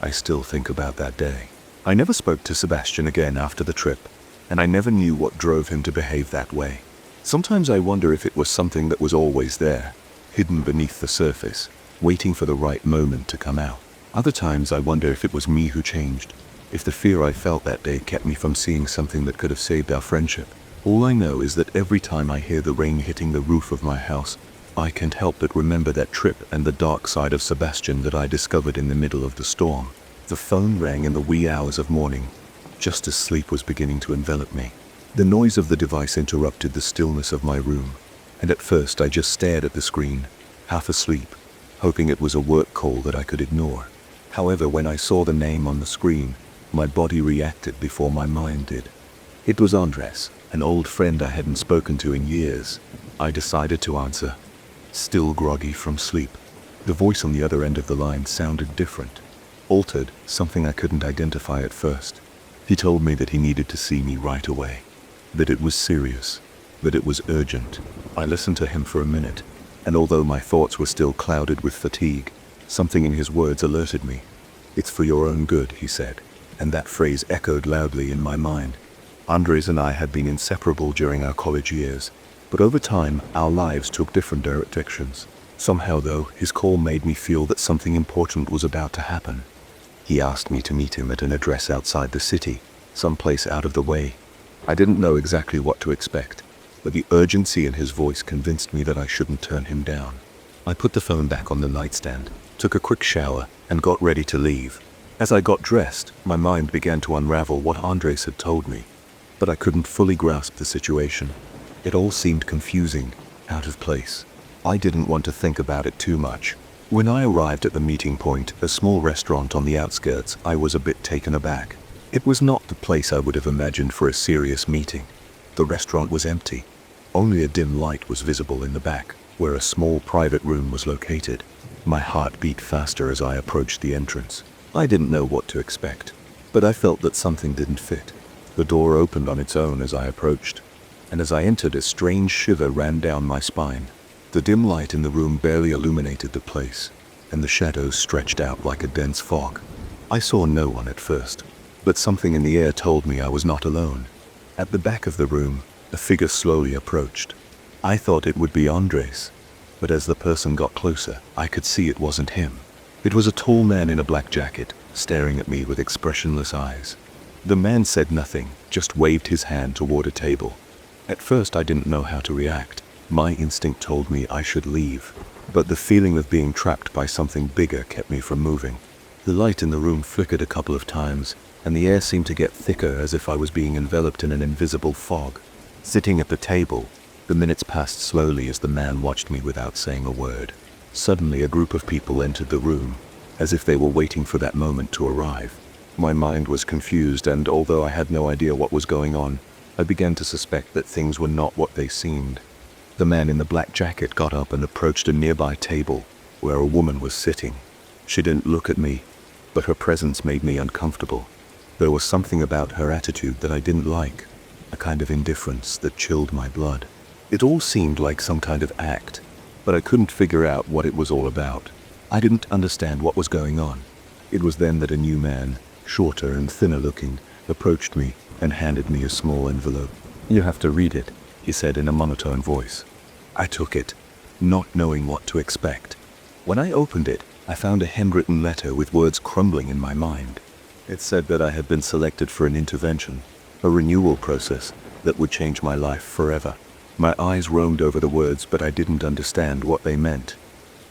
I still think about that day. I never spoke to Sebastian again after the trip, and I never knew what drove him to behave that way. Sometimes I wonder if it was something that was always there, hidden beneath the surface, waiting for the right moment to come out. Other times I wonder if it was me who changed, if the fear I felt that day kept me from seeing something that could have saved our friendship. All I know is that every time I hear the rain hitting the roof of my house, I can't help but remember that trip and the dark side of Sebastian that I discovered in the middle of the storm. The phone rang in the wee hours of morning, just as sleep was beginning to envelop me. The noise of the device interrupted the stillness of my room, and at first I just stared at the screen, half asleep, hoping it was a work call that I could ignore. However, when I saw the name on the screen, my body reacted before my mind did. It was Andres, an old friend I hadn't spoken to in years. I decided to answer, still groggy from sleep. The voice on the other end of the line sounded different, altered, something I couldn't identify at first. He told me that he needed to see me right away, that it was serious, that it was urgent. I listened to him for a minute, and although my thoughts were still clouded with fatigue, something in his words alerted me. "It's for your own good," he said, and that phrase echoed loudly in my mind. Andres and I had been inseparable during our college years, but over time, our lives took different directions. Somehow, though, his call made me feel that something important was about to happen. He asked me to meet him at an address outside the city, someplace out of the way. I didn't know exactly what to expect, but the urgency in his voice convinced me that I shouldn't turn him down. I put the phone back on the nightstand, took a quick shower, and got ready to leave. As I got dressed, my mind began to unravel what Andres had told me, but I couldn't fully grasp the situation. It all seemed confusing, out of place. I didn't want to think about it too much. When I arrived at the meeting point, a small restaurant on the outskirts, I was a bit taken aback. It was not the place I would have imagined for a serious meeting. The restaurant was empty. Only a dim light was visible in the back, where a small private room was located. My heart beat faster as I approached the entrance. I didn't know what to expect, but I felt that something didn't fit. The door opened on its own as I approached, and as I entered, a strange shiver ran down my spine. The dim light in the room barely illuminated the place, and the shadows stretched out like a dense fog. I saw no one at first, but something in the air told me I was not alone. At the back of the room, a figure slowly approached. I thought it would be Andres, but as the person got closer, I could see it wasn't him. It was a tall man in a black jacket, staring at me with expressionless eyes. The man said nothing, just waved his hand toward a table. At first I didn't know how to react. My instinct told me I should leave, but the feeling of being trapped by something bigger kept me from moving. The light in the room flickered a couple of times, and the air seemed to get thicker as if I was being enveloped in an invisible fog. Sitting at the table, the minutes passed slowly as the man watched me without saying a word. Suddenly, a group of people entered the room, as if they were waiting for that moment to arrive. My mind was confused, and although I had no idea what was going on, I began to suspect that things were not what they seemed. The man in the black jacket got up and approached a nearby table, where a woman was sitting. She didn't look at me, but her presence made me uncomfortable. There was something about her attitude that I didn't like, a kind of indifference that chilled my blood. It all seemed like some kind of act, but I couldn't figure out what it was all about. I didn't understand what was going on. It was then that a new man, shorter and thinner looking, approached me and handed me a small envelope. "You have to read it," he said in a monotone voice. I took it, not knowing what to expect. When I opened it, I found a handwritten letter with words crumbling in my mind. It said that I had been selected for an intervention, a renewal process that would change my life forever. My eyes roamed over the words, but I didn't understand what they meant.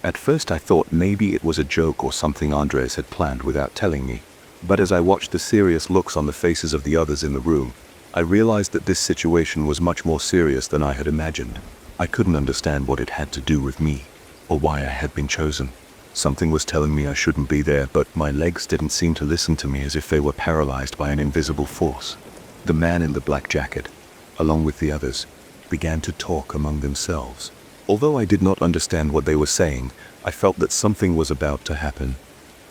At first I thought maybe it was a joke or something Andres had planned without telling me. But as I watched the serious looks on the faces of the others in the room, I realized that this situation was much more serious than I had imagined. I couldn't understand what it had to do with me, or why I had been chosen. Something was telling me I shouldn't be there, but my legs didn't seem to listen to me, as if they were paralyzed by an invisible force. The man in the black jacket, along with the others, began to talk among themselves. Although I did not understand what they were saying, I felt that something was about to happen,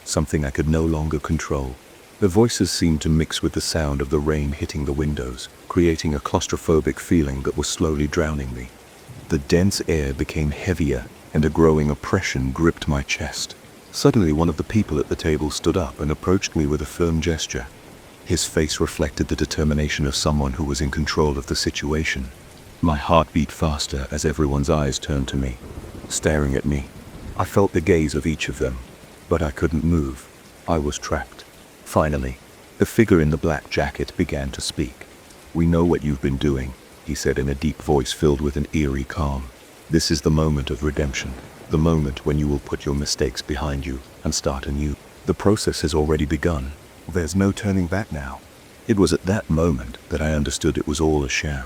something I could no longer control. The voices seemed to mix with the sound of the rain hitting the windows, creating a claustrophobic feeling that was slowly drowning me. The dense air became heavier, and a growing oppression gripped my chest. Suddenly, one of the people at the table stood up and approached me with a firm gesture. His face reflected the determination of someone who was in control of the situation. My heart beat faster as everyone's eyes turned to me, staring at me. I felt the gaze of each of them, but I couldn't move. I was trapped. Finally, the figure in the black jacket began to speak. "We know what you've been doing," he said in a deep voice filled with an eerie calm. "This is the moment of redemption, the moment when you will put your mistakes behind you and start anew. The process has already begun. There's no turning back now." It was at that moment that I understood it was all a sham.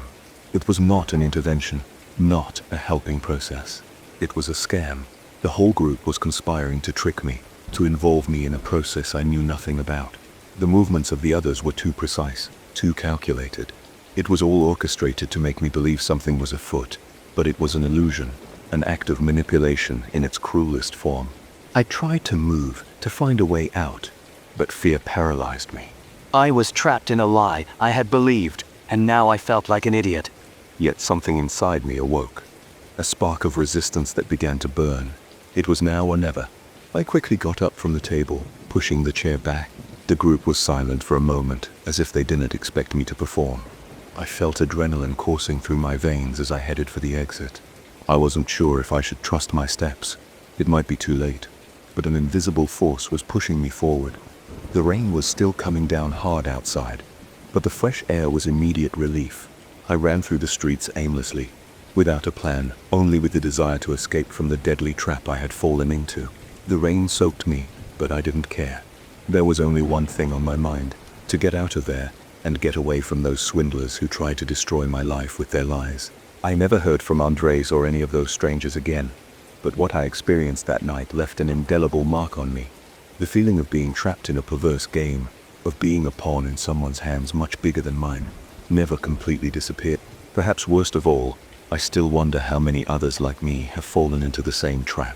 It was not an intervention, not a helping process. It was a scam. The whole group was conspiring to trick me, to involve me in a process I knew nothing about. The movements of the others were too precise, too calculated. It was all orchestrated to make me believe something was afoot, but it was an illusion, an act of manipulation in its cruelest form. I tried to move, to find a way out, but fear paralyzed me. I was trapped in a lie I had believed, and now I felt like an idiot. Yet something inside me awoke, a spark of resistance that began to burn. It was now or never. I quickly got up from the table, pushing the chair back. The group was silent for a moment, as if they didn't expect me to perform. I felt adrenaline coursing through my veins as I headed for the exit. I wasn't sure if I should trust my steps. It might be too late, but an invisible force was pushing me forward. The rain was still coming down hard outside, but the fresh air was immediate relief. I ran through the streets aimlessly, without a plan, only with the desire to escape from the deadly trap I had fallen into. The rain soaked me, but I didn't care. There was only one thing on my mind: to get out of there and get away from those swindlers who tried to destroy my life with their lies. I never heard from Andres or any of those strangers again, but what I experienced that night left an indelible mark on me. The feeling of being trapped in a perverse game, of being a pawn in someone's hands much bigger than mine, never completely disappeared. Perhaps worst of all, I still wonder how many others like me have fallen into the same trap.